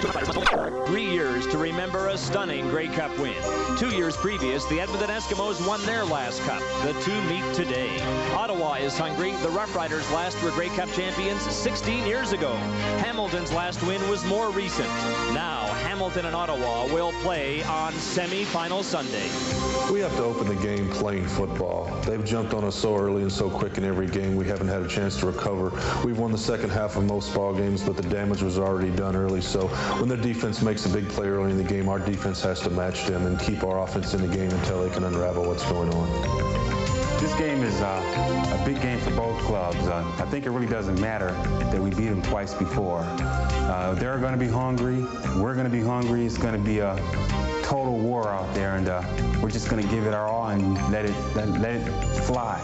3 years to remember a stunning Grey Cup win. 2 years previous, the Edmonton Eskimos won their last cup. The two meet today. Ottawa is hungry. The Rough Riders last were Grey Cup champions 16 years ago. Hamilton's last win was more recent. Now, Hamilton and Ottawa will play on semi-final Sunday. We have to open the game playing football. They've jumped on us so early and so quick in every game. We haven't had a chance to recover. We've won the second half of most ball games, but the damage was already done early. So when their defense makes a big play early in the game, our defense has to match them and keep our offense in the game until they can unravel what's going on. This game is a big game for both clubs. I think it really doesn't matter that we beat them twice before. They're going to be hungry. We're going to be hungry. It's going to be a total war out there, and we're just going to give it our all and let it fly.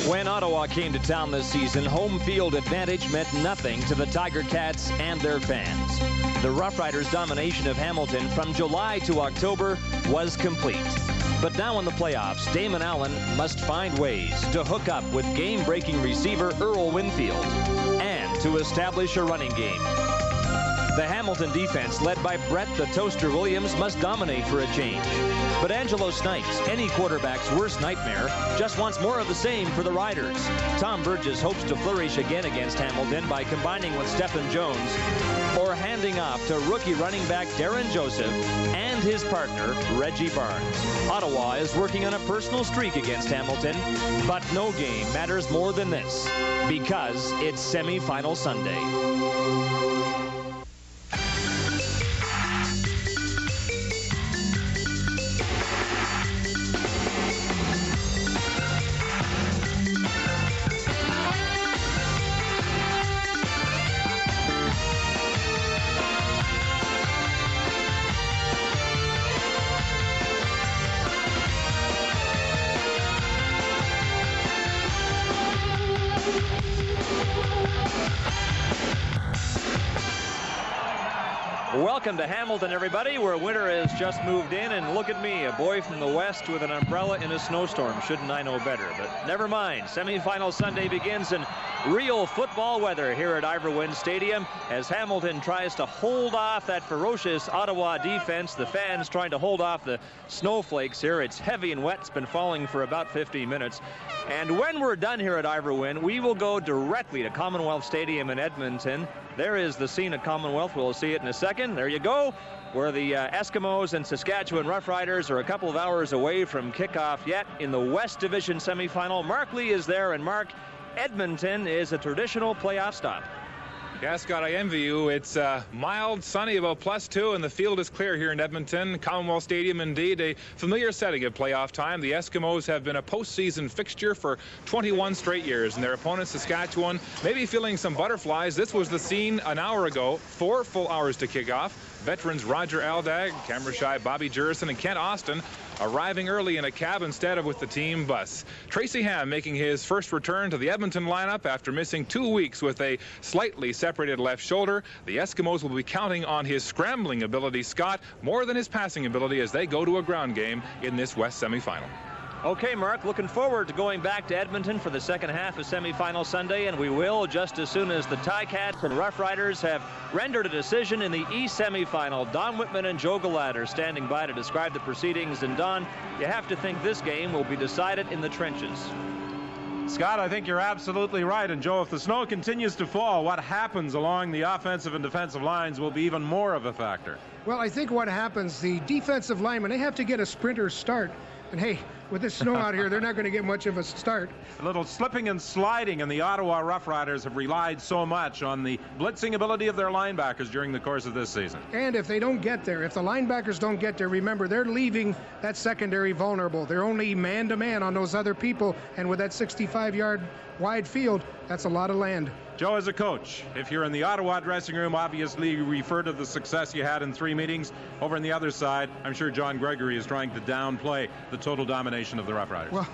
When Ottawa came to town this season, home field advantage meant nothing to the Tiger Cats and their fans. The Rough Riders' domination of Hamilton from July to October was complete. But now in the playoffs, Damon Allen must find ways to hook up with game-breaking receiver Earl Winfield and to establish a running game. The Hamilton defense, led by Brett the Toaster Williams, must dominate for a change. But Angelo Snipes, any quarterback's worst nightmare, just wants more of the same for the Riders. Tom Burgess hopes to flourish again against Hamilton by combining with Stephen Jones or handing off to rookie running back Darren Joseph and his partner, Reggie Barnes. Ottawa is working on a personal streak against Hamilton, but no game matters more than this because it's semi-final Sunday. Welcome to Hamilton, everybody, where winter has just moved in, and look at me, a boy from the west with an umbrella in a snowstorm. Shouldn't I know better? But never mind. Semi-final Sunday begins in real football weather here at Ivor Stadium as Hamilton tries to hold off that ferocious Ottawa defense. The fans trying to hold off the snowflakes here. It's heavy and wet. It's been falling for about 15 minutes. And when we're done here at Ivor we will go directly to Commonwealth Stadium in Edmonton. There is the scene at Commonwealth. We'll see it in a second. There you go, where the Eskimos and Saskatchewan Roughriders are a couple of hours away from kickoff yet in the West Division semifinal. Mark Lee is there, and Mark, Edmonton is a traditional playoff stop. Yeah, Scott, I envy you. It's mild, sunny, about +2, and the field is clear here in Edmonton. Commonwealth Stadium, indeed, a familiar setting at playoff time. The Eskimos have been a postseason fixture for 21 straight years, and their opponent, Saskatchewan, maybe feeling some butterflies. This was the scene an hour ago, 4 full hours to kick off. Veterans Roger Aldag, camera-shy Bobby Jurison, and Kent Austin arriving early in a cab instead of with the team bus. Tracy Ham making his first return to the Edmonton lineup after missing 2 weeks with a slightly separated left shoulder. The Eskimos will be counting on his scrambling ability, Scott, more than his passing ability as they go to a ground game in this West semifinal. Okay, Mark, looking forward to going back to Edmonton for the second half of semifinal Sunday, and we will just as soon as the Ticats and Rough Riders have rendered a decision in the East semifinal. Don Whitman and Joe Gallat are standing by to describe the proceedings, and Don, you have to think this game will be decided in the trenches. Scott, I think you're absolutely right. And Joe, if the snow continues to fall, what happens along the offensive and defensive lines will be even more of a factor. Well, I think what happens, the defensive linemen, they have to get a sprinter start. And hey, with this snow out here, they're not going to get much of a start. A little slipping and sliding, and the Ottawa Rough Riders have relied so much on the blitzing ability of their linebackers during the course of this season. And if they don't get there, if the linebackers don't get there, remember, they're leaving that secondary vulnerable. They're only man-to-man on those other people, and with that 65-yard wide field, that's a lot of land. Joe, as a coach, if you're in the Ottawa dressing room, obviously you refer to the success you had in 3 meetings. Over on the other side, I'm sure John Gregory is trying to downplay the total domination of the Rough Riders. Well,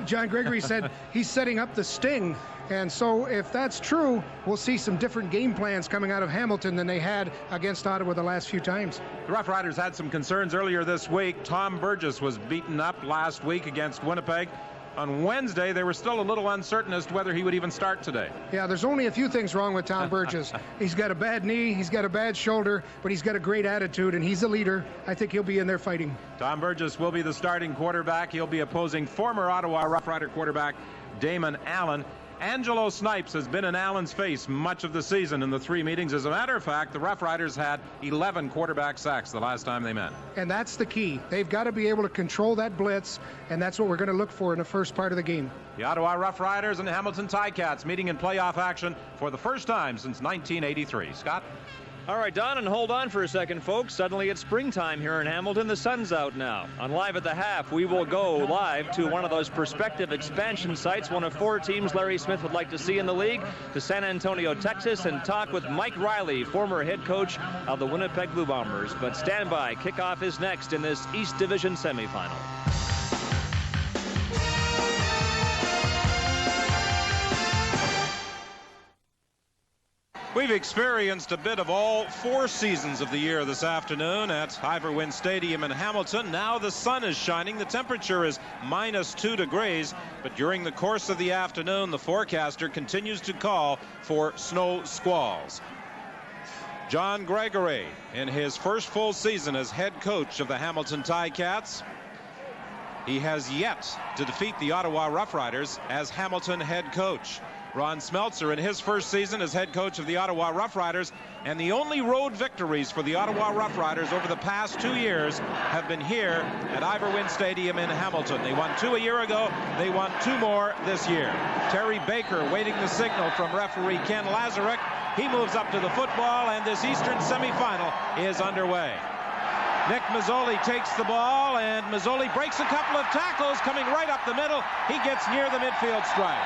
John Gregory said he's setting up the sting. And so if that's true, we'll see some different game plans coming out of Hamilton than they had against Ottawa the last few times. The Rough Riders had some concerns earlier this week. Tom Burgess was beaten up last week against Winnipeg. on Wednesday, they were still a little uncertain as to whether he would even start today. Yeah, there's only a few things wrong with Tom Burgess. He's got a bad knee, he's got a bad shoulder, but he's got a great attitude, and he's a leader. I think he'll be in there fighting. Tom Burgess will be the starting quarterback. He'll be opposing former Ottawa Rough Rider quarterback Damon Allen. Angelo Snipes has been in Allen's face much of the season in the 3 meetings. As a matter of fact, the Rough Riders had 11 quarterback sacks the last time they met. And that's the key. They've got to be able to control that blitz, and that's what we're going to look for in the first part of the game. The Ottawa Rough Riders and Hamilton Ticats meeting in playoff action for the first time since 1983. Scott? All right, Don, and hold on for a second, folks. Suddenly it's springtime here in Hamilton. The sun's out now. On Live at the Half, we will go live to one of those prospective expansion sites, one of 4 teams Larry Smith would like to see in the league, to San Antonio, Texas, and talk with Mike Riley, former head coach of the Winnipeg Blue Bombers. But stand by. Kickoff is next in this East Division semifinal. We've experienced a bit of all 4 seasons of the year this afternoon at Ivor Wynne Stadium in Hamilton. Now the sun is shining. The temperature is -2 degrees. But during the course of the afternoon, the forecaster continues to call for snow squalls. John Gregory, in his first full season as head coach of the Hamilton Ticats, he has yet to defeat the Ottawa Rough Riders as Hamilton head coach. Ron Smeltzer in his first season as head coach of the Ottawa Rough Riders, and the only road victories for the Ottawa Rough Riders over the past 2 years have been here at Ivor Wynne Stadium in Hamilton. They won 2 a year ago. They won 2 more this year. Terry Baker waiting the signal from referee Ken Lazaruk. He moves up to the football, and this Eastern semifinal is underway. Nick Mazzoli takes the ball, and Mazzoli breaks a couple of tackles coming right up the middle. He gets near the midfield stripe.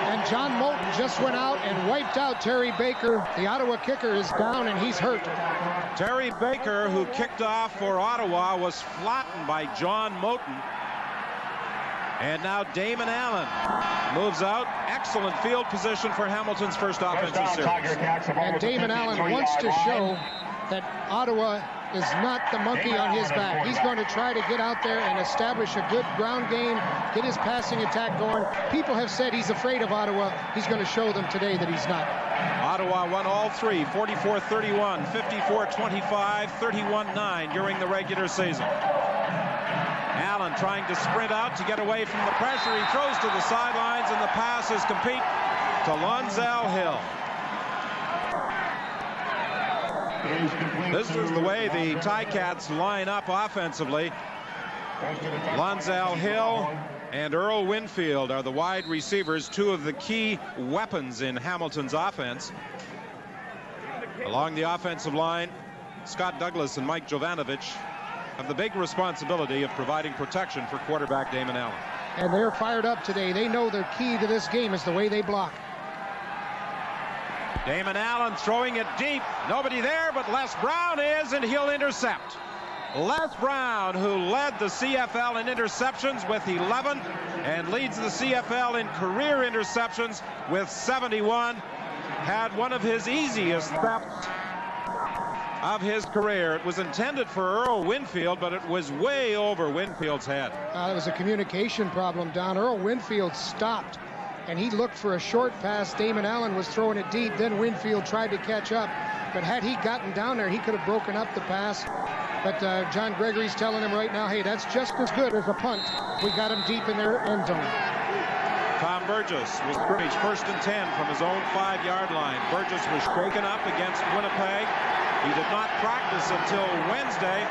And John Moulton just went out and wiped out Terry Baker. The Ottawa kicker is down, and he's hurt. Terry Baker, who kicked off for Ottawa, was flattened by John Moulton. And now Damon Allen moves out. Excellent field position for Hamilton's first offensive series. And Damon Allen wants to show that Ottawa is not the monkey on his back. He's going to try to get out there and establish a good ground game, get his passing attack going. People have said he's afraid of Ottawa. He's going to show them today that he's not. Ottawa won all 3, 44-31, 54-25, 31-9 during the regular season. Allen trying to sprint out to get away from the pressure. He throws to the sidelines, and the pass is complete to Lonzel Hill. This is the way the Ticats line up offensively. Lonzel Hill and Earl Winfield are the wide receivers, 2 of the key weapons in Hamilton's offense. Along the offensive line, Scott Douglas and Mike Jovanovich have the big responsibility of providing protection for quarterback Damon Allen. And they're fired up today. They know the key to this game is the way they block. Damon Allen throwing it deep. Nobody there, but Les Brown is, and he'll intercept. Les Brown, who led the CFL in interceptions with 11 and leads the CFL in career interceptions with 71, had one of his easiest thefts of his career. It was intended for Earl Winfield, but it was way over Winfield's head. It was a communication problem, Don. Earl Winfield stopped, and he looked for a short pass. Damon Allen was throwing it deep. Then Winfield tried to catch up. But had he gotten down there, he could have broken up the pass. But John Gregory's telling him right now, hey, that's just as good as a punt. We got him deep in their end zone. Tom Burgess was scrimmage 1st and 10 from his own 5-yard line. Burgess was shaken up against Winnipeg. He did not practice until Wednesday.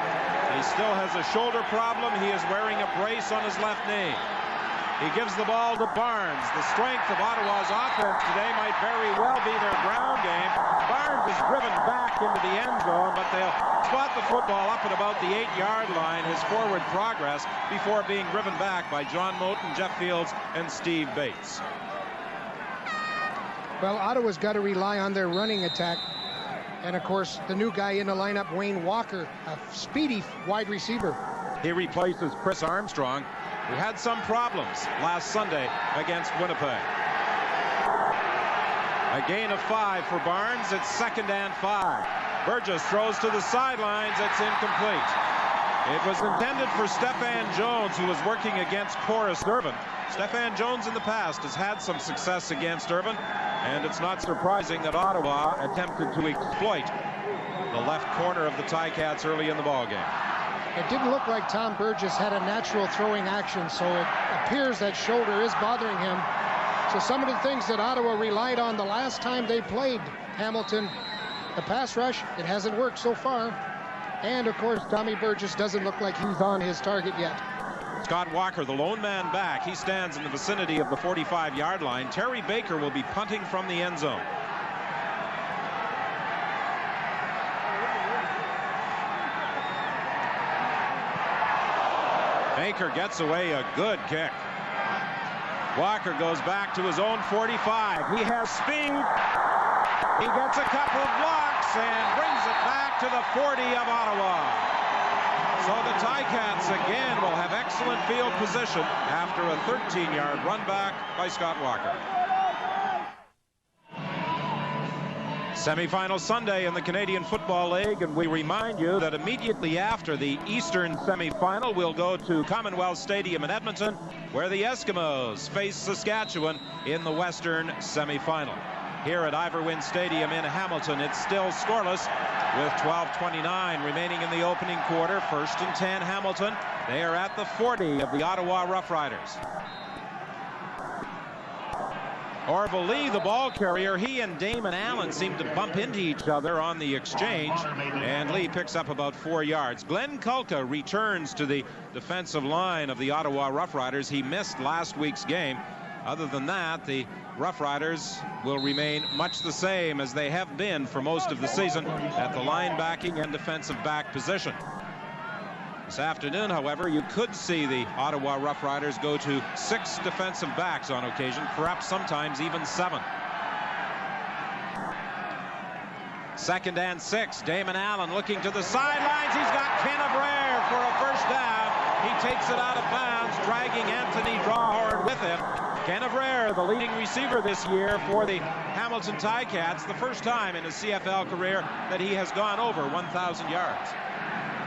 He still has a shoulder problem. He is wearing a brace on his left knee. He gives the ball to Barnes. The strength of Ottawa's offense today might very well be their ground game. Barnes is driven back into the end zone, but they'll spot the football up at about the 8-yard line, his forward progress, before being driven back by John Moulton, Jeff Fields, and Steve Bates. Well, Ottawa's got to rely on their running attack. And, of course, the new guy in the lineup, Wayne Walker, a speedy wide receiver. He replaces Chris Armstrong, who had some problems last Sunday against Winnipeg. A gain of 5 for Barnes. It's 2nd and 5. Burgess throws to the sidelines. It's incomplete. It was intended for Stephan Jones, who was working against Corus Irvin. Stephan Jones in the past has had some success against Irvin, and it's not surprising that Ottawa attempted to exploit the left corner of the Ticats early in the ballgame. It didn't look like Tom Burgess had a natural throwing action, so it appears that shoulder is bothering him. So some of the things that Ottawa relied on the last time they played Hamilton, the pass rush, it hasn't worked so far. And, of course, Tommy Burgess doesn't look like he's on his target yet. Scott Walker, the lone man back. He stands in the vicinity of the 45-yard line. Terry Baker will be punting from the end zone. Baker gets away a good kick. Walker goes back to his own 45. He has speed. He gets a couple of blocks and brings it back to the 40 of Ottawa. So the Ticats again will have excellent field position after a 13-yard run back by Scott Walker. Semifinal Sunday in the Canadian Football League, and we remind you that immediately after the Eastern semifinal, we'll go to Commonwealth Stadium in Edmonton, where the Eskimos face Saskatchewan in the Western semifinal. Here at Iverwin Stadium in Hamilton, it's still scoreless with 12:29 remaining in the opening quarter. 1st and 10 Hamilton. They are at the 40 of the Ottawa Rough Riders. Orville Lee, the ball carrier, he and Damon Allen seem to bump into each other on the exchange, and Lee picks up about 4 yards. Glenn Kulka returns to the defensive line of the Ottawa Rough Riders. He missed last week's game. Other than that, the Rough Riders will remain much the same as they have been for most of the season at the linebacking and defensive back position. This afternoon, however, you could see the Ottawa Rough Riders go to 6 defensive backs on occasion, perhaps sometimes even 7. 2nd and 6. Damon Allen looking to the sidelines. He's got Kennebrew for a first down. He takes it out of bounds, dragging Anthony Drawhorn with him. Kennebrew, the leading receiver this year for the Hamilton Ticats, the first time in his CFL career that he has gone over 1,000 yards.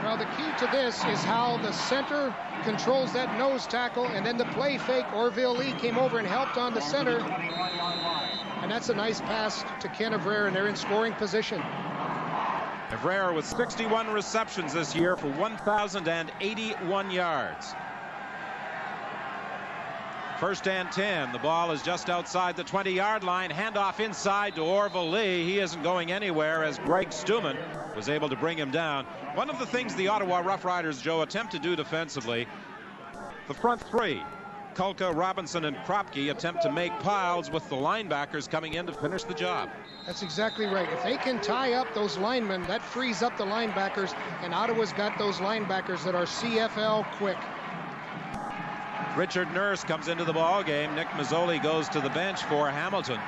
Well, the key to this is how the center controls that nose tackle, and then the play fake. Orville Lee came over and helped on the center. And that's a nice pass to Kennebrew, and they're in scoring position. Kennebrew with 61 receptions this year for 1,081 yards. 1st and 10. The ball is just outside the 20-yard line. Handoff inside to Orville Lee. He isn't going anywhere as Greg Stuman was able to bring him down. One of the things the Ottawa Rough Riders, Joe, attempt to do defensively, the front three, Kulka, Robinson, and Kropke, attempt to make piles with the linebackers coming in to finish the job. That's exactly right. If they can tie up those linemen, that frees up the linebackers, and Ottawa's got those linebackers that are CFL quick. Richard Nurse comes into the ball game. Nick Mazzoli goes to the bench for Hamilton.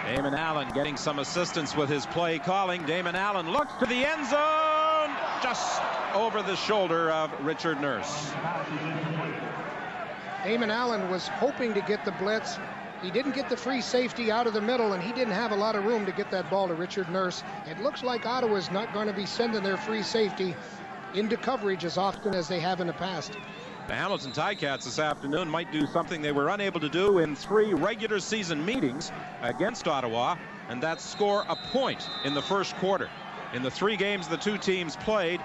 Damon Allen getting some assistance with his play calling. Damon Allen looks to the end zone, just over the shoulder of Richard Nurse. Damon Allen was hoping to get the blitz. He didn't get the free safety out of the middle, and he didn't have a lot of room to get that ball to Richard Nurse. It looks like Ottawa's not going to be sending their free safety into coverage as often as they have in the past. The Hamilton Ticats this afternoon might do something they were unable to do in 3 regular season meetings against Ottawa, and that's score a point in the first quarter. In the 3 games the 2 teams played,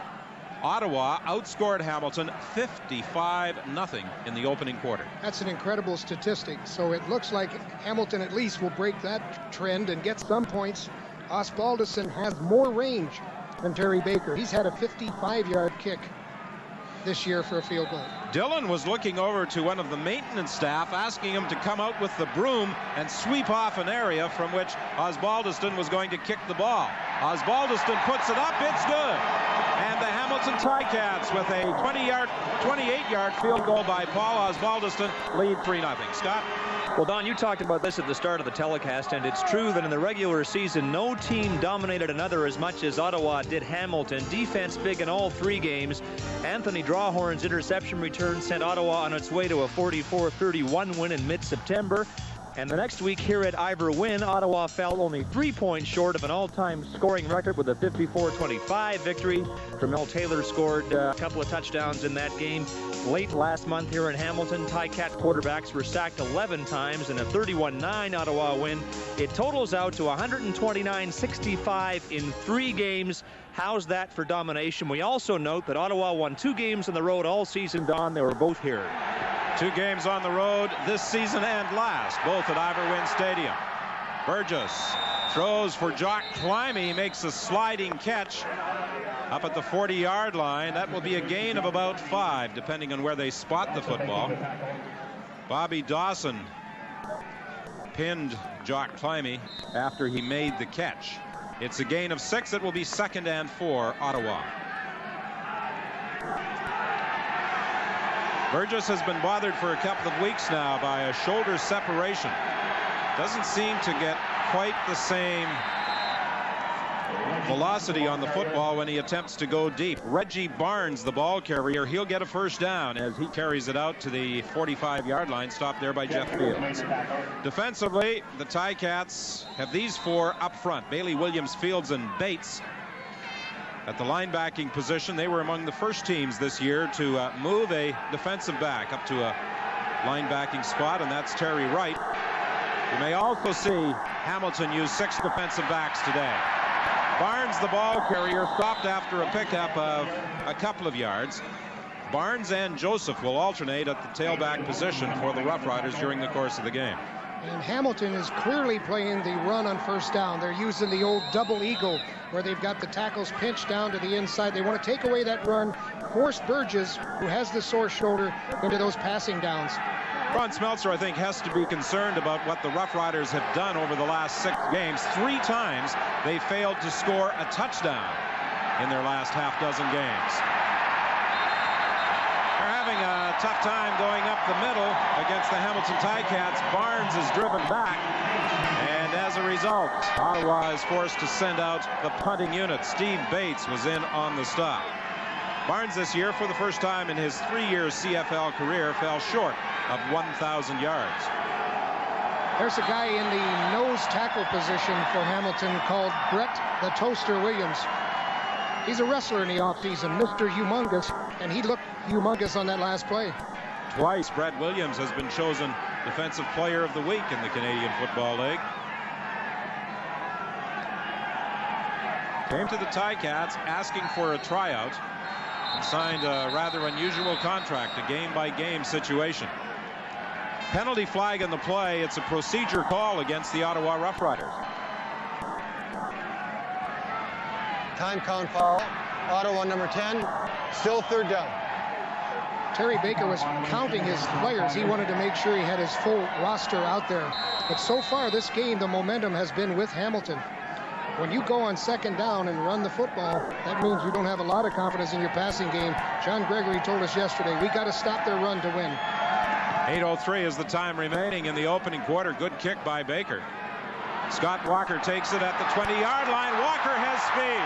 Ottawa outscored Hamilton 55-0 in the opening quarter. That's an incredible statistic. So it looks like Hamilton at least will break that trend and get some points. Osbaldiston has more range than Terry Baker. He's had a 55-yard kick this year for a field goal. Dillon was looking over to one of the maintenance staff, asking him to come out with the broom and sweep off an area from which Osbaldiston was going to kick the ball. Osbaldiston puts it up, it's good. And the Hamilton Ticats with a 28-yard field goal by Paul Osbaldiston lead 3-0. Scott? Well, Don, you talked about this at the start of the telecast, and it's true that in the regular season, no team dominated another as much as Ottawa did Hamilton. Defense big in all 3 games. Anthony Drawhorn's interception return sent Ottawa on its way to a 44-31 win in mid-September. And the next week here at Ivor Wynn, Ottawa fell only 3 points short of an all-time scoring record with a 54-25 victory. Tremel Taylor scored a couple of touchdowns in that game. Late last month here in Hamilton, Ticats quarterbacks were sacked 11 times in a 31-9 Ottawa win. It totals out to 129-65 in 3 games. How's that for domination? We also note that Ottawa won 2 games on the road all season, Don. They were both here. 2 games on the road this season and last, both at Ivor Wynn Stadium. Burgess throws for Jock Climby, makes a sliding catch up at the 40-yard line. That will be a gain of about 5, depending on where they spot the football. Bobby Dawson pinned Jock Climby after he made the catch. It's a gain of 6. It will be 2nd and 4, Ottawa. Burgess has been bothered for a couple of weeks now by a shoulder separation. Doesn't seem to get quite the same velocity on the football when he attempts to go deep. Reggie Barnes, the ball carrier, he'll get a first down as he carries it out to the 45-yard line, stopped there by Jeff Fields. Defensively, the Ticats have these 4 up front: Bailey, Williams, Fields, and Bates. At the linebacking position, they were among the first teams this year to move a defensive back up to a linebacking spot, and that's Terry Wright. You may also see Hamilton use 6 defensive backs today. Barnes, the ball carrier, stopped after a pickup of a couple of yards. Barnes and Joseph will alternate at the tailback position for the Rough Riders during the course of the game. And Hamilton is clearly playing the run on first down. They're using the old double eagle, where they've got the tackles pinched down to the inside. They want to take away that run, force Burgess, who has the sore shoulder, into those passing downs. Ron Smeltzer, I think, has to be concerned about what the Rough Riders have done over the last 6 games. 3 times they failed to score a touchdown in their last half dozen games. They're having a tough time going up the middle against the Hamilton Ticats. Barnes is driven back, and as a result, Ottawa is forced to send out the punting unit. Steve Bates was in on the stop. Barnes this year, for the first time in his 3-year CFL career, fell short of 1,000 yards. There's a guy in the nose tackle position for Hamilton called Brett the Toaster Williams. He's a wrestler in the offseason, Mr. Humongous, and he looked humongous on that last play. Twice, Brett Williams has been chosen Defensive Player of the Week in the Canadian Football League. Came to the Ticats asking for a tryout and signed a rather unusual contract, a game-by-game situation. Penalty flag in the play. It's a procedure call against the Ottawa Rough Riders. Time count foul. Ottawa number 10. Still 3rd down. Terry Baker was counting his players. He wanted to make sure he had his full roster out there. But so far this game, the momentum has been with Hamilton. When you go on 2nd down and run the football, that means you don't have a lot of confidence in your passing game. John Gregory told us yesterday, we got to stop their run to win. 8:03 is the time remaining in the opening quarter. Good kick by Baker. Scott Walker takes it at the 20-yard line. Walker has speed,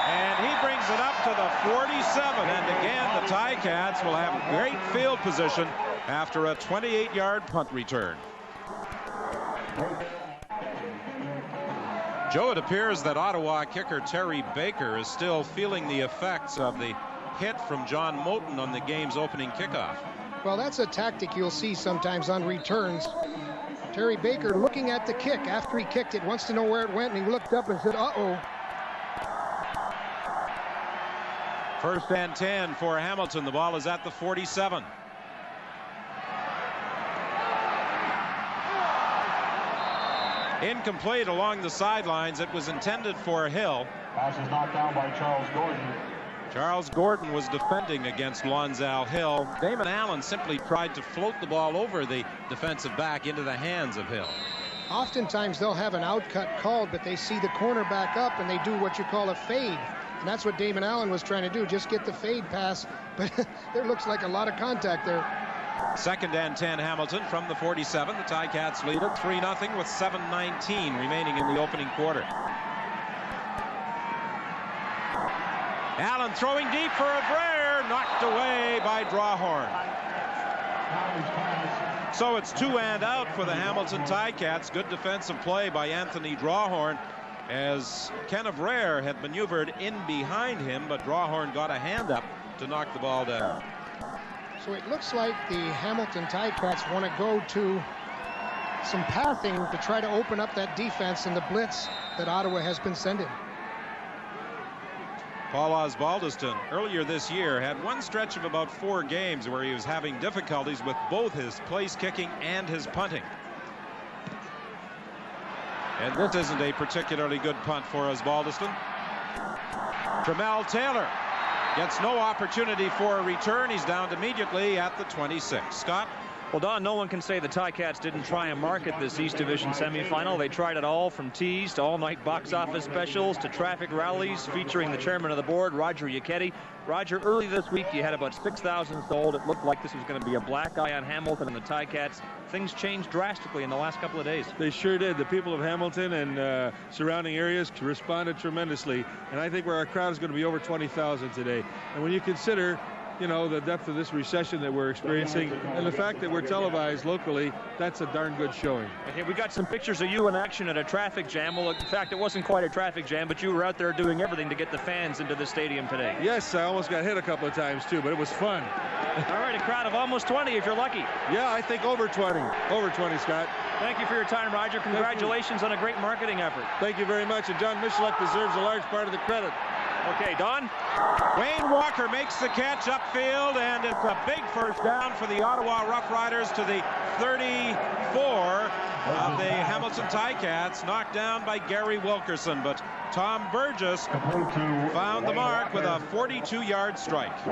and he brings it up to the 47. And again, the Ticats will have great field position after a 28-yard punt return. Joe, it appears that Ottawa kicker Terry Baker is still feeling the effects of the hit from John Moulton on the game's opening kickoff. Well, that's a tactic you'll see sometimes on returns. Terry Baker, looking at the kick after he kicked it, wants to know where it went, and he looked up and said, uh-oh. 1st and 10 for Hamilton. The ball is at the 47. Incomplete along the sidelines. It was intended for Hill. Pass is knocked down by Charles Gordon. Charles Gordon was defending against Lonzal Hill. Damon Allen simply tried to float the ball over the defensive back into the hands of Hill. Oftentimes they'll have an outcut called, but they see the cornerback up and they do what you call a fade. And that's what Damon Allen was trying to do, just get the fade pass. But there looks like a lot of contact there. 2nd and 10 Hamilton from the 47. The Ticats lead it 3-0 with 7:19 remaining in the opening quarter. Allen throwing deep for a Brer, knocked away by Drawhorn. So it's 2 and out for the Hamilton Ticats. Good defensive play by Anthony Drawhorn, as Kenneth Rare had maneuvered in behind him, but Drawhorn got a hand up to knock the ball down. So it looks like the Hamilton Ticats want to go to some passing to try to open up that defense and the blitz that Ottawa has been sending. Paul Osbaldiston earlier this year had one stretch of about 4 games where he was having difficulties with both his place kicking and his punting. And this isn't a particularly good punt for Osbaldiston. Tremel Taylor gets no opportunity for a return. He's downed immediately at the 26. Scott? Well, Don, no one can say the Ticats didn't try and market this East Division semifinal. They tried it all, from teas to all-night box office specials to traffic rallies featuring the chairman of the board, Roger Yacchetti. Roger, early this week you had about 6,000 sold. It looked like this was going to be a black eye on Hamilton and the Ticats. Things changed drastically in the last couple of days. They sure did. The people of Hamilton and surrounding areas responded tremendously, and I think our crowd is going to be over 20,000 today. And when you consider, you know, the depth of this recession that we're experiencing and the fact that we're televised locally, that's a darn good showing. Okay, we got some pictures of you in action at a traffic jam. Well, in fact, it wasn't quite a traffic jam, but you were out there doing everything to get the fans into the stadium today. Yes, I almost got hit a couple of times too, but it was fun. All right, a crowd of almost 20 if you're lucky. Yeah, I think over 20. Over 20, Scott. Thank you for your time, Roger. Congratulations on a great marketing effort. Thank you very much, and John Michalek deserves a large part of the credit. Okay, Don? Wayne Walker makes the catch upfield, and it's a big first down for the Ottawa Rough Riders to the 34 of the Hamilton Ticats, knocked down by Gary Wilkerson. But Tom Burgess found the mark with a 42-yard strike.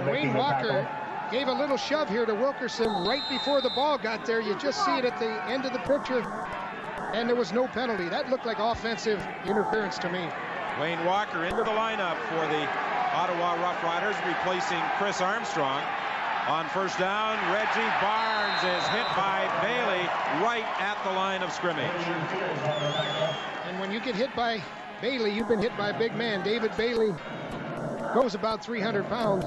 Wayne Walker gave a little shove here to Wilkerson right before the ball got there. You just see it at the end of the picture, and there was no penalty. That looked like offensive interference to me. Wayne Walker into the lineup for the Ottawa Rough Riders, replacing Chris Armstrong. On first down, Reggie Barnes is hit by Bailey right at the line of scrimmage. And when you get hit by Bailey, you've been hit by a big man. David Bailey goes about 300 pounds.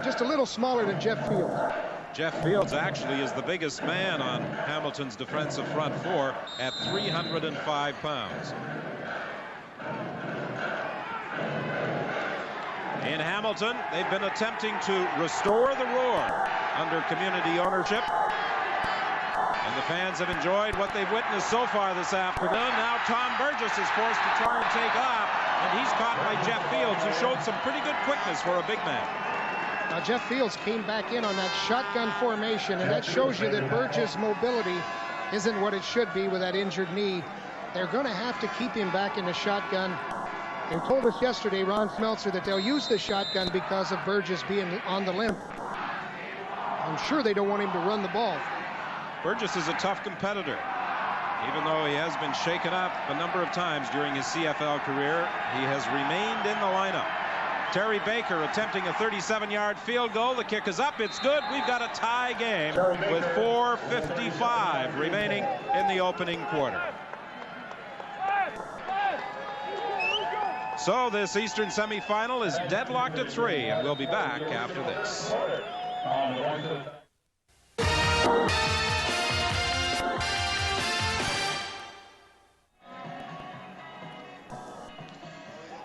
Just a little smaller than Jeff Fields. Jeff Fields actually is the biggest man on Hamilton's defensive front four at 305 pounds. In Hamilton, they've been attempting to restore the roar under community ownership. And the fans have enjoyed what they've witnessed so far this afternoon. Now Tom Burgess is forced to try and take off, and he's caught by Jeff Fields, who showed some pretty good quickness for a big man. Now Jeff Fields came back in on that shotgun formation, and that shows you that Burgess' mobility isn't what it should be with that injured knee. They're going to have to keep him back in the shotgun. They told us yesterday, Ron Smeltzer, that they'll use the shotgun because of Burgess being on the limp. I'm sure they don't want him to run the ball. Burgess is a tough competitor. Even though he has been shaken up a number of times during his CFL career, he has remained in the lineup. Terry Baker attempting a 37-yard field goal. The kick is up. It's good. We've got a tie game with 4:55 remaining in the opening quarter. So this Eastern semifinal is deadlocked at 3, and we'll be back after this.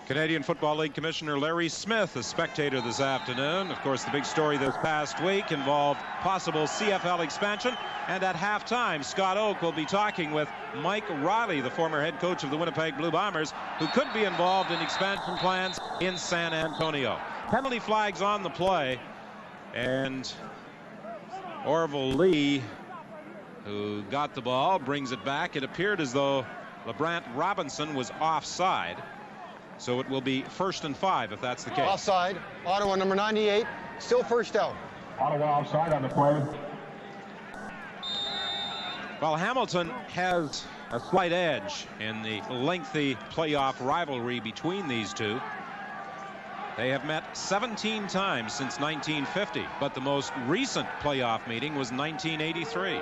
Canadian Football League Commissioner Larry Smith, a spectator this afternoon. Of course, the big story this past week involved possible CFL expansion. And at halftime, Scott Oake will be talking with Mike Riley, the former head coach of the Winnipeg Blue Bombers, who could be involved in expansion plans in San Antonio. Penalty flags on the play. And Orville Lee, who got the ball, brings it back. It appeared as though LeBrant Robinson was offside. So it will be 1st and 5 if that's the case. Offside. Ottawa number 98. Still first down. Ottawa offside on the play. Well, Hamilton has a slight edge in the lengthy playoff rivalry between these two. They have met 17 times since 1950, but the most recent playoff meeting was 1983.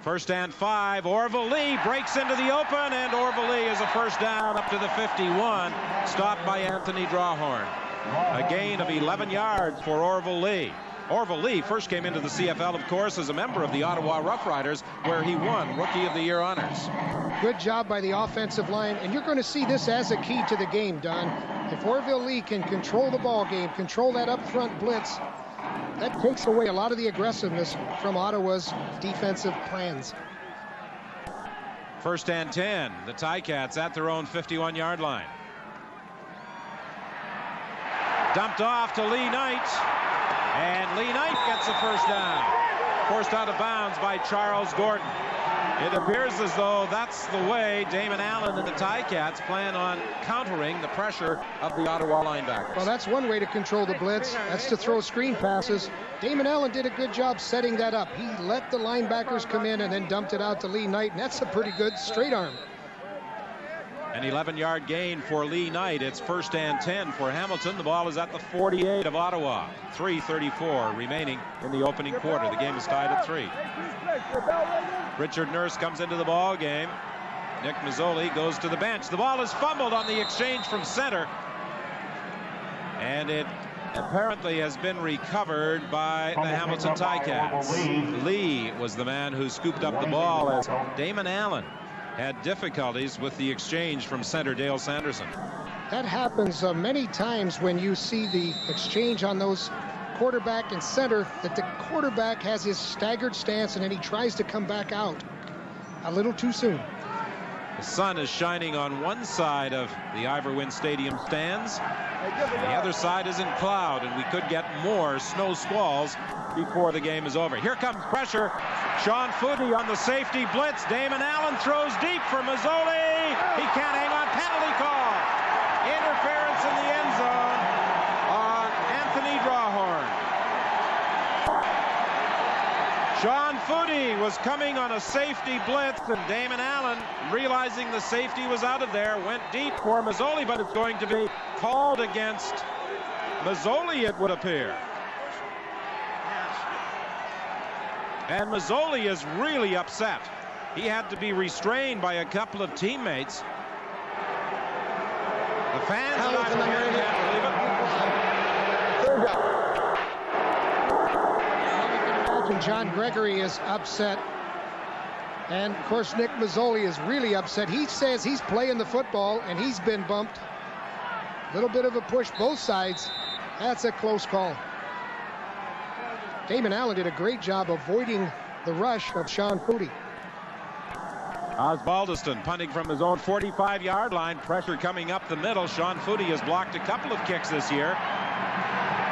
1st and 5. Orville Lee breaks into the open, and Orville Lee is a first down up to the 51, stopped by Anthony Drawhorn. A gain of 11 yards for Orville Lee. Orville Lee first came into the CFL, of course, as a member of the Ottawa Rough Riders, where he won Rookie of the Year honors. Good job by the offensive line, and you're going to see this as a key to the game, Don. If Orville Lee can control the ball game, control that up front blitz, that takes away a lot of the aggressiveness from Ottawa's defensive plans. 1st and 10. The Ticats at their own 51-yard line. Dumped off to Lee Knight. And Lee Knight gets a first down. Forced out of bounds by Charles Gordon. It appears as though that's the way Damon Allen and the Ticats plan on countering the pressure of the Ottawa linebackers. Well, that's one way to control the blitz. That's to throw screen passes. Damon Allen did a good job setting that up. He let the linebackers come in and then dumped it out to Lee Knight, and that's a pretty good straight arm. An 11-yard gain for Lee Knight. It's 1st and 10 for Hamilton. The ball is at the 48 of Ottawa. 3:34 remaining in the opening quarter. The game is tied at 3. Richard Nurse comes into the ball game. Nick Mazzoli goes to the bench. The ball is fumbled on the exchange from center. And it apparently has been recovered by the Hamilton Ticats. Lee was the man who scooped up the ball as Damon Allen had difficulties with the exchange from center Dale Sanderson. That happens many times when you see the exchange on those quarterback and center, that the quarterback has his staggered stance and then he tries to come back out a little too soon. The sun is shining on one side of the Ivor Wynne Stadium stands. The other side is in cloud, and we could get more snow squalls before the game is over. Here comes pressure. Sean Footy on the safety blitz. Damon Allen throws deep for Mazzoli. He can't hang on. Penalty call. Interference in the end zone on Anthony Drawhorn. Sean Footy was coming on a safety blitz, and Damon Allen, realizing the safety was out of there, went deep for Mazzoli, but it's going to be called against Mazzoli, it would appear. And Mazzoli is really upset. He had to be restrained by a couple of teammates. The fans in Ivor Wynne can't believe it. Third down. John Gregory is upset, and of course Nick Mazzoli is really upset. He says he's playing the football and he's been bumped. A little bit of a push both sides. That's a close call. Damon Allen did a great job avoiding the rush of Sean Footy. Osbaldiston punting from his own 45-yard line. Pressure coming up the middle. Sean Footy has blocked a couple of kicks this year.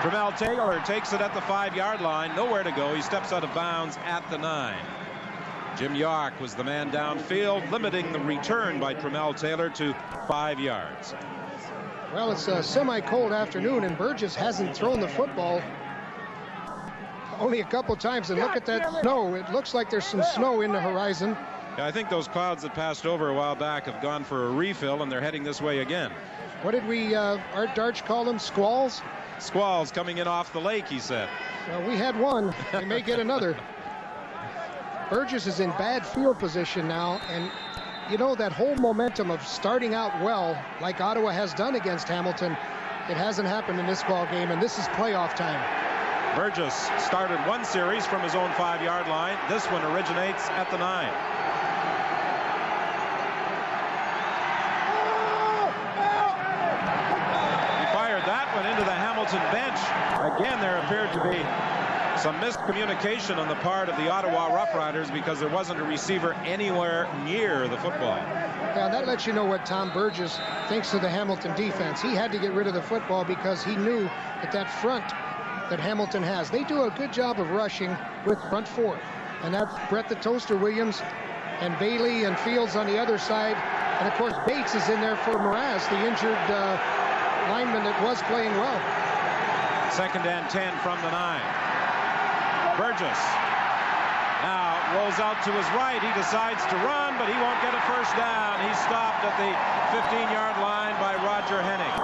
Tremel Taylor takes it at the 5-yard line. Nowhere to go. He steps out of bounds at the 9. Jim York was the man downfield, limiting the return by Tremel Taylor to 5 yards. Well, it's a semi-cold afternoon, and Burgess hasn't thrown the football only a couple times. And look at that snow. It looks like there's some snow in the horizon. Yeah, I think those clouds that passed over a while back have gone for a refill, and they're heading this way again. What did Art Darch call them? Squalls? Squalls coming in off the lake, he said. Well, we had one. We may get another. Burgess is in bad field position now, and you know that whole momentum of starting out well, like Ottawa has done against Hamilton, it hasn't happened in this ball game, and this is playoff time. Burgess started one series from his own 5-yard line. This one originates at the 9. Into the Hamilton bench. Again, there appeared to be some miscommunication on the part of the Ottawa Rough Riders because there wasn't a receiver anywhere near the football. Yeah, that lets you know what Tom Burgess thinks of the Hamilton defense. He had to get rid of the football because he knew that front that Hamilton has. They do a good job of rushing with front four. And that's Brett the Toaster Williams and Bailey and Fields on the other side. And, of course, Bates is in there for Mraz, the injured lineman that was playing well. 2nd and 10 from the 9. Burgess now rolls out to his right. He decides to run, but he won't get a first down. He's stopped at the 15-yard line by Roger Hennig.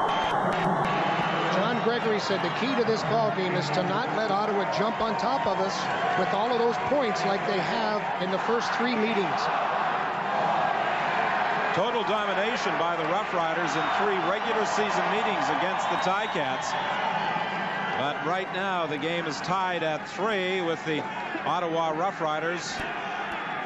John Gregory said the key to this ball game is to not let Ottawa jump on top of us with all of those points like they have in the first 3 meetings. Total domination by the Rough Riders in 3 regular season meetings against the Ticats. But right now the game is tied at 3 with the Ottawa Rough Riders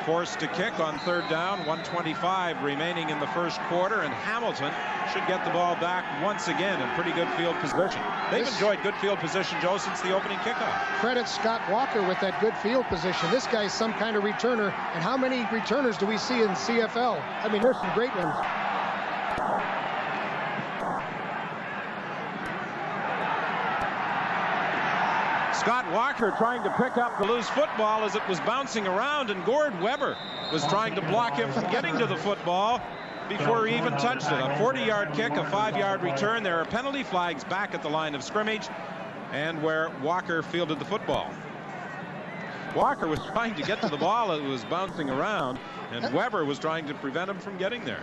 forced to kick on third down. 1:25 remaining in the first quarter, and Hamilton should get the ball back once again in pretty good field position. They've enjoyed good field position, Joe, since the opening kickoff. Credit Scott Walker with that good field position. This guy's some kind of returner, and how many returners do we see in CFL? I mean, there's some great ones. Scott Walker trying to pick up the loose football as it was bouncing around, and Gord Weber was trying to block him from getting to the football before he even touched it. A 40-yard kick, a 5-yard return. There are penalty flags back at the line of scrimmage and where Walker fielded the football. Walker was trying to get to the ball. It was bouncing around, and Weber was trying to prevent him from getting there.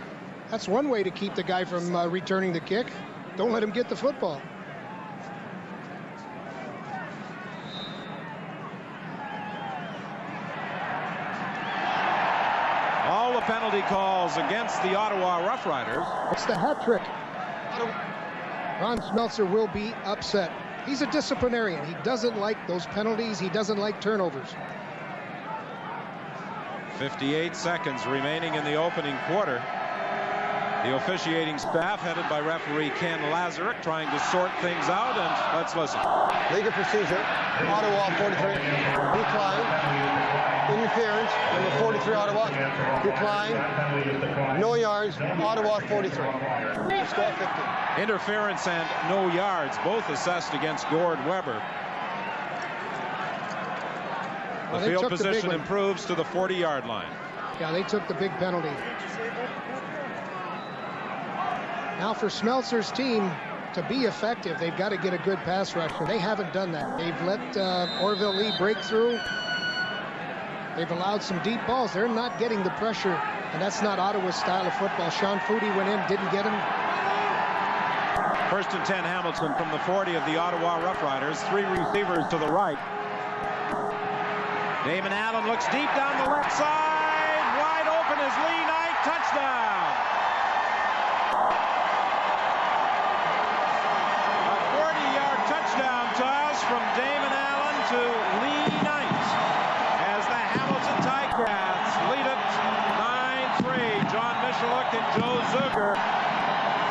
That's one way to keep the guy from returning the kick. Don't let him get the football. All the penalty calls against the Ottawa Rough Riders. It's the hat trick. Ron Smeltzer will be upset. He's a disciplinarian. He doesn't like those penalties. He doesn't like turnovers. 58 seconds remaining in the opening quarter. The officiating staff, headed by referee Ken Lazarek, trying to sort things out, and let's listen. Legal procedure. Ottawa 43. Decline. Interference. Number 43 Ottawa. Decline. No yards. Ottawa 43. Score 50. Interference and no yards, both assessed against Gord Weber. The field position improves to the 40-yard line. Yeah, they took the big penalty. Now for Smeltzer's team to be effective, they've got to get a good pass rusher. They haven't done that. They've let Orville Lee break through. They've allowed some deep balls. They're not getting the pressure, and that's not Ottawa's style of football. Sean Foodie went in, didn't get him. First and 10 Hamilton from the 40 of the Ottawa Rough Riders. 3 receivers to the right. Damon Allen looks deep down the left side. Wide open is Lee Knight. Touchdown. A 40-yard touchdown toss from Damon Allen to Lee Knight as the Hamilton Ticats lead it 9-3. John Michaluk and Joe Zuger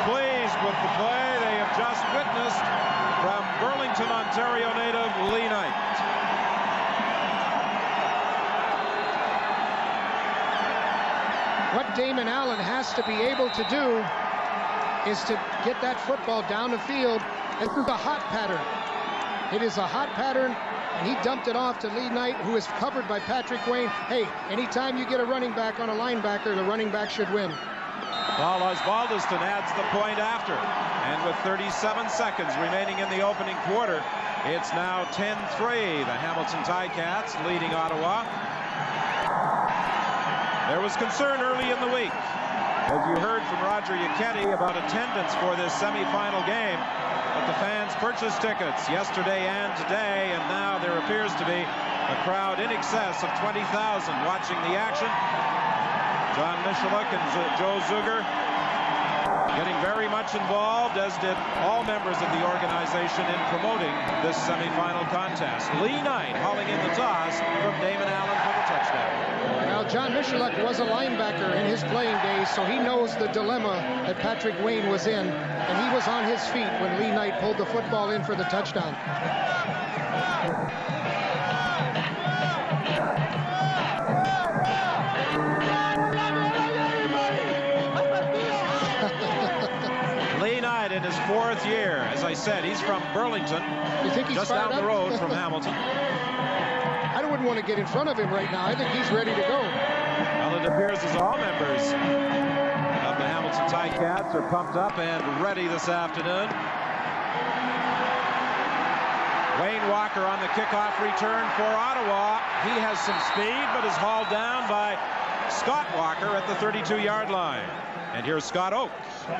pleased with the play they have just witnessed from Burlington, Ontario native Lee Knight. What Damon Allen has to be able to do is to get that football down the field. This is a hot pattern. It is a hot pattern, and he dumped it off to Lee Knight, who is covered by Patrick Wayne. Hey, anytime you get a running back on a linebacker, the running back should win. Paul Osbaldiston adds the point after. And with 37 seconds remaining in the opening quarter, it's now 10-3. The Hamilton Ticats leading Ottawa. There was concern early in the week, as you heard from Roger Yacchetti, about attendance for this semifinal game. But the fans purchased tickets yesterday and today, and now there appears to be a crowd in excess of 20,000 watching the action. John Michaluk and Joe Zuger getting very much involved, as did all members of the organization in promoting this semifinal contest. Lee Knight hauling in the toss from Damon Allen for the touchdown. Now, John Michaluk was a linebacker in his playing days, so he knows the dilemma that Patrick Wayne was in, and he was on his feet when Lee Knight pulled the football in for the touchdown. Lee Knight in his 4th year. As I said, he's from Burlington, you think he's just down the road from Hamilton. I wouldn't want to get in front of him right now. I think he's ready to go. Well, it appears as all members of the Hamilton Ticats are pumped up and ready this afternoon. Wayne Walker on the kickoff return for Ottawa. He has some speed, but is hauled down by Scott Walker at the 32-yard line. And here's Scott Oak.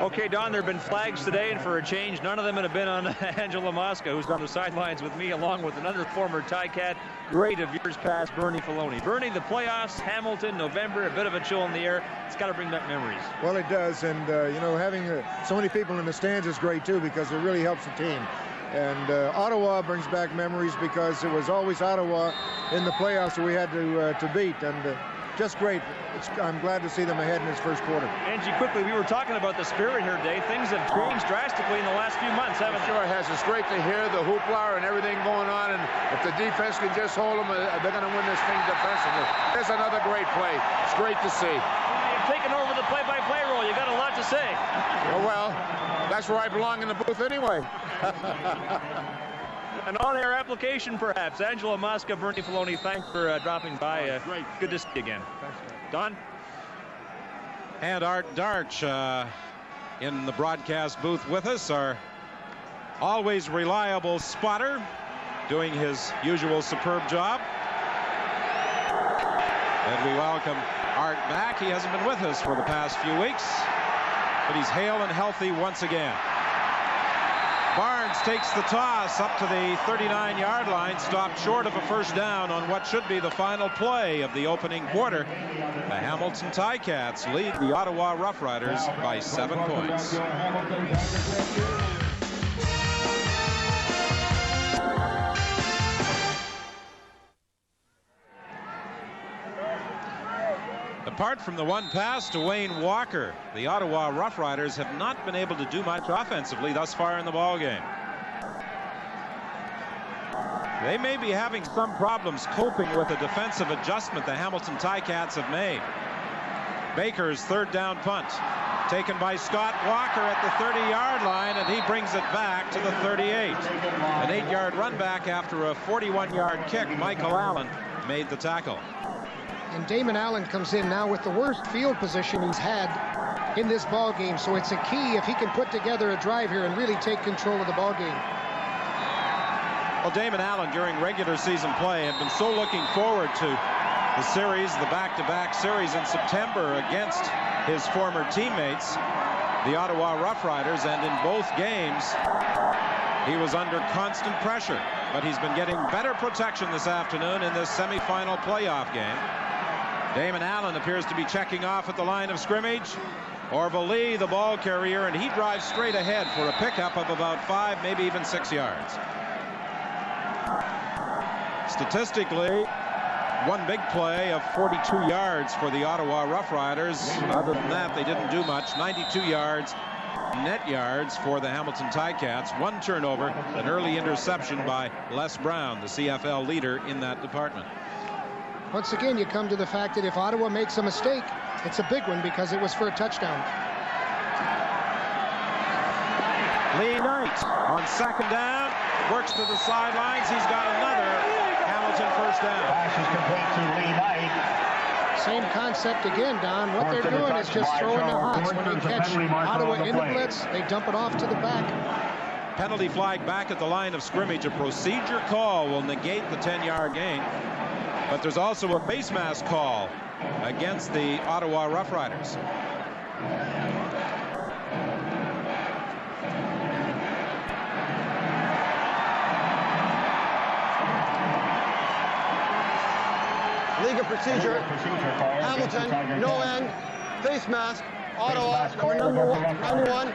Okay, Don, there have been flags today, and for a change, none of them have been on Angela Mosca, who's on the sidelines with me, along with another former Ticat, great of years past, Bernie Filoni. Bernie, the playoffs, Hamilton, November, a bit of a chill in the air. It's got to bring back memories. Well, it does, and, you know, having so many people in the stands is great, too, because it really helps the team. And Ottawa brings back memories because it was always Ottawa in the playoffs that we had to beat. And just great. I'm glad to see them ahead in this first quarter. Angie, quickly, we were talking about the spirit here, Dave. Things have changed drastically in the last few months, haven't they? Sure it has. It's great to hear the hoopla and everything going on. And if the defense can just hold them, they're going to win this thing defensively. There's another great play. It's great to see. You've taken over the play-by-play role. You got a lot to say. Oh, well, that's where I belong in the booth anyway. An on-air application, perhaps. Angelo Mosca, Bernie Filoni, thanks for dropping by. Great. Good to see you again. Don? And Art Darch in the broadcast booth with us, our always reliable spotter, doing his usual superb job. And we welcome Art back. He hasn't been with us for the past few weeks, but he's hale and healthy once again. Barnes takes the toss up to the 39-yard line, stopped short of a first down on what should be the final play of the opening quarter. The Hamilton Ticats lead the Ottawa Rough Riders by 7 points. Apart from the one pass to Wayne Walker, the Ottawa Rough Riders have not been able to do much offensively thus far in the ballgame. They may be having some problems coping with a defensive adjustment the Hamilton Ticats have made. Baker's third down punt, taken by Scott Walker at the 30-yard line, and he brings it back to the 38. An 8-yard run back after a 41-yard kick. Michael Allen made the tackle. And Damon Allen comes in now with the worst field position he's had in this ball game. So it's a key if he can put together a drive here and really take control of the ball game. Well, Damon Allen during regular season play had been so looking forward to the series, the back-to-back series in September against his former teammates, the Ottawa Rough Riders, and in both games he was under constant pressure. But he's been getting better protection this afternoon in this semifinal playoff game. Damon Allen appears to be checking off at the line of scrimmage. Orville Lee, the ball carrier, and he drives straight ahead for a pickup of about 5, maybe even 6 yards. Statistically, one big play of 42 yards for the Ottawa Rough Riders. Other than that, they didn't do much. 92 yards, net yards for the Hamilton Ticats. One turnover, an early interception by Les Brown, the CFL leader in that department. Once again, you come to the fact that if Ottawa makes a mistake, it's a big one because it was for a touchdown. Lee Knight on second down, works to the sidelines. He's got another Hamilton first down. Pass is complete to Lee Knight. Same concept again, Don. What they're doing is just throwing the hots. When they catch Ottawa in the blitz, they dump it off to the back. Penalty flag back at the line of scrimmage. A procedure call will negate the 10-yard gain. But there's also a face mask call against the Ottawa Rough Riders. Legal procedure. Hamilton, no end, face mask, Ottawa, number 91,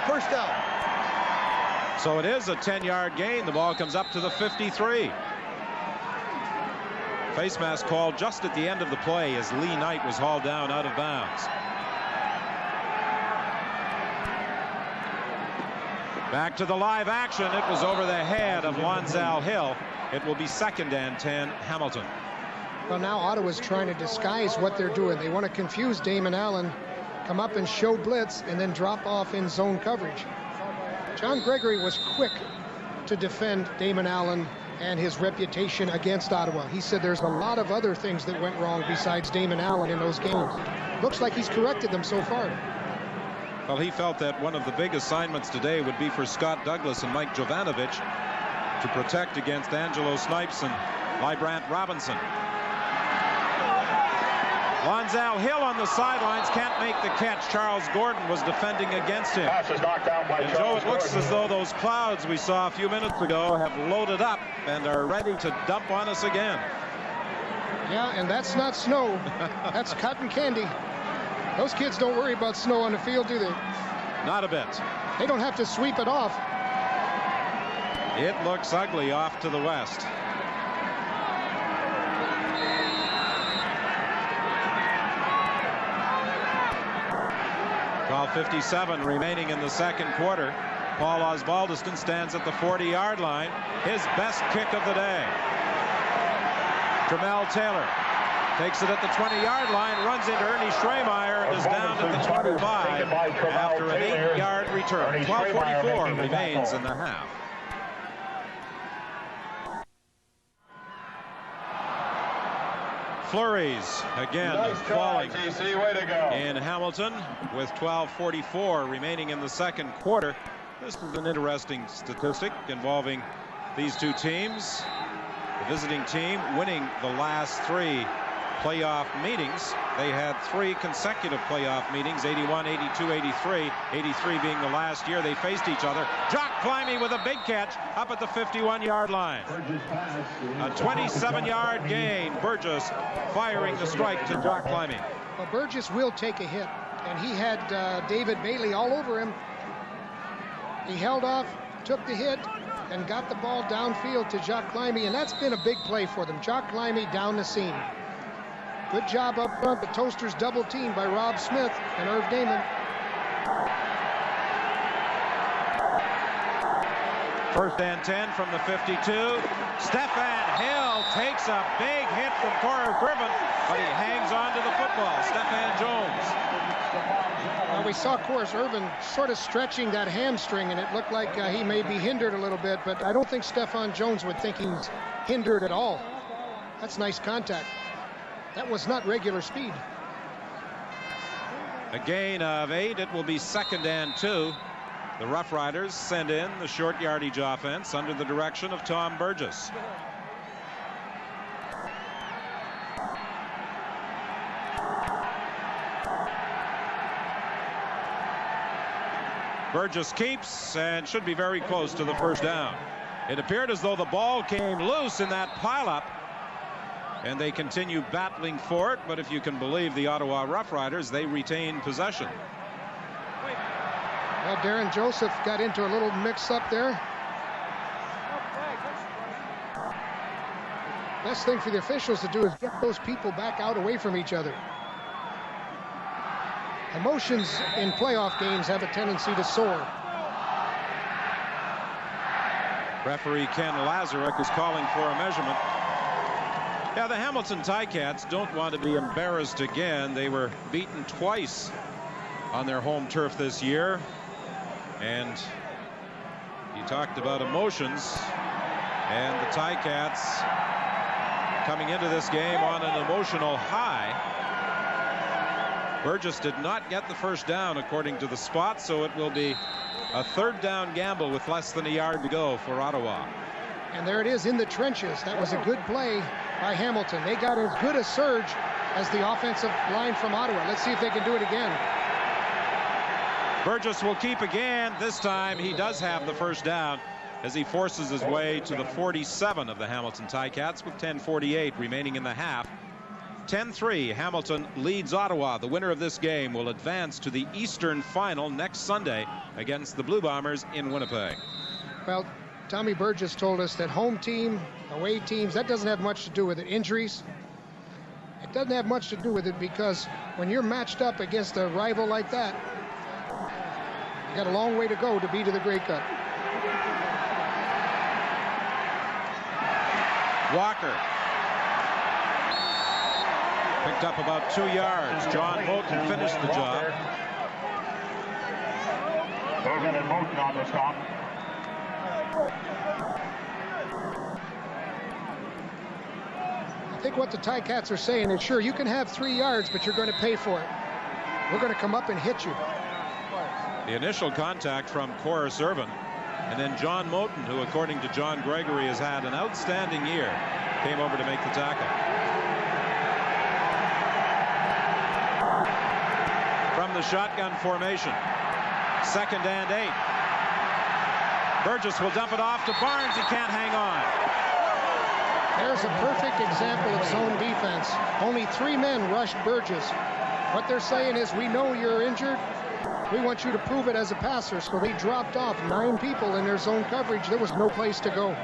first down. So it is a 10-yard gain. The ball comes up to the 53. Face mask call just at the end of the play as Lee Knight was hauled down out of bounds. Back to the live action. It was over the head of Lonzal Hill. It will be 2nd and 10, Hamilton. Well, now Ottawa's trying to disguise what they're doing. They want to confuse Damon Allen, come up and show blitz, and then drop off in zone coverage. John Gregory was quick to defend Damon Allen and his reputation against Ottawa. He said there's a lot of other things that went wrong besides Damon Allen in those games. Looks like he's corrected them so far. Well, he felt that one of the big assignments today would be for Scott Douglas and Mike Jovanovic to protect against Angelo Snipes and Librant Robinson. Lonzal Hill on the sidelines can't make the catch. Charles Gordon was defending against him. Pass is knocked down by And Joe, it looks as though those clouds we saw a few minutes ago have loaded up and are ready to dump on us again. Yeah, and that's not snow. That's cotton candy. Those kids don't worry about snow on the field, do they? Not a bit. They don't have to sweep it off. It looks ugly off to the west. .57 remaining in the second quarter. Paul Osbaldiston stands at the 40-yard line. His best kick of the day. Tramel Taylor takes it at the 20-yard line, runs into Ernie Schremeyer, and is down at the 25 after an 8-yard return. 12:44 remains in the half. Flurries again falling in Hamilton with 12:44 remaining in the second quarter. This is an interesting statistic involving these two teams. The visiting team winning the last 3 playoff meetings. They had 3 consecutive playoff meetings, 81, 82, 83. 83 being the last year they faced each other. Jock Climby with a big catch up at the 51-yard line. A 27-yard gain. Burgess firing the strike to Jock Climby. Well, Burgess will take a hit, and he had David Bailey all over him. He held off, took the hit, and got the ball downfield to Jock Climby, and that's been a big play for them. Jock Climby down the seam. Good job up front. The Toasters double teamed by Rob Smith and Irv Damon. First and 10 from the 52. Stefan Hill takes a big hit from Corey Griffin, but he hangs on to the football. Stefan Jones. Well, we saw Corus Irvin sort of stretching that hamstring, and it looked like he may be hindered a little bit, but I don't think Stefan Jones would think he's hindered at all. That's nice contact. That was not regular speed. A gain of 8. It will be 2nd and 2. The Rough Riders send in the short yardage offense under the direction of Tom Burgess. Burgess keeps and should be very close to the first down. It appeared as though the ball came loose in that pileup, and they continue battling for it, but if you can believe the Ottawa Rough Riders, they retain possession. Well, Darren Joseph got into a little mix-up there. Best thing for the officials to do is get those people back out away from each other. Emotions in playoff games have a tendency to soar. Referee Ken Lazaruk is calling for a measurement. Yeah, the Hamilton Ticats don't want to be embarrassed again. They were beaten twice on their home turf this year. And you talked about emotions, and the Ticats coming into this game on an emotional high. Burgess did not get the first down according to the spot, so it will be a 3rd down gamble with less than a yard to go for Ottawa. And there it is in the trenches. That was a good play by Hamilton. They got as good a surge as the offensive line from Ottawa. Let's see if they can do it again. Burgess will keep again. This time he does have the first down as he forces his way to the 47 of the Hamilton Ticats with 10:48 remaining in the half. 10-3, Hamilton leads Ottawa. The winner of this game will advance to the Eastern Final next Sunday against the Blue Bombers in Winnipeg. Well, Tommy Burgess told us that home team, away teams, that doesn't have much to do with it. Injuries, it doesn't have much to do with it, because when you're matched up against a rival like that, you got a long way to go to be to the Grey Cup. Walker picked up about 2 yards. John Moulton finished the job. Irvin and Moulton on the stop. I think what the Ticats are saying is, sure, you can have 3 yards, but you're going to pay for it. We're going to come up and hit you. The initial contact from Corus Irvin, and then John Moulton, who according to John Gregory has had an outstanding year, came over to make the tackle. From the shotgun formation, 2nd and 8. Burgess will dump it off to Barnes. He can't hang on. There's a perfect example of zone defense. Only 3 men rushed Burgess. What they're saying is, we know you're injured. We want you to prove it as a passer. So they dropped off 9 people in their zone coverage. There was no place to go.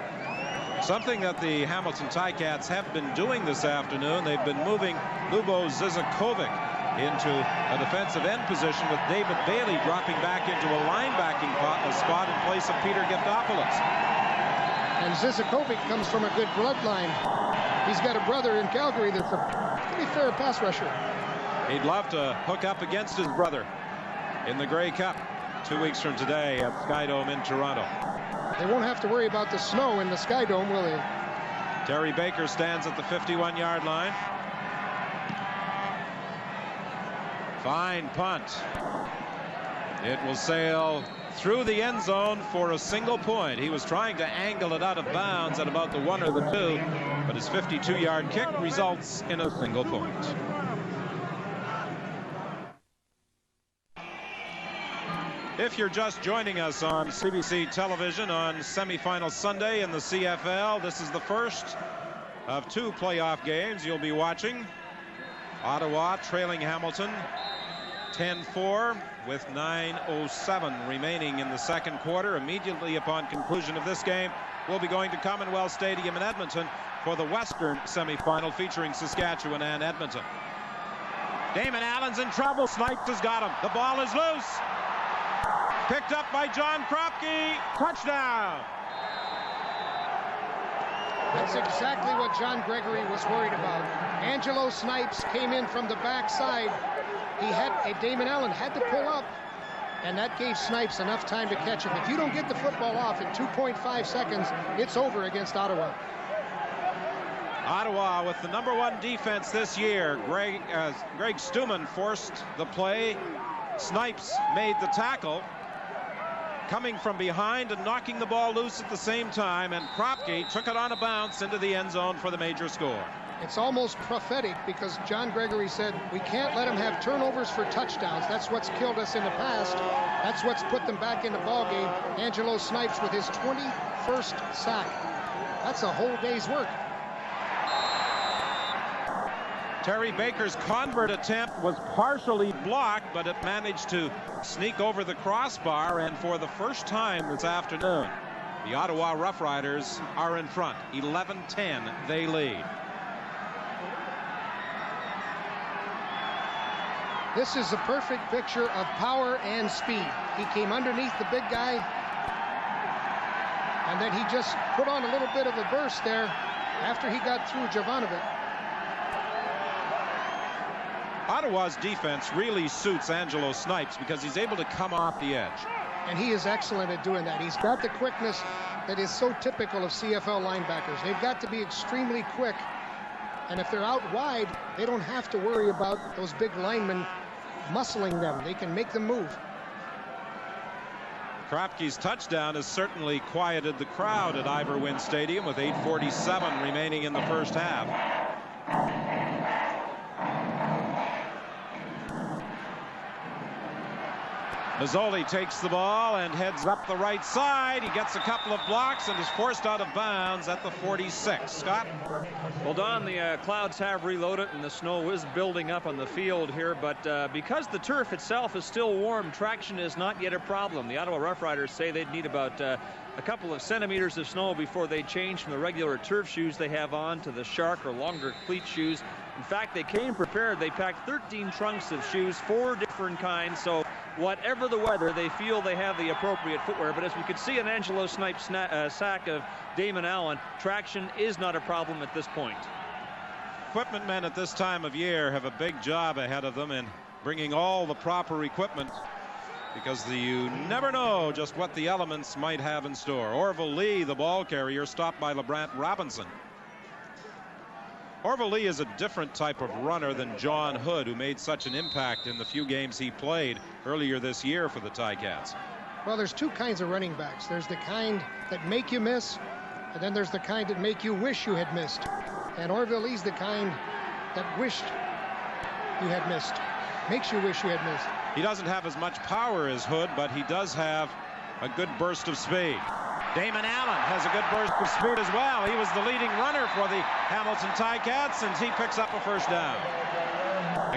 Something that the Hamilton Ticats have been doing this afternoon, they've been moving Lubo Zizakovic into a defensive end position, with David Bailey dropping back into a linebacking spot in place of Peter Giftopoulos. And Zizakovic comes from a good bloodline. He's got a brother in Calgary that's a pretty fair pass rusher. He'd love to hook up against his brother in the Grey Cup 2 weeks from today at Skydome in Toronto. They won't have to worry about the snow in the Skydome, will they? Terry Baker stands at the 51-yard line. Fine punt. It will sail through the end zone for a single point. He was trying to angle it out of bounds at about the 1 or the 2, but his 52-yard kick results in a single point. If you're just joining us on CBC television on semifinal Sunday in the CFL, this is the first of 2 playoff games you'll be watching. Ottawa trailing Hamilton 10-4 with 9:07 remaining in the second quarter. Immediately upon conclusion of this game, we'll be going to Commonwealth Stadium in Edmonton for the Western semifinal featuring Saskatchewan and Edmonton. Damon Allen's in trouble. Snipes has got him. The ball is loose. Picked up by John Kropke. Touchdown. That's exactly what John Gregory was worried about. Angelo Snipes came in from the backside. Damon Allen had to pull up, and that gave Snipes enough time to catch him. If you don't get the football off in 2.5 seconds, it's over against Ottawa. Ottawa with the #1 defense this year. Greg Stuman forced the play. Snipes made the tackle, coming from behind and knocking the ball loose at the same time, and Kropke took it on a bounce into the end zone for the major score. It's almost prophetic, because John Gregory said we can't let them have turnovers for touchdowns. That's what's killed us in the past. That's what's put them back in the ball game. Angelo Snipes with his 21st sack. That's a whole day's work. Terry Baker's convert attempt was partially blocked, but it managed to sneak over the crossbar, and for the first time this afternoon, the Ottawa Rough Riders are in front. 11-10, they lead. This is a perfect picture of power and speed. He came underneath the big guy, and then he just put on a little bit of a burst there after he got through Jovanovic. Ottawa's defense really suits Angelo Snipes because he's able to come off the edge. And he is excellent at doing that. He's got the quickness that is so typical of CFL linebackers. They've got to be extremely quick. And if they're out wide, they don't have to worry about those big linemen muscling them. They can make them move. Kropke's touchdown has certainly quieted the crowd at Ivor Wynne Stadium with 8:47 remaining in the first half. Mazzoli takes the ball and heads up the right side. He gets a couple of blocks and is forced out of bounds at the 46. Scott? Well, Don, the clouds have reloaded and the snow is building up on the field here, but because the turf itself is still warm, traction is not yet a problem. The Ottawa Rough Riders say they'd need about a couple of centimeters of snow before they change from the regular turf shoes they have on to the shark or longer cleat shoes. In fact, they came prepared. They packed 13 trunks of shoes, 4 different kinds, so whatever the weather, they feel they have the appropriate footwear. But as we could see in Angelo Snipes' sack of Damon Allen, traction is not a problem at this point. Equipment men at this time of year have a big job ahead of them in bringing all the proper equipment, because you never know just what the elements might have in store. Orville Lee, the ball carrier, stopped by LeBrant Robinson. Orville Lee is a different type of runner than John Hood, who made such an impact in the few games he played earlier this year for the Ticats. Well, there's 2 kinds of running backs. There's the kind that make you miss, and then there's the kind that make you wish you had missed. And Orville Lee's the kind that wished you had missed. Makes you wish you had missed. He doesn't have as much power as Hood, but he does have a good burst of speed. Damon Allen has a good burst of speed as well. He was the leading runner for the Hamilton Ticats, and he picks up a first down.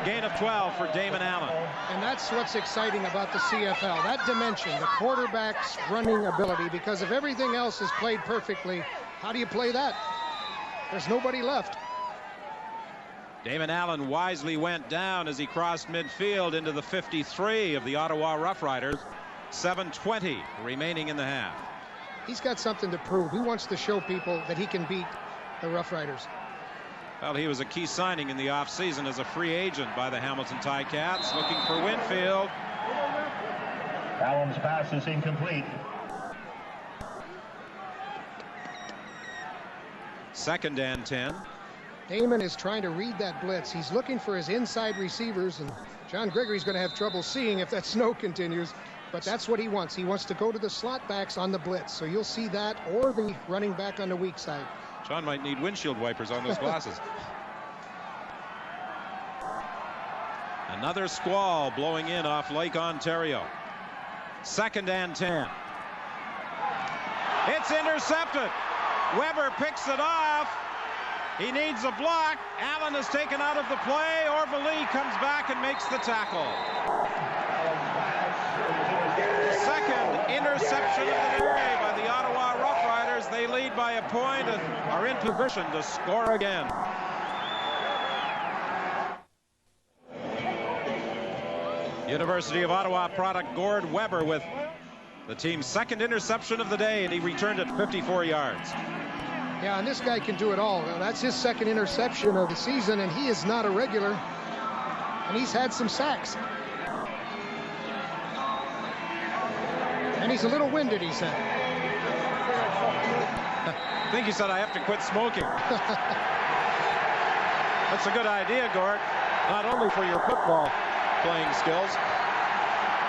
A gain of 12 for Damon Allen. And that's what's exciting about the CFL, that dimension, the quarterback's running ability, because if everything else is played perfectly, how do you play that? There's nobody left. Damon Allen wisely went down as he crossed midfield into the 53 of the Ottawa Rough Riders. 7:20 remaining in the half. He's got something to prove. He wants to show people that he can beat the Rough Riders. Well, he was a key signing in the offseason as a free agent by the Hamilton Ticats, looking for Winfield. Allen's pass is incomplete. 2nd and 10. Damon is trying to read that blitz. He's looking for his inside receivers, and John Gregory's going to have trouble seeing if that snow continues. But that's what he wants. He wants to go to the slot backs on the blitz. So you'll see that, or the running back on the weak side. John might need windshield wipers on those glasses. Another squall blowing in off Lake Ontario. 2nd and 10. It's intercepted. Weber picks it off. He needs a block. Allen is taken out of the play. Orvali comes back and makes the tackle. Second interception of the day by the Ottawa Rough Riders. They lead by a point and are in position to score again. University of Ottawa product Gord Weber with the team's 2nd interception of the day, and he returned it 54 yards. Yeah, and this guy can do it all. Now, that's his 2nd interception of the season, and he is not a regular. And he's had some sacks. And he's a little winded, he said. I think he said, I have to quit smoking. That's a good idea, Gord. Not only for your football playing skills.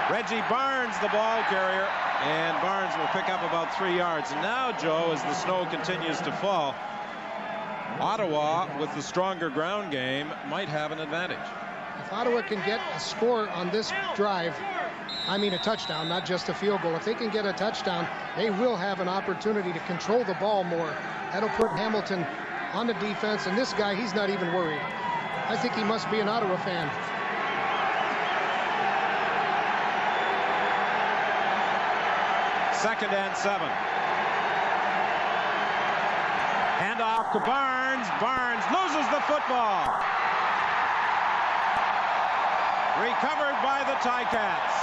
Reggie Barnes, the ball carrier, and Barnes will pick up about 3 yards. And now, Joe, as the snow continues to fall, Ottawa, with the stronger ground game, might have an advantage. If Ottawa can get a score on this drive, I mean a touchdown, not just a field goal. If they can get a touchdown, they will have an opportunity to control the ball more. That'll put Hamilton on the defense, and this guy, he's not even worried. I think he must be an Ottawa fan. Second and 7. Handoff to Barnes. Barnes loses the football. Recovered by the Ticats.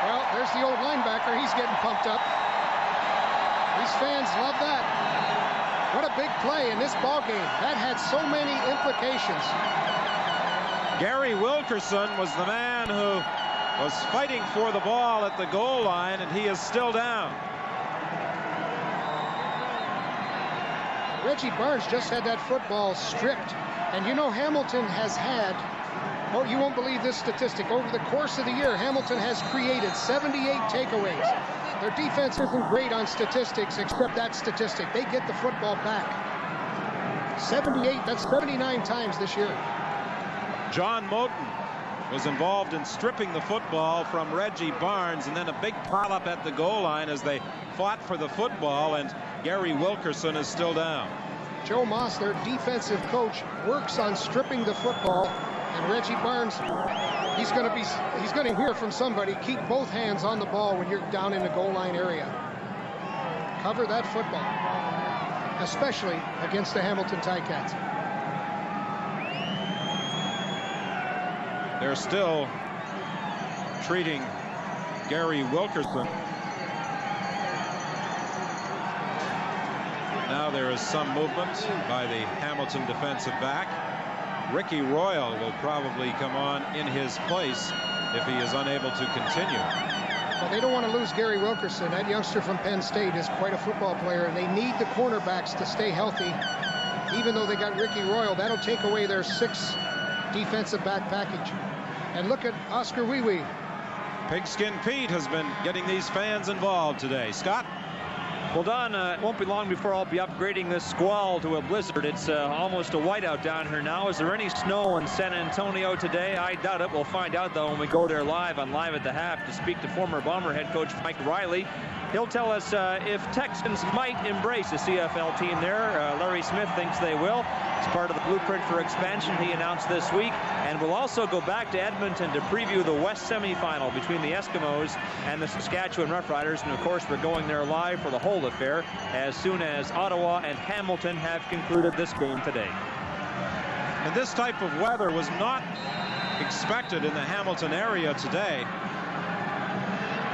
Well, there's the old linebacker. He's getting pumped up. These fans love that. What a big play in this ball game. That had so many implications. Gary Wilkerson was the man who was fighting for the ball at the goal line, and he is still down. Reggie Barnes just had that football stripped. And you know, Hamilton has had, oh, you won't believe this statistic, over the course of the year, Hamilton has created 78 takeaways. Their defense isn't great on statistics, except that statistic. They get the football back. 78, that's 79 times this year. John Moten was involved in stripping the football from Reggie Barnes, and then a big pile-up at the goal line as they fought for the football, and Gary Wilkerson is still down. Joe Moss, their defensive coach, works on stripping the football, and Reggie Barnes, he's going to hear from somebody. Keep both hands on the ball when you're down in the goal line area. Cover that football, especially against the Hamilton Ticats. They're still treating Gary Wilkerson. Now there is some movement by the Hamilton defensive back. Ricky Royal will probably come on in his place if he is unable to continue. Well, they don't want to lose Gary Wilkerson. That youngster from Penn State is quite a football player, and they need the cornerbacks to stay healthy. Even though they got Ricky Royal, that'll take away their 6 defensive back package. And look at Oscar Wee-Wee. Pigskin Pete has been getting these fans involved today. Scott? Well, Don, it won't be long before I'll be upgrading this squall to a blizzard. It's almost a whiteout down here now. Is there any snow in San Antonio today? I doubt it. We'll find out, though, when we go there live on Live at the Half to speak to former Bomber head coach Mike Riley. He'll tell us if Texans might embrace a CFL team there. Larry Smith thinks they will. It's part of the blueprint for expansion he announced this week. And we'll also go back to Edmonton to preview the West semifinal between the Eskimos and the Saskatchewan Roughriders. And, of course, we're going there live for the whole affair as soon as Ottawa and Hamilton have concluded this game today. And this type of weather was not expected in the Hamilton area today.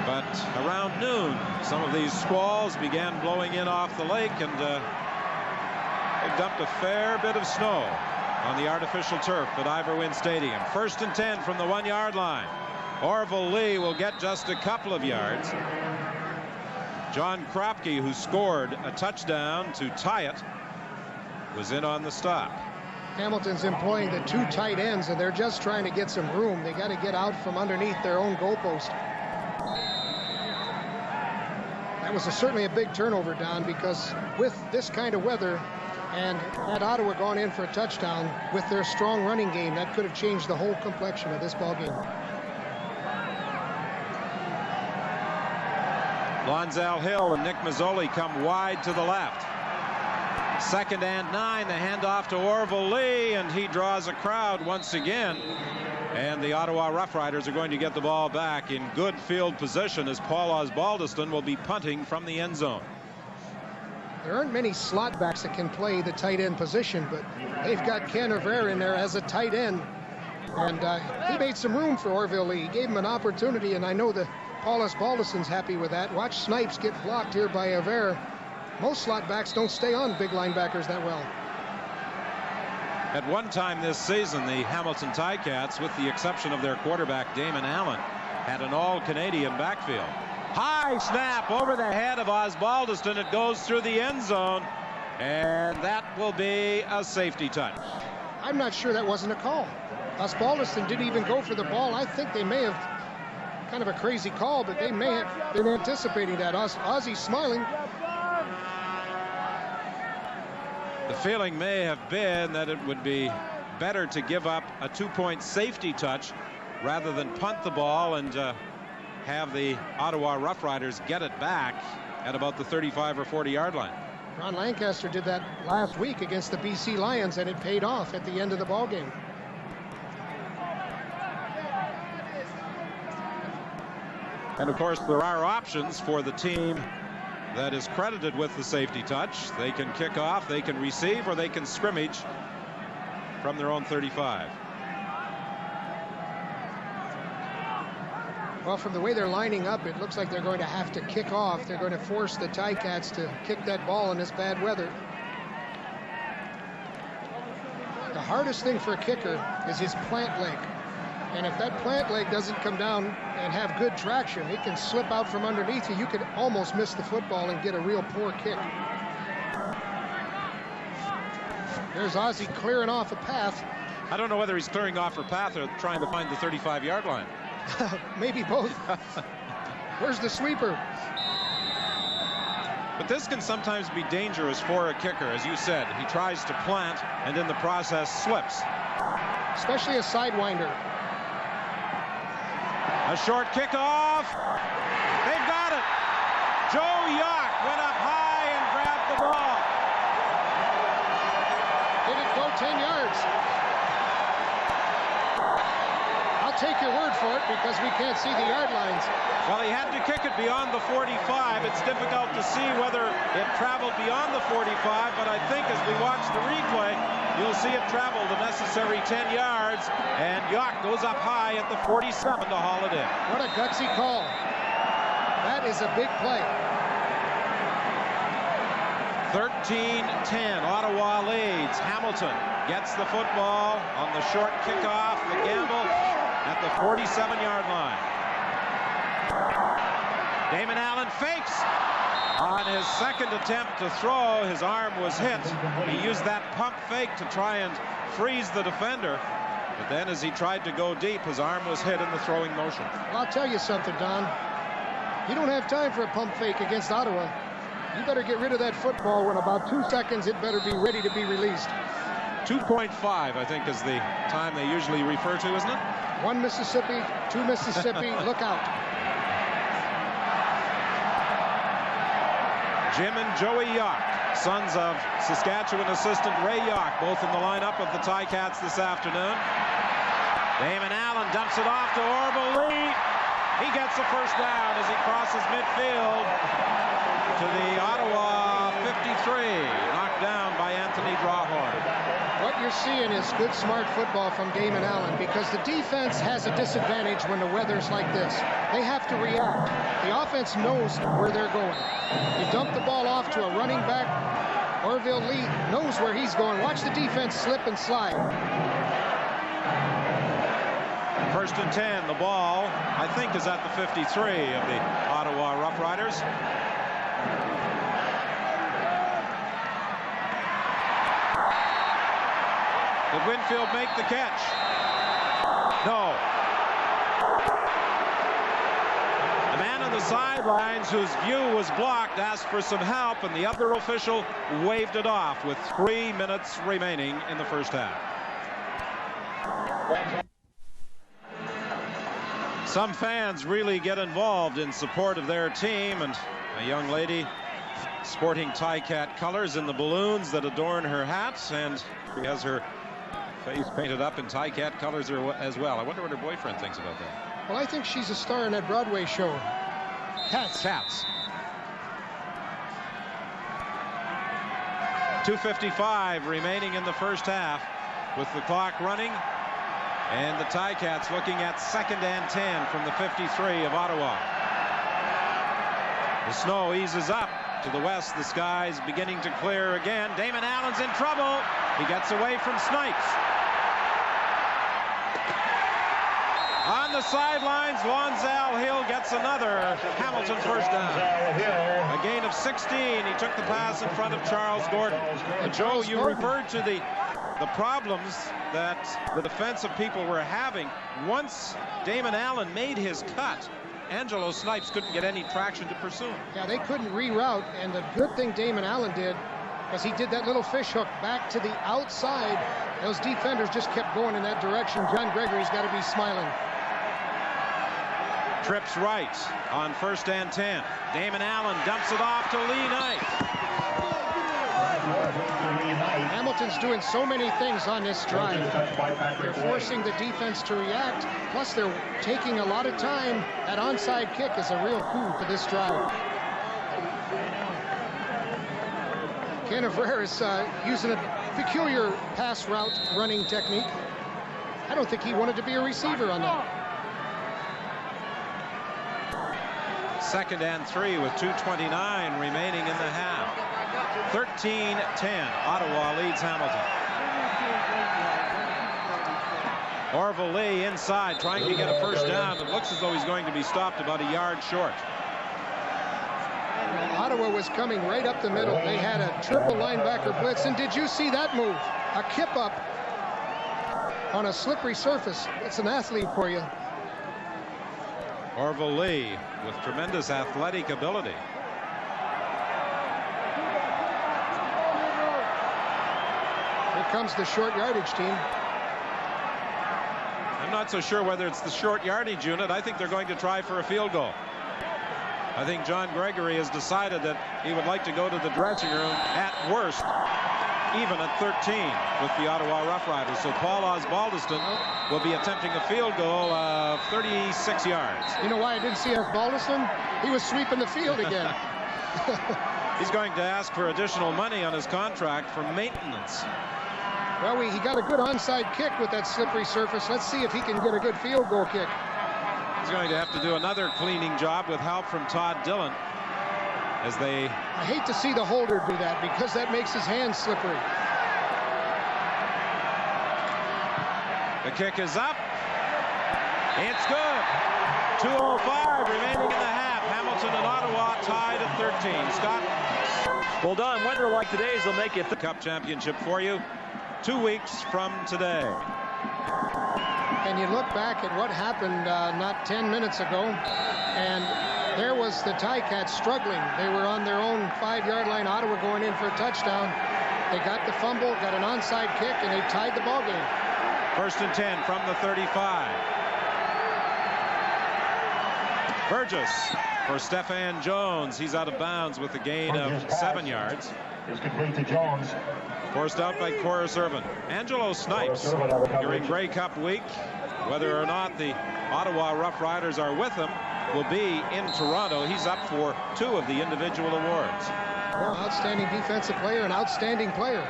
But around noon, some of these squalls began blowing in off the lake, and they've dumped a fair bit of snow on the artificial turf at Ivor Wynne Stadium. 1st and 10 from the 1-yard line. Orville Lee will get just a couple of yards. John Kropke, who scored a touchdown to tie it, was in on the stop. Hamilton's employing the 2 tight ends, and they're just trying to get some room. They got to get out from underneath their own goalpost. That was certainly a big turnover, Don, because with this kind of weather, and had Ottawa gone in for a touchdown with their strong running game, that could have changed the whole complexion of this ball game. Lonzell Hill and Nick Mazzoli come wide to the left. 2nd and 9, the handoff to Orville Lee, and he draws a crowd once again. And the Ottawa Roughriders are going to get the ball back in good field position as Paul Osbaldiston will be punting from the end zone. There aren't many slot backs that can play the tight end position, but they've got Ken Rivera in there as a tight end. And he made some room for Orville Lee. He gave him an opportunity, and I know that Paul Osbaldiston's happy with that. Watch Snipes get blocked here by Rivera. Most slot backs don't stay on big linebackers that well. At one time this season, the Hamilton Ticats, with the exception of their quarterback Damon Allen, had an all-Canadian backfield. High snap over the head of Osbaldiston. It goes through the end zone, and that will be a safety touch. I'm not sure that wasn't a call. Osbaldiston didn't even go for the ball. I think they may have, kind of a crazy call, but they may have been anticipating that. Ozzy's smiling. The feeling may have been that it would be better to give up a 2-point safety touch rather than punt the ball and have the Ottawa Roughriders get it back at about the 35 or 40-yard line. Ron Lancaster did that last week against the BC Lions, and it paid off at the end of the ball game. And of course, there are options for the team that is credited with the safety touch. They can kick off, they can receive, or they can scrimmage from their own 35. Well, from the way they're lining up, it looks like they're going to have to kick off. They're going to force the Ticats to kick that ball in this bad weather. The hardest thing for a kicker is his plant leg. And if that plant leg doesn't come down and have good traction, it can slip out from underneath you. You could almost miss the football and get a real poor kick. There's Ozzy clearing off a path. I don't know whether he's clearing off a path or trying to find the 35-yard line. Maybe both. Where's the sweeper? But this can sometimes be dangerous for a kicker. As you said, he tries to plant and in the process slips. Especially a sidewinder. A short kickoff. They've got it. Joe Yock went up high and grabbed the ball. Did it go 10 yards? I'll take your word for it because we can't see the yard lines. Well, he had to kick it beyond the 45. It's difficult to see whether it traveled beyond the 45, but I think as we watch the replay, you'll see it traveled the necessary 10 yards, and Yock goes up high at the 47 to haul it in. What a gutsy call. That is a big play. 13-10, Ottawa leads. Hamilton gets the football on the short kickoff, the gamble at the 47-yard line. Damon Allen fakes. On his second attempt to throw, his arm was hit. He used that pump fake to try and freeze the defender. But then as he tried to go deep, his arm was hit in the throwing motion. Well, I'll tell you something, Don. You don't have time for a pump fake against Ottawa. You better get rid of that football. In about 2 seconds, it better be ready to be released. 2.5, I think, is the time they usually refer to, isn't it? 1 Mississippi, 2 Mississippi. Look out. Jim and Joey Yock, sons of Saskatchewan assistant Ray Yock, both in the lineup of the Ticats this afternoon. Damon Allen dumps it off to Orville Lee. He gets the first down as he crosses midfield to the Ottawa 53, knocked down by Anthony Drawhorn. What you're seeing is good, smart football from Damon Allen, because the defense has a disadvantage when the weather's like this. They have to react. The offense knows where they're going. You dump the ball off to a running back. Orville Lee knows where he's going. Watch the defense slip and slide. 1st and 10. The ball, I think, is at the 53 of the Ottawa Rough Riders. Did Winfield make the catch? No. The man on the sidelines, whose view was blocked, asked for some help, and the other official waved it off with 3 minutes remaining in the first half. Some fans really get involved in support of their team, and a young lady sporting Ticat colors in the balloons that adorn her hat, and she has her face painted up in Ticat colors as well. I wonder what her boyfriend thinks about that. Well, I think she's a star in that Broadway show. Cats. 2:55 remaining in the first half with the clock running, and the Ticats looking at 2nd and 10 from the 53 of Ottawa. The snow eases up to the west. The sky's beginning to clear again. Damon Allen's in trouble. He gets away from Snipes. On the sidelines, Lonzell Hill gets another Hamilton first down. A gain of 16. He took the pass in front of Charles Gordon. And Joe, you referred to the problems that the defensive people were having. Once Damon Allen made his cut, Angelo Snipes couldn't get any traction to pursue him. Yeah, they couldn't reroute, and the good thing Damon Allen did was he did that little fish hook back to the outside. Those defenders just kept going in that direction. John Gregory's got to be smiling. Trips right on 1st and 10. Damon Allen dumps it off to Lee Knight. Hamilton's doing so many things on this drive. They're forcing the defense to react, plus they're taking a lot of time. That onside kick is a real coup for this drive. Ken Avrera is using a peculiar pass route running technique. I don't think he wanted to be a receiver on that. 2nd and 3 with 2:29 remaining in the half. 13-10. Ottawa leads Hamilton. Orville Lee inside trying to get a first down. It looks as though he's going to be stopped about a yard short. Ottawa was coming right up the middle. They had a triple linebacker blitz, and did you see that move? A kip up on a slippery surface. It's an athlete for you. Orville Lee with tremendous athletic ability. Here comes the short yardage team. I'm not so sure whether it's the short yardage unit. I think they're going to try for a field goal. I think John Gregory has decided that he would like to go to the dressing room at worst, even at 13 with the Ottawa Rough Riders. So Paul Osbaldiston will be attempting a field goal of 36 yards. You know why I didn't see Osbaldiston? He was sweeping the field again. He's going to ask for additional money on his contract for maintenance. Well, he got a good onside kick with that slippery surface. Let's see if he can get a good field goal kick. He's going to have to do another cleaning job with help from Todd Dillon as they... I hate to see the holder do that because that makes his hands slippery. The kick is up. It's good. 2:05 remaining in the half. Hamilton and Ottawa tied at 13. Scott? Well, Don, weather like today's will make it the Cup Championship for you 2 weeks from today. And you look back at what happened not 10 minutes ago, and There was the Ticats struggling. They were on their own 5-yard line. Ottawa going in for a touchdown. They got the fumble, got an onside kick, and they tied the ball game. 1st and 10 from the 35. Burgess for Stefan Jones. He's out of bounds with a gain of 7 yards. It's complete to Jones. Forced out by Corus Irvin. Angelo Snipes during Grey Cup week, whether or not the Ottawa Rough Riders are with him, will be in Toronto. He's up for 2 of the individual awards. Outstanding defensive player and outstanding player.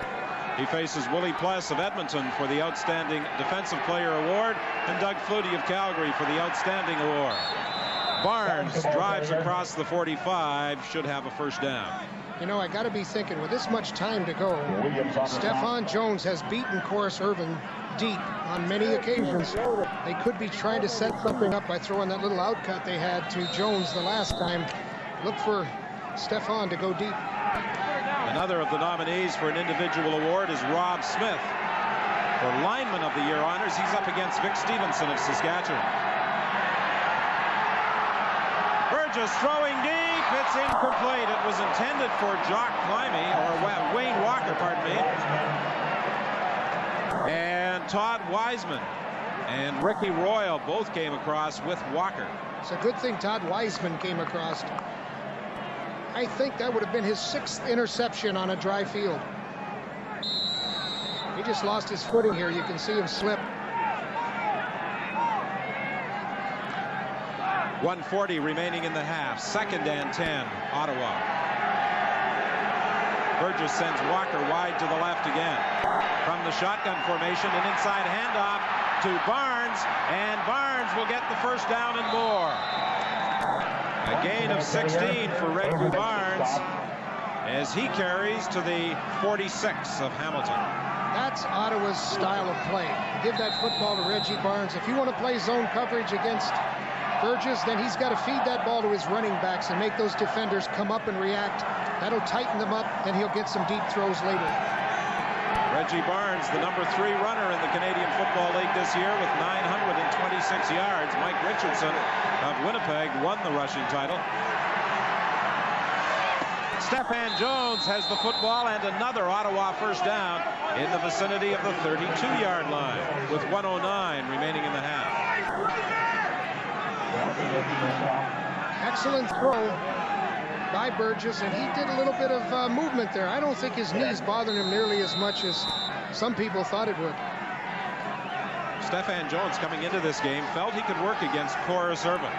He faces Willie Pless of Edmonton for the Outstanding Defensive Player Award and Doug Flutie of Calgary for the Outstanding Award. Barnes drives across the 45, should have a first down. You know, I got to be thinking, with this much time to go, Stefan Jones has beaten Corus Irvin deep on many occasions. They could be trying to set something up by throwing that little outcut they had to Jones the last time. Look for Stefan to go deep. Another of the nominees for an individual award is Rob Smith. For Lineman of the Year honors, he's up against Vic Stevenson of Saskatchewan. Burgess throwing deep. It's incomplete. It was intended for Jock Climby, or Wayne Walker, pardon me. And Todd Wiseman and Ricky Royal both came across with Walker. It's a good thing Todd Wiseman came across. I think that would have been his 6th interception on a dry field. He just lost his footing here. You can see him slip. 1:40 remaining in the half. 2nd and 10, Ottawa. Burgess sends Walker wide to the left again. From the shotgun formation, an inside handoff to Barnes, and Barnes will get the first down and more. A gain of 16 for Reggie Barnes as he carries to the 46 of Hamilton. That's Ottawa's style of play. Give that football to Reggie Barnes. If you want to play zone coverage against Burgess, then he's got to feed that ball to his running backs and make those defenders come up and react. That'll tighten them up, then he'll get some deep throws later. Reggie Barnes, the number 3 runner in the Canadian Football League this year with 926 yards. Mike Richardson of Winnipeg won the rushing title. Stefan Jones has the football and another Ottawa first down in the vicinity of the 32-yard line with 1:09 remaining in the half. Excellent throw by Burgess, and he did a little bit of movement there. I don't think his knees bothered him nearly as much as some people thought it would. Stefan Jones, coming into this game, felt he could work against Corus Irvin.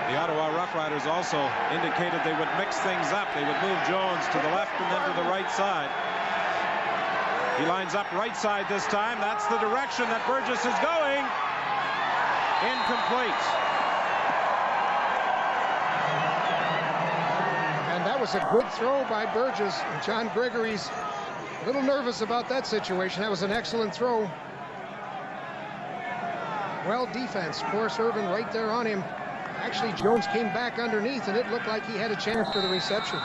The Ottawa Rough Riders also indicated they would mix things up. They would move Jones to the left and then to the right side. He lines up right side this time. That's the direction that Burgess is going. Incomplete. That was a good throw by Burgess. And John Gregory's a little nervous about that situation. That was an excellent throw. Well, defense. Corus Irvin right there on him. Actually, Jones came back underneath, and it looked like he had a chance for the reception.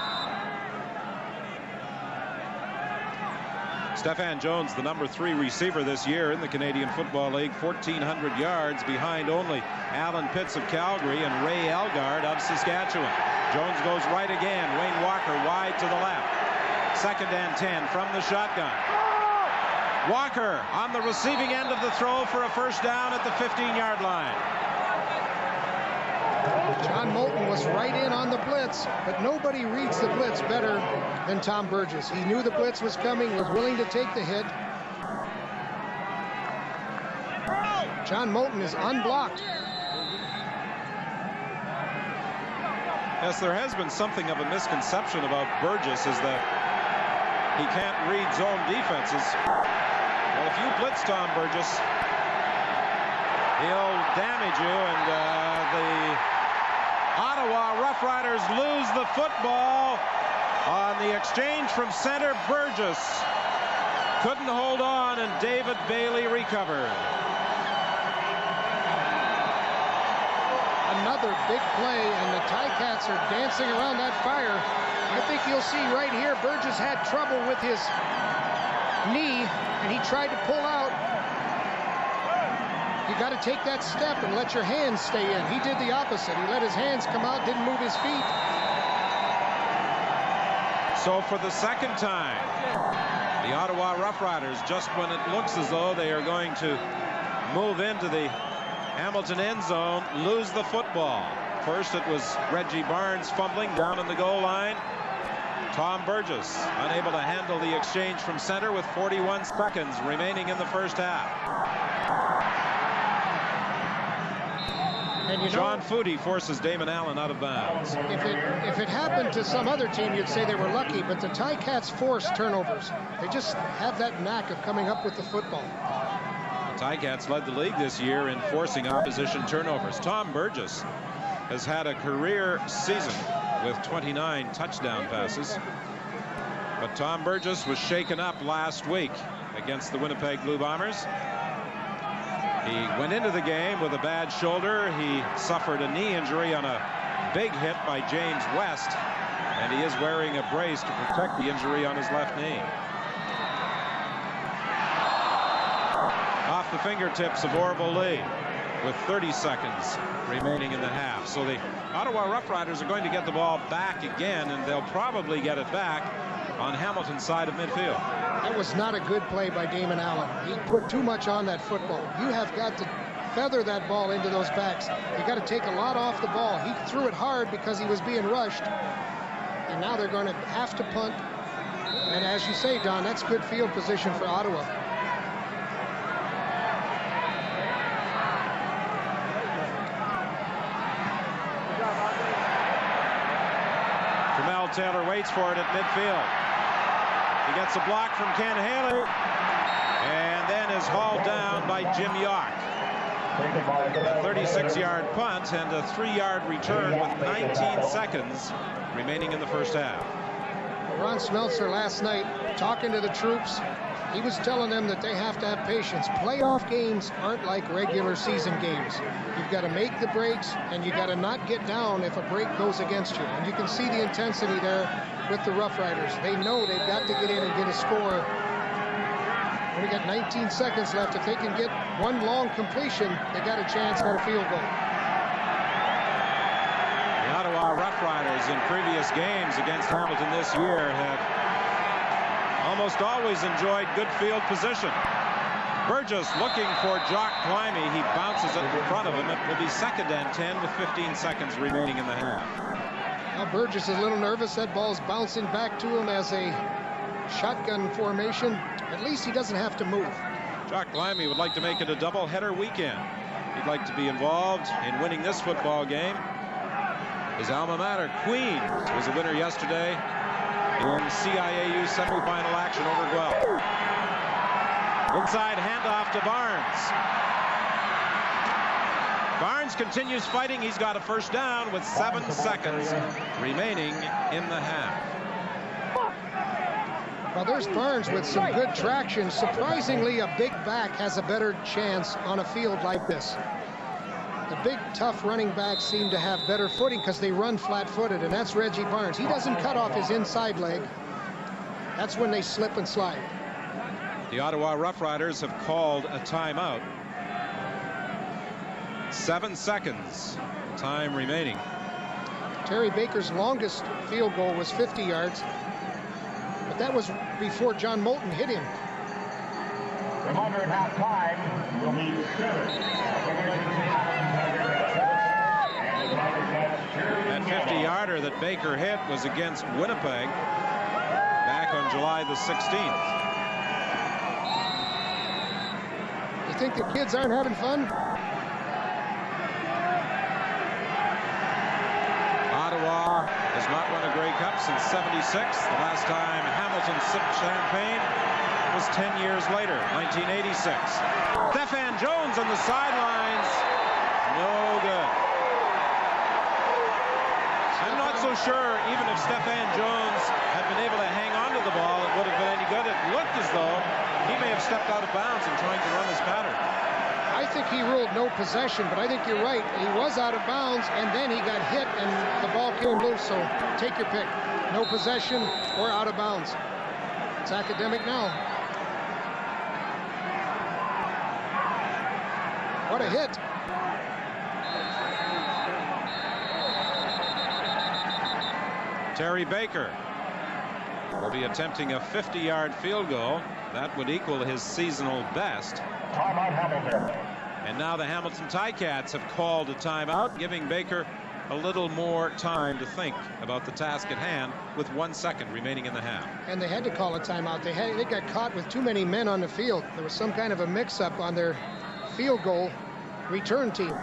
Stefan Jones, the number 3 receiver this year in the Canadian Football League, 1,400 yards behind only Alan Pitts of Calgary and Ray Elgard of Saskatchewan. Jones goes right again. Wayne Walker wide to the left. 2nd and 10 from the shotgun. Walker on the receiving end of the throw for a first down at the 15-yard line. John Moulton was right in on the blitz, but nobody reads the blitz better than Tom Burgess. He knew the blitz was coming, was willing to take the hit. John Moulton is unblocked. Yes, there has been something of a misconception about Burgess, is that he can't read zone defenses. Well, if you blitz Tom Burgess, he'll damage you, and the Ottawa Rough Riders lose the football on the exchange from center. Burgess couldn't hold on, and David Bailey recovered. Another big play, and the Ticats are dancing around that fire. I think you'll see right here, Burgess had trouble with his knee, and he tried to pull out. You got to take that step and let your hands stay in. He did the opposite. He let his hands come out, didn't move his feet. So for the second time, the Ottawa Roughriders, just when it looks as though they are going to move into the Hamilton end zone, lose the football. First it was Reggie Barnes fumbling down in the goal line. Tom Burgess unable to handle the exchange from center with 41 seconds remaining in the first half. And John Foodie forces Damon Allen out of bounds. If it happened to some other team, you'd say they were lucky, but the Ticats force turnovers. They just have that knack of coming up with the football. The Ticats led the league this year in forcing opposition turnovers. Tom Burgess has had a career season with 29 touchdown passes. But Tom Burgess was shaken up last week against the Winnipeg Blue Bombers. He went into the game with a bad shoulder. He suffered a knee injury on a big hit by James West, and he is wearing a brace to protect the injury on his left knee. Off the fingertips of Orville Lee with 30 seconds remaining in the half. So the Ottawa Roughriders are going to get the ball back again, and they'll probably get it back on Hamilton's side of midfield. That was not a good play by Damon Allen. He put too much on that football. You have got to feather that ball into those backs. You got to take a lot off the ball. He threw it hard because he was being rushed, and now they're going to have to punt. And as you say, Don, that's good field position for Ottawa. Jamel Taylor waits for it at midfield. He gets a block from Ken Haley, and then is hauled down by Jim York. A 36-yard punt and a 3-yard return with 19 seconds remaining in the first half. Ron Smeltzer last night talking to the troops, he was telling them that they have to have patience. Playoff games aren't like regular season games. You've got to make the breaks, and you got to not get down if a break goes against you. And you can see the intensity there with the Rough Riders. They know they've got to get in and get a score. We got 19 seconds left. If they can get one long completion, they got a chance at a field goal. The Ottawa Rough Riders in previous games against Hamilton this year have almost always enjoyed good field position. Burgess looking for Jock Climby. He bounces it in front of him. It will be 2nd and 10 with 15 seconds remaining in the half. Now Burgess is a little nervous. That ball's bouncing back to him as a shotgun formation. At least he doesn't have to move. Jock Climby would like to make it a doubleheader weekend. He'd like to be involved in winning this football game. His alma mater, Queen, was a winner yesterday in CIAU semifinal action over Guelph. Inside handoff to Barnes. Barnes continues fighting. He's got a first down with 7 seconds remaining in the half. Well, there's Barnes with some good traction. Surprisingly, a big back has a better chance on a field like this. The big, tough running backs seem to have better footing because they run flat-footed, and that's Reggie Barnes. He doesn't cut off his inside leg. That's when they slip and slide. The Ottawa Rough Riders have called a timeout. 7 seconds, time remaining. Terry Baker's longest field goal was 50 yards, but that was before John Moulton hit him. Reminder at halftime will be 7. That 50-yarder that Baker hit was against Winnipeg back on July the 16th. You think the kids aren't having fun? Ottawa has not won a Grey Cup since '76. The last time Hamilton sipped champagne was 10 years later, 1986. Stephan Jones on the sidelines. No good. I'm not so sure even if Stephan Jones had been able to hang on to the ball, it would have been any good. It looked as though he may have stepped out of bounds in trying to run his pattern. I think he ruled no possession, but I think you're right. He was out of bounds, and then he got hit, and the ball came loose. So take your pick. No possession or out of bounds. It's academic now. What a hit. Terry Baker will be attempting a 50-yard field goal. That would equal his seasonal best. Timeout, Hamilton. And now the Hamilton Ticats have called a timeout, giving Baker a little more time to think about the task at hand with 1 second remaining in the half. And they had to call a timeout. They got caught with too many men on the field. There was some kind of a mix-up on their field goal return team.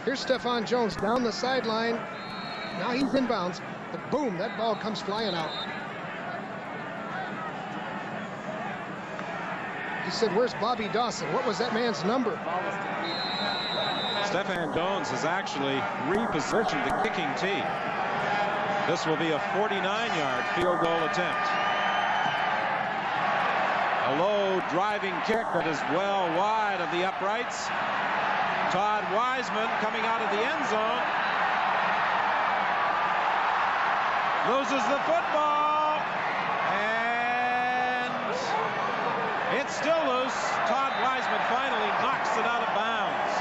Here's Stephon Jones down the sideline. Now he's in bounds, but boom, that ball comes flying out. He said, where's Bobby Dawson? What was that man's number? Stephon Jones has actually repositioned the kicking tee. This will be a 49-yard field goal attempt. A low driving kick that is well wide of the uprights. Todd Wiseman coming out of the end zone. Loses the football. And it's still loose. Todd Wiseman finally knocks it out of bounds.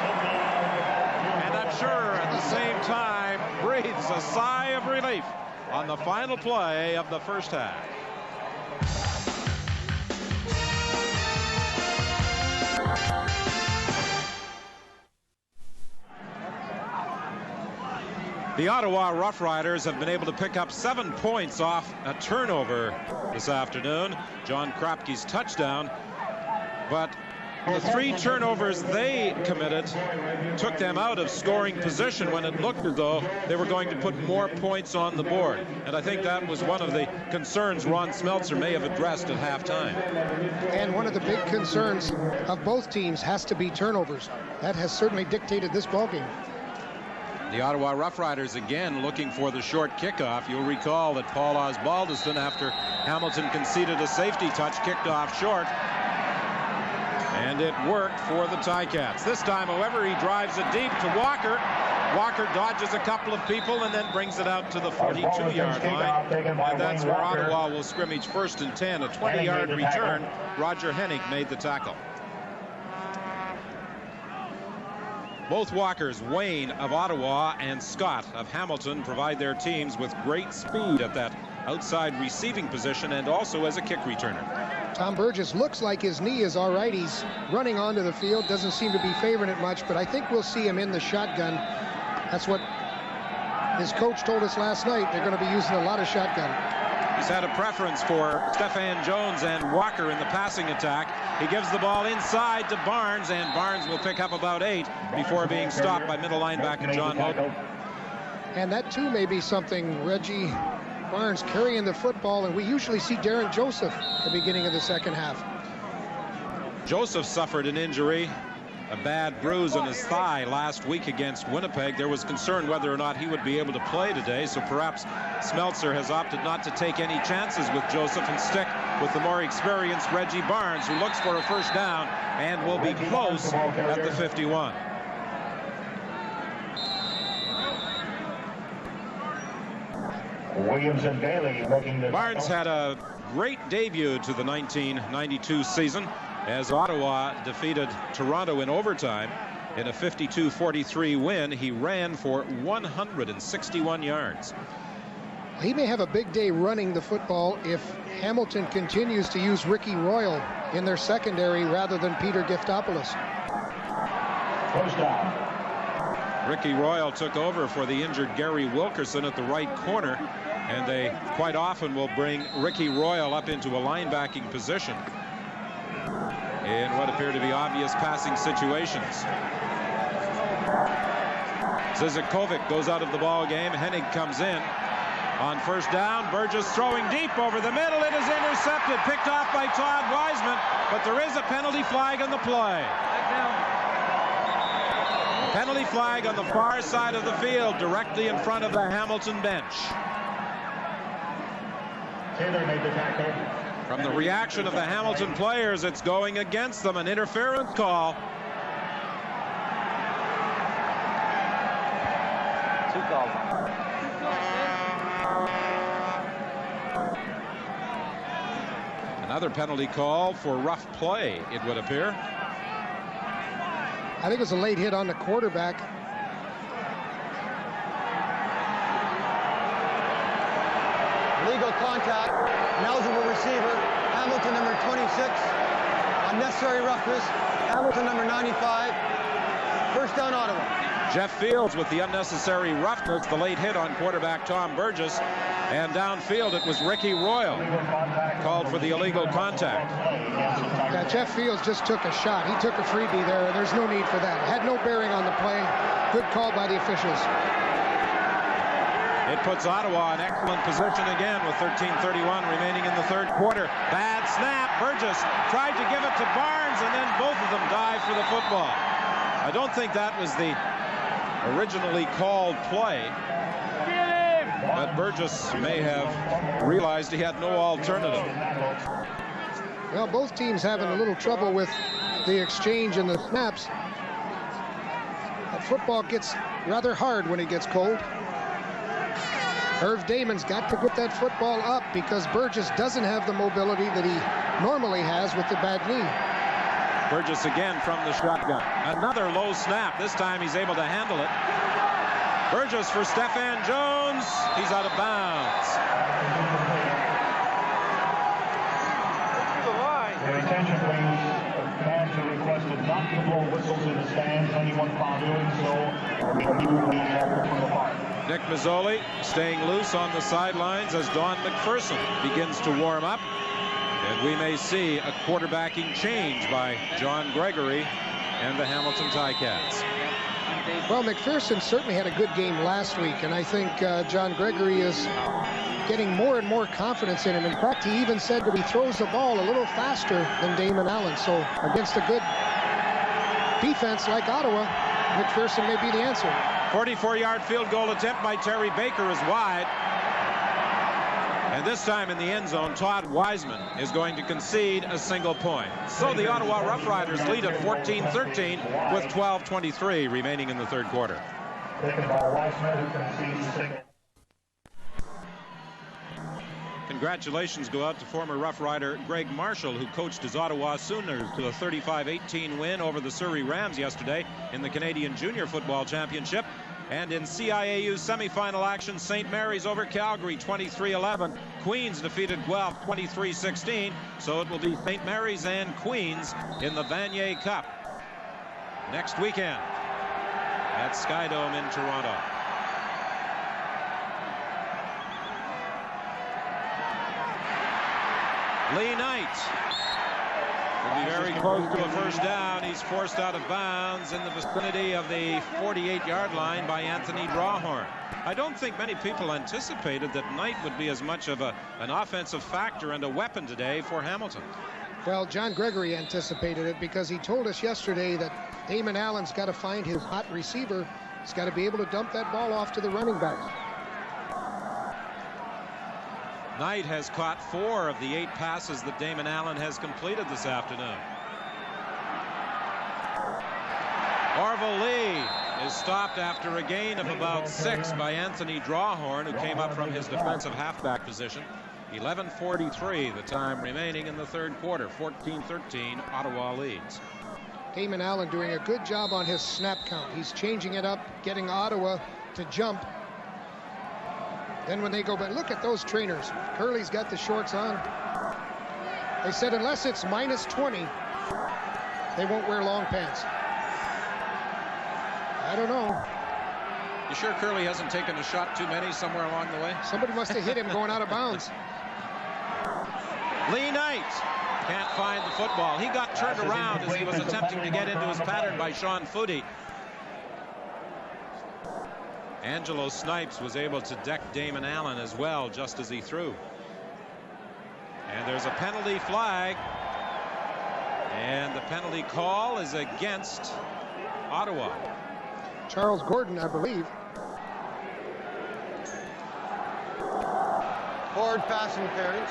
And I'm sure at the same time breathes a sigh of relief on the final play of the first half. The Ottawa Rough Riders have been able to pick up 7 points off a turnover this afternoon. John Kropke's touchdown. But the 3 turnovers they committed took them out of scoring position when it looked as though they were going to put more points on the board. And I think that was one of the concerns Ron Smeltzer may have addressed at halftime. And one of the big concerns of both teams has to be turnovers. That has certainly dictated this ballgame. The Ottawa Rough Riders again looking for the short kickoff. You'll recall that Paul Osbaldiston, after Hamilton conceded a safety touch, kicked off short. And it worked for the Ticats. This time, however, he drives it deep to Walker. Walker dodges a couple of people and then brings it out to the 42-yard line. And that's where Ottawa will scrimmage 1st and 10. A 20-yard return. Roger Hennig made the tackle. Both Walkers, Wayne of Ottawa and Scott of Hamilton, provide their teams with great speed at that outside receiving position and also as a kick returner. Tom Burgess looks like his knee is all right. He's running onto the field, doesn't seem to be favoring it much, but I think we'll see him in the shotgun. That's what his coach told us last night. They're going to be using a lot of shotgun. He's had a preference for Stephon Jones and Walker in the passing attack. He gives the ball inside to Barnes, and Barnes will pick up about 8 before being stopped by middle linebacker John Moten. And that too may be something. Reggie Barnes carrying the football, and we usually see Darren Joseph at the beginning of the second half. Joseph suffered an injury, a bad bruise on his thigh last week against Winnipeg. There was concern whether or not he would be able to play today, so perhaps Smeltzer has opted not to take any chances with Joseph and stick with the more experienced Reggie Barnes, who looks for a first down and will be close at the 51. Williams and Bailey making the Barnes had a great debut to the 1992 season as Ottawa defeated Toronto in overtime in a 52-43 win. He ran for 161 yards. He may have a big day running the football if Hamilton continues to use Ricky Royal in their secondary rather than Peter Giftopoulos. First down. Ricky Royal took over for the injured Gary Wilkerson at the right corner, and they quite often will bring Ricky Royal up into a linebacking position in what appear to be obvious passing situations. Zizikovic goes out of the ball game. Hennig comes in. On first down, Burgess throwing deep over the middle. It is intercepted, picked off by Todd Wiseman, but there is a penalty flag on the play. Penalty flag on the far side of the field, directly in front of the Hamilton bench. Taylor made the tackle. From the reaction of the Hamilton players, it's going against them, an interference call. Two calls. Another penalty call for rough play, it would appear. I think it was a late hit on the quarterback. Legal contact. Eligible receiver. Hamilton, number 26. Unnecessary roughness. Hamilton, number 95. First down, Ottawa. Jeff Fields with the unnecessary roughness, the late hit on quarterback Tom Burgess. And downfield, it was Ricky Royal called for the illegal contact. Yeah, Jeff Fields just took a shot. He took a freebie there, and there's no need for that. Had no bearing on the play. Good call by the officials. It puts Ottawa in excellent position again with 13:31 remaining in the third quarter. Bad snap. Burgess tried to give it to Barnes, and then both of them dive for the football. I don't think that was the originally called play, but Burgess may have realized he had no alternative. Well, both teams having a little trouble with the exchange and the snaps. That football gets rather hard when it gets cold. Irv Damon's got to get that football up because Burgess doesn't have the mobility that he normally has with the bad knee. Burgess again from the shotgun. Another low snap. This time he's able to handle it. Burgess for Stephan Jones. He's out of bounds. Your attention, please. Fans are requested not to blow whistles in the stands. Anyone found doing so will be removed from the park. Nick Mazzoli staying loose on the sidelines as Don McPherson begins to warm up. And we may see a quarterbacking change by John Gregory and the Hamilton Ticats. Well, McPherson certainly had a good game last week, and I think John Gregory is getting more and more confidence in him. In fact, he even said that he throws the ball a little faster than Damon Allen. So against a good defense like Ottawa, McPherson may be the answer. 44-yard field goal attempt by Terry Baker is wide. And this time in the end zone, Todd Wiseman is going to concede a single point. So the Ottawa Rough Riders lead at 14-13 with 12:23 remaining in the third quarter. Congratulations go out to former Rough Rider Greg Marshall, who coached his Ottawa Sooners to a 35-18 win over the Surrey Rams yesterday in the Canadian Junior Football Championship. And in CIAU semifinal action, St. Mary's over Calgary 23-11. Queens defeated Guelph 23-16. So it will be St. Mary's and Queens in the Vanier Cup next weekend at Skydome in Toronto. Lee Knight will be very close to a first down. He's forced out of bounds in the vicinity of the 48-yard line by Anthony Drawhorn. I don't think many people anticipated that Knight would be as much of an offensive factor and a weapon today for Hamilton. Well, John Gregory anticipated it because he told us yesterday that Damon Allen's got to find his hot receiver. He's got to be able to dump that ball off to the running backs. Knight has caught 4 of the 8 passes that Damon Allen has completed this afternoon. Orville Lee is stopped after a gain of about 6 by Anthony Drawhorn, who came up from his defensive halfback position. 11:43 the time remaining in the third quarter. 14-13 Ottawa leads. Damon Allen doing a good job on his snap count. He's changing it up, getting Ottawa to jump. Then when they go, but look at those trainers. Curley's got the shorts on. They said unless it's -20, they won't wear long pants. I don't know. You sure Curley hasn't taken a shot too many somewhere along the way? Somebody must have hit him going out of bounds. Lee Knight can't find the football. He got turned around as he was attempting to get into his pattern by Sean Footy. Angelo Snipes was able to deck Damon Allen as well just as he threw. And there's a penalty flag. And the penalty call is against Ottawa. Charles Gordon, I believe. Forward pass interference.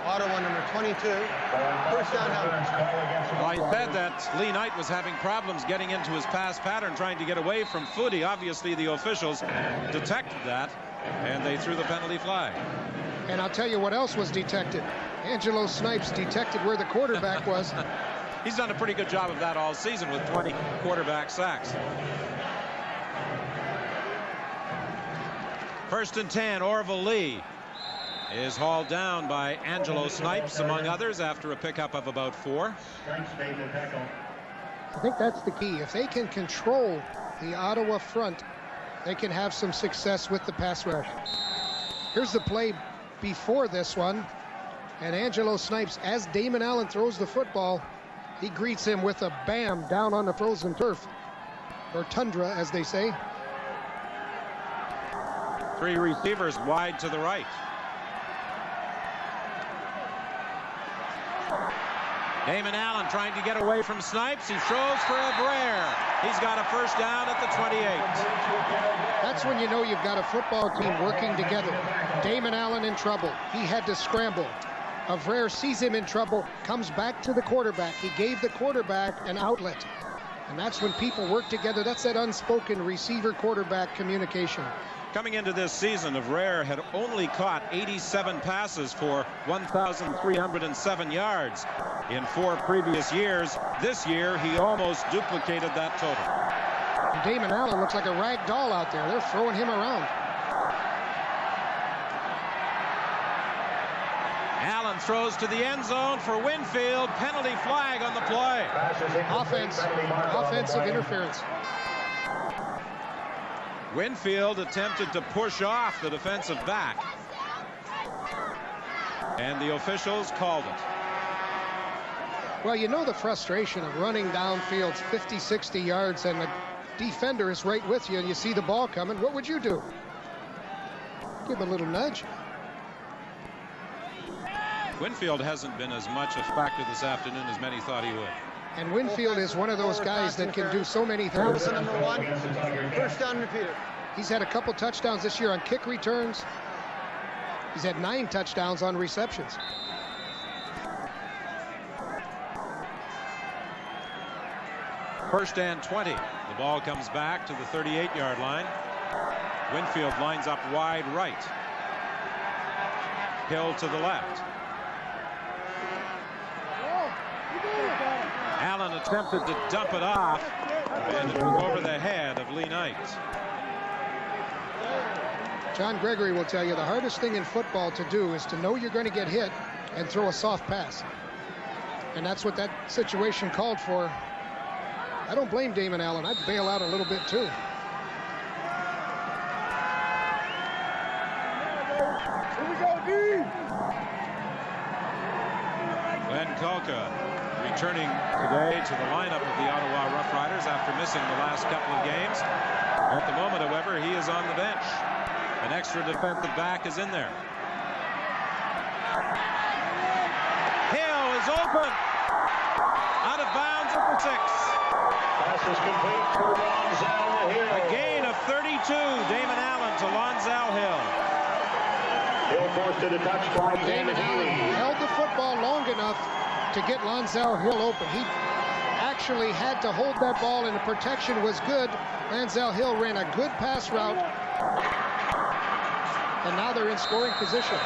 Ottawa number 22. First down, Hamilton. Well, I said that Lee Knight was having problems getting into his pass pattern, trying to get away from Footy. Obviously, the officials detected that, and they threw the penalty flag. And I'll tell you what else was detected. Angelo Snipes detected where the quarterback was. He's done a pretty good job of that all season with 20 quarterback sacks. 1st and 10, Orville Lee is hauled down by Angelo Snipes, among others, after a pickup of about 4. I think that's the key. If they can control the Ottawa front, they can have some success with the pass rush. Here's the play before this one, and Angelo Snipes, as Damon Allen throws the football, he greets him with a bam down on the frozen turf, or tundra, as they say. 3 receivers wide to the right. Damon Allen trying to get away from Snipes. He throws for Abraire. He's got a 1st down at the 28. That's when you know you've got a football team working together. Damon Allen in trouble. He had to scramble. Abraire sees him in trouble, comes back to the quarterback. He gave the quarterback an outlet. And that's when people work together. That's that unspoken receiver-quarterback communication. Coming into this season, Abraire had only caught 87 passes for 1,307 yards in 4 previous years. This year, he almost duplicated that total. Damon Allen looks like a rag doll out there. They're throwing him around. Allen throws to the end zone for Winfield. Penalty flag on the play. Offensive interference. Winfield attempted to push off the defensive back, and the officials called it. Well, you know the frustration of running downfield 50, 60 yards, and the defender is right with you, and you see the ball coming. What would you do? Give a little nudge. Winfield hasn't been as much a factor this afternoon as many thought he would. And Winfield is one of those guys that can do so many things. Number 1, 1st down repeater. He's had a couple touchdowns this year on kick returns. He's had 9 touchdowns on receptions. First and 20. The ball comes back to the 38-yard line. Winfield lines up wide right. Hill to the left. Allen attempted to dump it off, and it went over the head of Lee Knight. John Gregory will tell you the hardest thing in football to do is to know you're going to get hit and throw a soft pass. And that's what that situation called for. I don't blame Damon Allen. I'd bail out a little bit too. Here we go, D. Glenn Kalka returning today to the lineup of the Ottawa Rough Riders after missing the last couple of games. At the moment, however, he is on the bench. An extra defensive back is in there. Hill is open. Out of bounds at the 6. Pass is complete for Lonzell Hill. A gain of 32. Damon Allen to Lonzell Hill. Hill forced to the touch by Damon Allen held the football long enough to get Lonzell Hill open. He actually had to hold that ball, and the protection was good. Lonzell Hill ran a good pass route, and now they're in scoring position.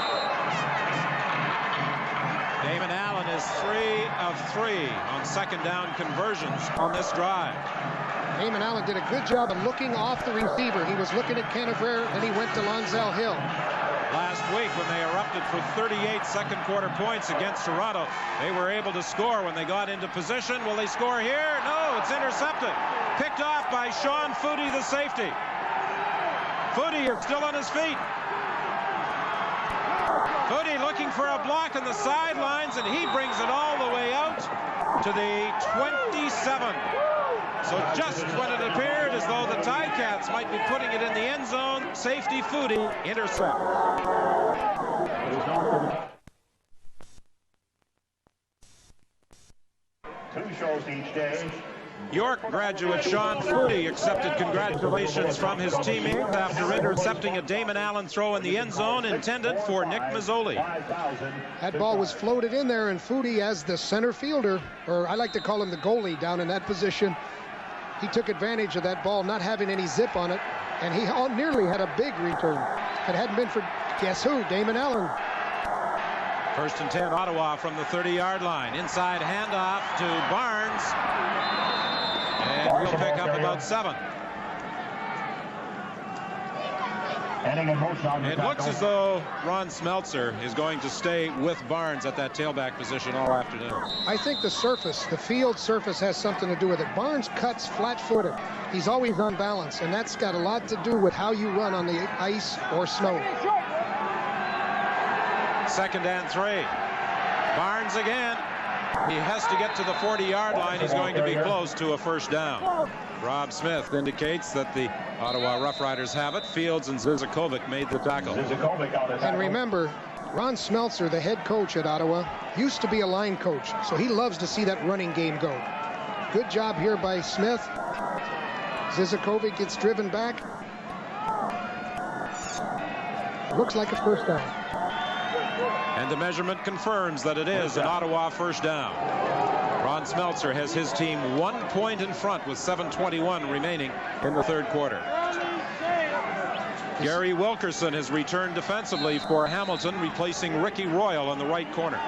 Damon Allen is 3 of 3 on 2nd down conversions on this drive. Damon Allen did a good job of looking off the receiver. He was looking at Canavera, then he went to Lonzell Hill. Last week, when they erupted for 38 second quarter points against Toronto, they were able to score when they got into position. Will they score here? No, it's intercepted. Picked off by Sean Footy, the safety. Footy is still on his feet. Footy looking for a block on the sidelines, and he brings it all the way out to the 27. So just when it appeared as though the Ticats might be putting it in the end zone, safety Footy intercept. Two shows each day. York graduate Sean Footy accepted congratulations from his teammates after intercepting a Damon Allen throw in the end zone intended for Nick Mazzoli. That ball was floated in there, and Footy, as the center fielder, or I like to call him the goalie down in that position, he took advantage of that ball not having any zip on it, and he nearly had a big return. If it hadn't been for, guess who, Damon Allen. First and 10, Ottawa from the 30-yard line. Inside handoff to Barnes. And he'll pick up about 7. It looks as though Ron Smeltzer is going to stay with Barnes at that tailback position all afternoon. I think the surface, the field surface, has something to do with it. Barnes cuts flat-footed. He's always on balance, and that's got a lot to do with how you run on the ice or snow. Second and 3. Barnes again. He has to get to the 40-yard line. He's going to be close to a first down. Rob Smith indicates that the Ottawa Rough Riders have it. Fields and Zizakovic made the tackle. And remember, Ron Smeltzer, the head coach at Ottawa, used to be a line coach, so he loves to see that running game go. Good job here by Smith. Zizakovic gets driven back. Looks like a first down. And the measurement confirms that it is an Ottawa first down. Ron Smeltzer has his team 1 point in front with 7:21 remaining in the third quarter. Gary Wilkerson has returned defensively for Hamilton, replacing Ricky Royal on the right corner.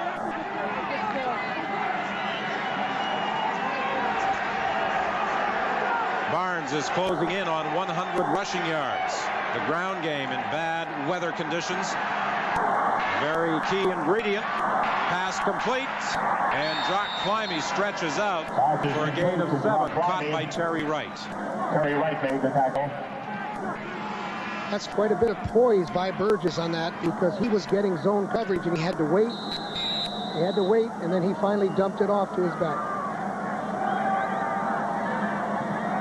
Barnes is closing in on 100 rushing yards. The ground game in bad weather conditions. Very key ingredient. Pass complete. And Jock Climby stretches out for a gain of 7, caught by Terry Wright. Terry Wright made the tackle. That's quite a bit of poise by Burgess on that, because he was getting zone coverage and he had to wait. He had to wait, and then he finally dumped it off to his back.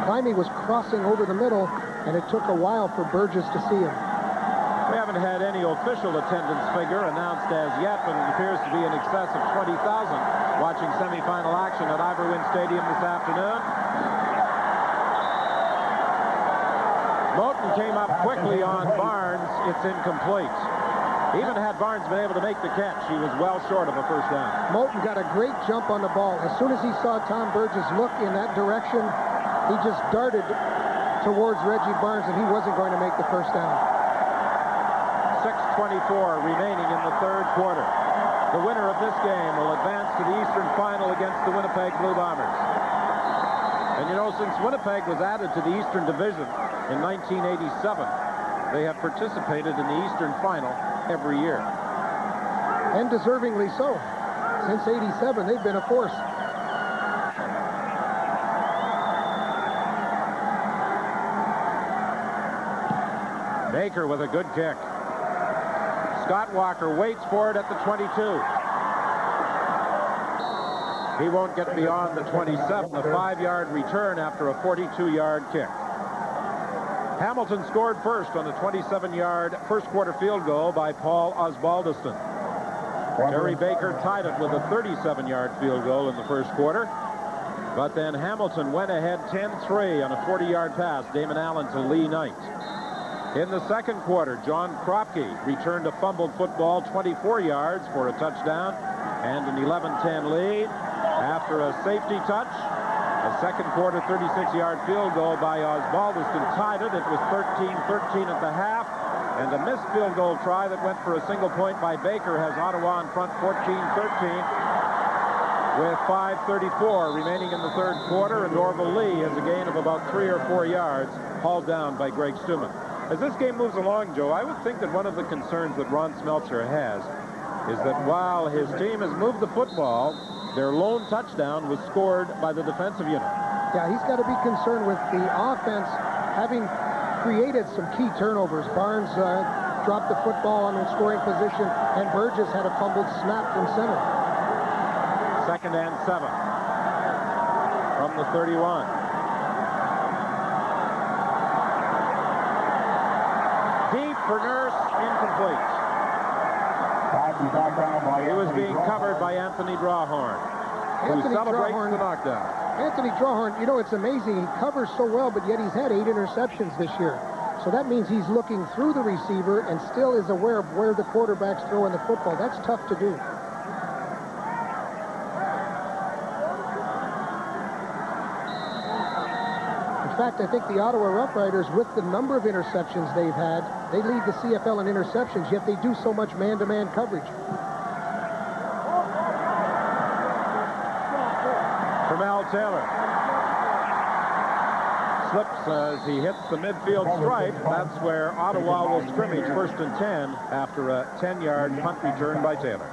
Climby was crossing over the middle, and it took a while for Burgess to see him. We haven't had any official attendance figure announced as yet, but it appears to be in excess of 20,000 watching semifinal action at Ivor Wynne Stadium this afternoon. Moten came up quickly on Barnes. It's incomplete. Even had Barnes been able to make the catch, he was well short of a first down. Moten got a great jump on the ball. As soon as he saw Tom Burgess look in that direction, he just darted towards Reggie Barnes, and he wasn't going to make the first down. 6:24 remaining in the third quarter. The winner of this game will advance to the Eastern Final against the Winnipeg Blue Bombers. And you know, since Winnipeg was added to the Eastern Division in 1987, they have participated in the Eastern Final every year. And deservingly so. Since '87, they've been a force. Baker with a good kick. Scott Walker waits for it at the 22. He won't get beyond the 27, a 5-yard return after a 42-yard kick. Hamilton scored first on the 27-yard first quarter field goal by Paul Osbaldiston. Terry Baker tied it with a 37-yard field goal in the first quarter. But then Hamilton went ahead 10-3 on a 40-yard pass, Damon Allen to Lee Knight. In the second quarter, John Kropke returned a fumbled football 24 yards for a touchdown and an 11-10 lead. After a safety touch, a second quarter 36-yard field goal by Osbaldiston tied it. It was 13-13 at the half, and a missed field goal try that went for a single point by Baker has Ottawa in front 14-13 with 5:34 remaining in the third quarter, and Orville Lee has a gain of about 3 or 4 yards, hauled down by Greg Stuman. As this game moves along, Joe, I would think that one of the concerns that Ron Smeltzer has is that while his team has moved the football, their lone touchdown was scored by the defensive unit. Yeah, he's got to be concerned with the offense having created some key turnovers. Barnes dropped the football on the scoring position, and Burgess had a fumbled snap from center. 2nd and 7 from the 31. Deep for Nurse, incomplete. He was being covered by Anthony Drawhorn, who celebrates the knockdown. Anthony Drawhorn, you know, it's amazing. He covers so well, but yet he's had 8 interceptions this year. So that means he's looking through the receiver and still is aware of where the quarterback's throwing the football. That's tough to do. In fact, I think the Ottawa Rough Riders, with the number of interceptions they've had, they lead the CFL in interceptions, yet they do so much man-to-man coverage. Taylor. Slips as he hits the midfield stripe. That's where Ottawa will scrimmage 1st and 10 after a 10-yard punt return by Taylor.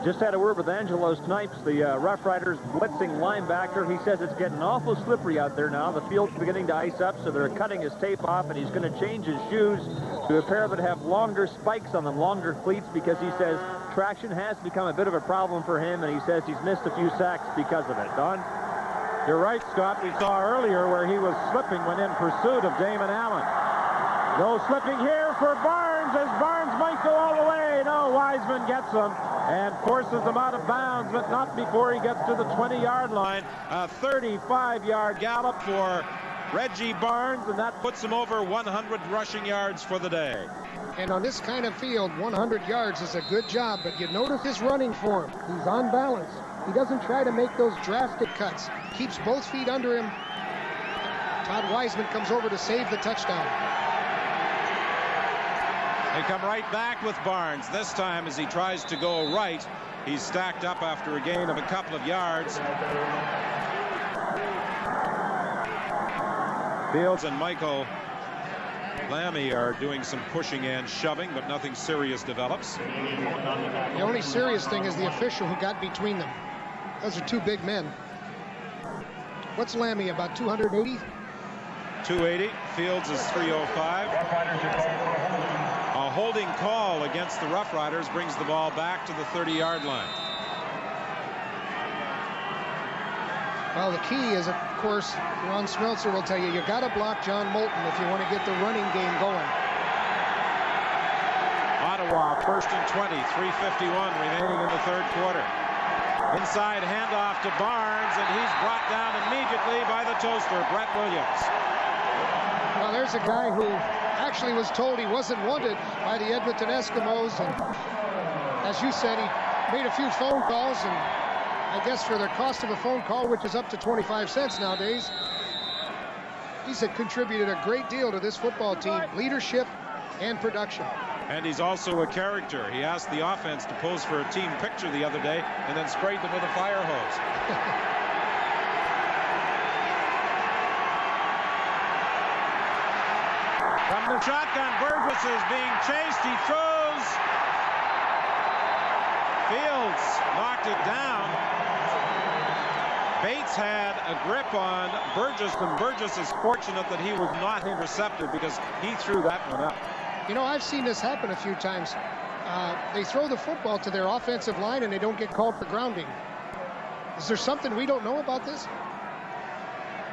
Just had a word with Angelo Snipes, the Rough Riders blitzing linebacker. He says it's getting awful slippery out there now. The field's beginning to ice up, so they're cutting his tape off, and he's going to change his shoes to a pair that have longer spikes on them, longer cleats, because he says traction has become a bit of a problem for him, and he says he's missed a few sacks because of it. Don? You're right, Scott. We saw earlier where he was slipping when in pursuit of Damon Allen. No slipping here for Barnes, as Barnes might go all the way. No, Wiseman gets him and forces him out of bounds, but not before he gets to the 20-yard line. A 35-yard gallop for Reggie Barnes, and that puts him over 100 rushing yards for the day. And on this kind of field, 100 yards is a good job, but you notice his running form. He's on balance. He doesn't try to make those drastic cuts. Keeps both feet under him. Todd Wiseman comes over to save the touchdown. They come right back with Barnes. This time, as he tries to go right, he's stacked up after a gain of a couple of yards. Fields and Michael Lammy are doing some pushing and shoving, but nothing serious develops. The only serious thing is the official who got between them. Those are two big men. What's Lammy, about 280? 280. Fields is 305. A holding call against the Rough Riders brings the ball back to the 30-yard line. Well, the key is, of course, Ron Smeltzer will tell you, you got to block John Moulton if you want to get the running game going. Ottawa, 1st and 20, 3:51 remaining in the third quarter. Inside handoff to Barnes, and he's brought down immediately by the toaster, Brett Williams. Well, there's a guy who actually was told he wasn't wanted by the Edmonton Eskimos, and as you said, he made a few phone calls, and I guess for the cost of a phone call, which is up to 25 cents nowadays, he's contributed a great deal to this football team, leadership and production. And he's also a character. He asked the offense to pose for a team picture the other day and then sprayed them with a fire hose. From the shotgun, Burgess is being chased. He throws. Fields knocked it down. Bates had a grip on Burgess, and Burgess is fortunate that he was not intercepted because he threw that one up. You know, I've seen this happen a few times. They throw the football to their offensive line and they don't get called for grounding. Is there something we don't know about this?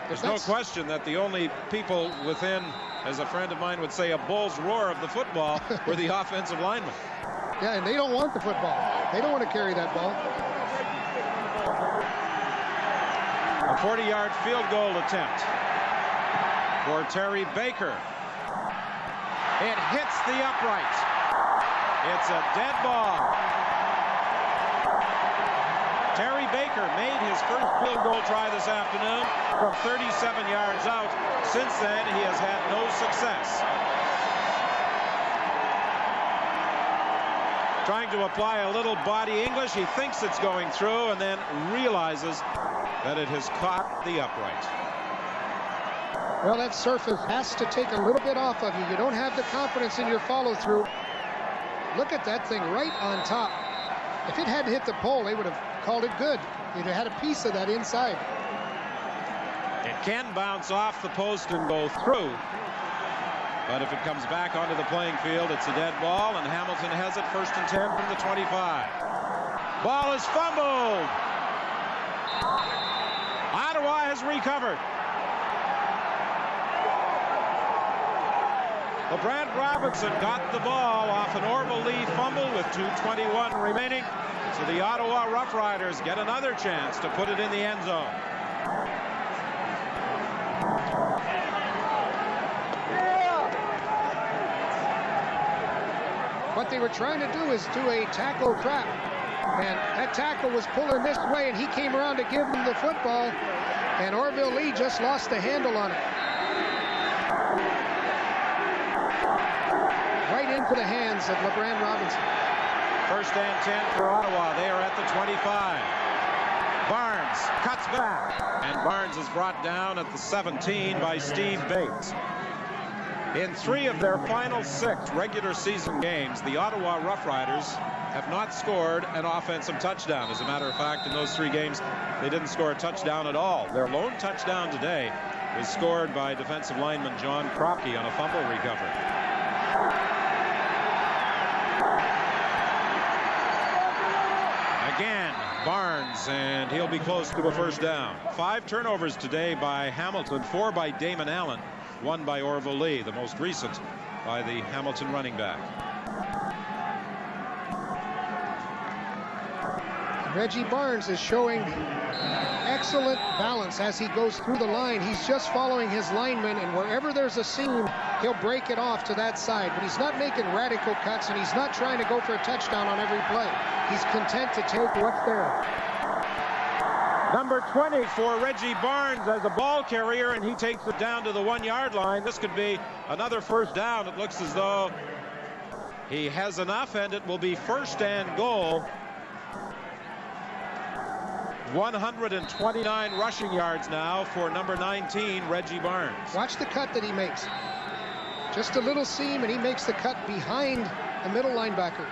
There's no question that the only people within, as a friend of mine would say, a bull's roar of the football were the offensive linemen. Yeah, and they don't want the football. They don't want to carry that ball. A 40-yard field goal attempt for Terry Baker. It hits the upright. It's a dead ball. Terry Baker made his first field goal try this afternoon from 37 yards out. Since then, he has had no success. Trying to apply a little body English. He thinks it's going through and then realizes that it has caught the upright. Well, that surface has to take a little bit off of you. You don't have the confidence in your follow-through. Look at that thing right on top. If it hadn't hit the pole, they would have called it good. They'd have had a piece of that inside. It can bounce off the post and go through. But if it comes back onto the playing field, it's a dead ball, and Hamilton has it 1st and 10 from the 25. Ball is fumbled. Ottawa has recovered. LeBrand Robinson got the ball off an Orville Lee fumble with 2:21 remaining. So the Ottawa Rough Riders get another chance to put it in the end zone. What they were trying to do is do a tackle trap. And that tackle was pulling this way, and he came around to give him the football. And Orville Lee just lost the handle on it. Right into the hands of LeBrand Robinson. First and 10 for Ottawa. They are at the 25. Barnes cuts back, and Barnes is brought down at the 17 by Steve Bates. In 3 of their final 6 regular season games, the Ottawa Roughriders have not scored an offensive touchdown. As a matter of fact, in those 3 games, they didn't score a touchdown at all. Their lone touchdown today was scored by defensive lineman John Kropke on a fumble recovery. Again, Barnes, and he'll be close to a first down. 5 turnovers today by Hamilton, 4 by Damon Allen, 1 by Orville Lee, the most recent by the Hamilton running back. Reggie Barnes is showing excellent balance as he goes through the line. He's just following his linemen, and wherever there's a seam, he'll break it off to that side. But he's not making radical cuts, and he's not trying to go for a touchdown on every play. He's content to take what's there. Number 20 for Reggie Barnes as a ball carrier, and he takes it down to the 1-yard line. This could be another first down. It looks as though he has enough, and it will be first and goal. 129 rushing yards now for number 19, Reggie Barnes. Watch the cut that he makes. Just a little seam, and he makes the cut behind the middle linebacker.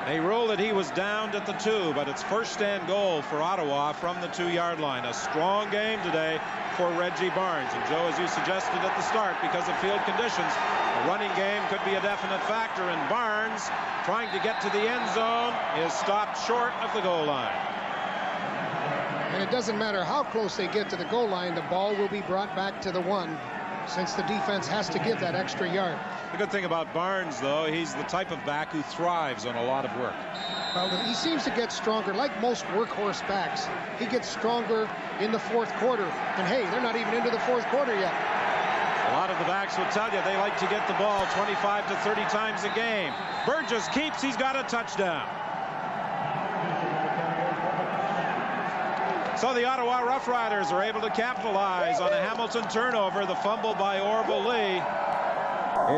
They ruled that he was downed at the 2, but it's first and goal for Ottawa from the 2-yard line. A strong game today for Reggie Barnes. And Joe, as you suggested at the start, because of field conditions, the running game could be a definite factor. And Barnes, trying to get to the end zone, is stopped short of the goal line. And it doesn't matter how close they get to the goal line, the ball will be brought back to the 1, since the defense has to give that extra yard. The good thing about Barnes, though, he's the type of back who thrives on a lot of work. Well, he seems to get stronger. Like most workhorse backs, he gets stronger in the 4th quarter. And hey, they're not even into the 4th quarter yet. A lot of the backs will tell you they like to get the ball 25 to 30 times a game. Burgess keeps, he's got a touchdown. So the Ottawa Roughriders are able to capitalize on a Hamilton turnover. The fumble by Orville Lee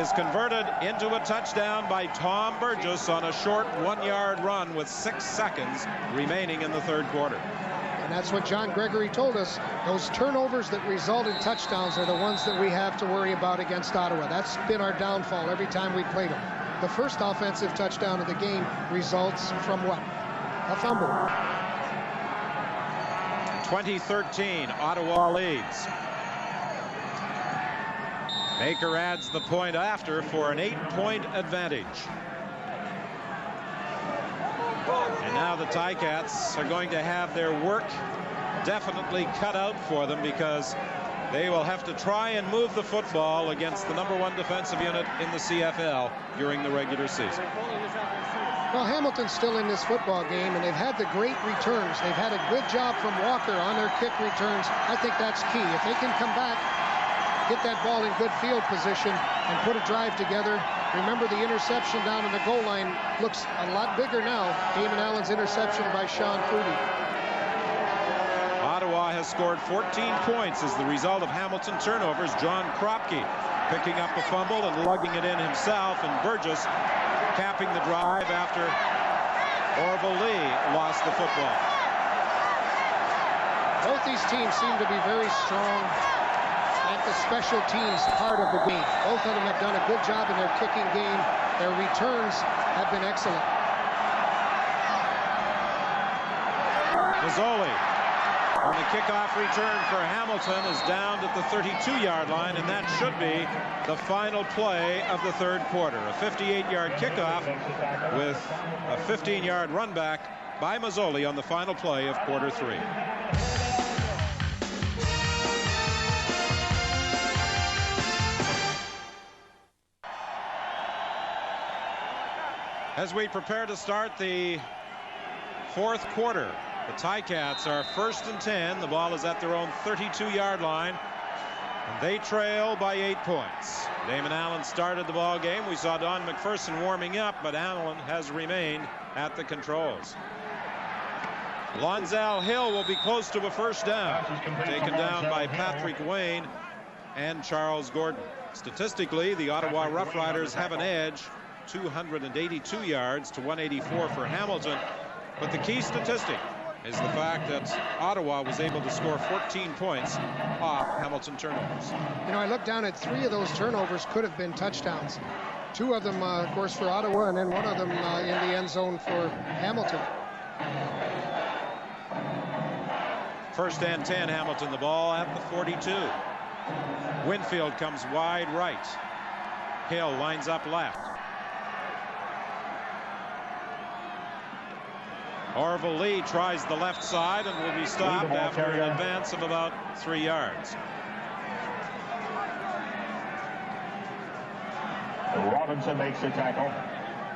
is converted into a touchdown by Tom Burgess on a short 1-yard run with 6 seconds remaining in the 3rd quarter. And that's what John Gregory told us. Those turnovers that result in touchdowns are the ones that we have to worry about against Ottawa. That's been our downfall every time we played them. The first offensive touchdown of the game results from what? A fumble. 2013, Ottawa leads. Baker adds the point after for an 8-point advantage. And now the Ticats are going to have their work definitely cut out for them, because they will have to try and move the football against the number 1 defensive unit in the CFL during the regular season. Well, Hamilton's still in this football game, and they've had the great returns. They've had a good job from Walker on their kick returns. I think that's key. If they can come back, get that ball in good field position, and put a drive together. Remember, the interception down in the goal line looks a lot bigger now. Damon Allen's interception by Sean Fruity. Ottawa has scored 14 points as the result of Hamilton turnovers. John Kropke picking up a fumble and lugging it in himself, and Burgess capping the drive after Orville Lee lost the football. Both these teams seem to be very strong at the special teams part of the game. Both of them have done a good job in their kicking game. Their returns have been excellent. Mazzoli on the kickoff return for Hamilton is down at the 32-yard line, and that should be the final play of the 3rd quarter. A 58-yard kickoff with a 15-yard run back by Mazzoli on the final play of quarter 3. As we prepare to start the 4th quarter, the Ticats are 1st and 10. The ball is at their own 32-yard line, and they trail by 8 points. Damon Allen started the ball game. We saw Don McPherson warming up, but Allen has remained at the controls. Lonzell Hill will be close to a first down, taken down by Patrick Wayne and Charles Gordon. Statistically, the Ottawa Roughriders have an edge 282 yards to 184 for Hamilton. But the key statistic is the fact that Ottawa was able to score 14 points off Hamilton turnovers. You know, I looked down at 3 of those turnovers could have been touchdowns. 2 of them, of course, for Ottawa, and then 1 of them in the end zone for Hamilton. First and 10, Hamilton, the ball at the 42. Winfield comes wide right. Hill lines up left. Orville Lee tries the left side and will be stopped after an advance of about 3 yards. Robinson makes the tackle.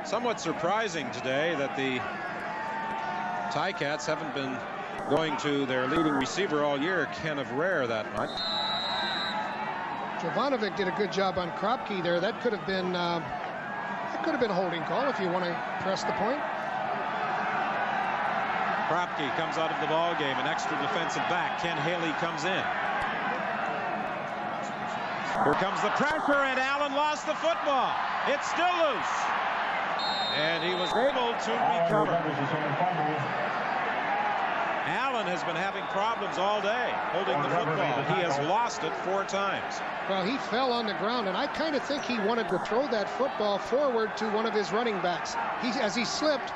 Somewhat surprising today that the Ticats haven't been going to their leading receiver all year, Ken of Rare, that much. Jovanovic did a good job on Kropke there. That could have been a holding call if you want to press the point. Kropke comes out of the ball game, an extra defensive back. Ken Haley comes in. Here comes the pressure, and Allen lost the football. It's still loose, and he was able to recover. Allen has been having problems all day holding the football. He has lost it 4 times. Well, he fell on the ground, and I kind of think he wanted to throw that football forward to one of his running backs. As he slipped,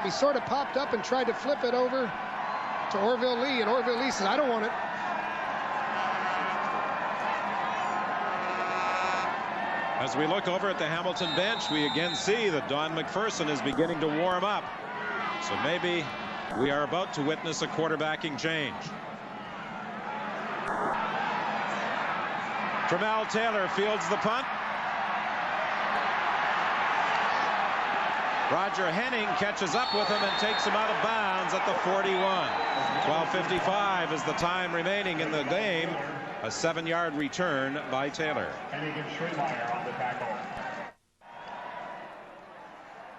he sort of popped up and tried to flip it over to Orville Lee, and Orville Lee says, "I don't want it." As we look over at the Hamilton bench, we again see that Don McPherson is beginning to warm up. So maybe we are about to witness a quarterbacking change. Tramel Taylor fields the punt. Roger Henning catches up with him and takes him out of bounds at the 41. 12:55 is the time remaining in the game. A 7-yard return by Taylor.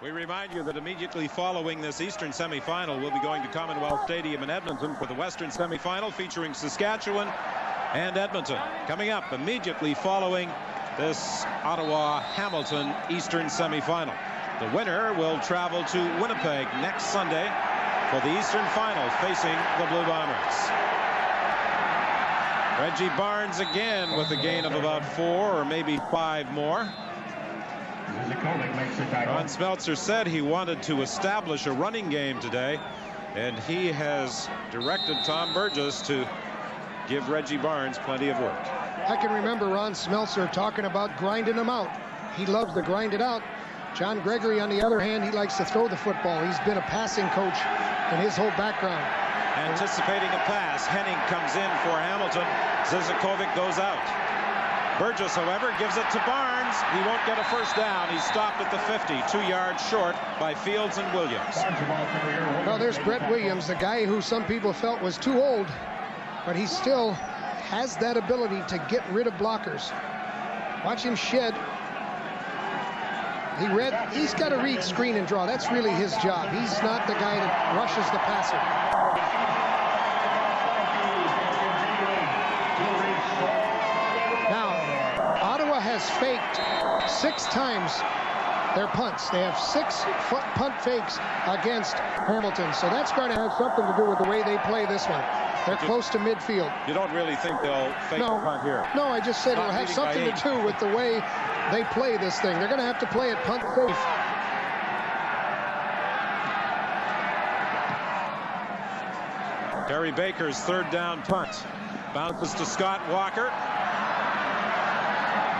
We remind you that immediately following this Eastern semifinal, we'll be going to Commonwealth Stadium in Edmonton for the Western semifinal featuring Saskatchewan and Edmonton. Coming up immediately following this Ottawa-Hamilton Eastern semifinal. The winner will travel to Winnipeg next Sunday for the Eastern final facing the Blue Bombers. Reggie Barnes again with a gain of about 4 or maybe 5 more. Ron Smeltzer said he wanted to establish a running game today, and he has directed Tom Burgess to give Reggie Barnes plenty of work. I can remember Ron Smeltzer talking about grinding them out. He loves to grind it out. John Gregory, on the other hand, he likes to throw the football. He's been a passing coach in his whole background. Anticipating a pass, Henning comes in for Hamilton. Zizakovic goes out. Burgess, however, gives it to Barnes. He won't get a first down. He's stopped at the 50, 2 yards short by Fields and Williams. Well, there's Brett Williams, the guy who some people felt was too old, but he still has that ability to get rid of blockers. Watch him shed. He's got to read, screen, and draw. That's really his job. He's not the guy that rushes the passer. Now, Ottawa has faked 6 times their punts. They have 6 punt fakes against Hamilton. So that's going to have something to do with the way they play this one. They're close to midfield. You don't really think they'll fake the punt here? No, I just said it'll have something to do with the way they play this thing. They're going to have to play it punt safe. Terry Baker's 3rd down punt. Bounces to Scott Walker.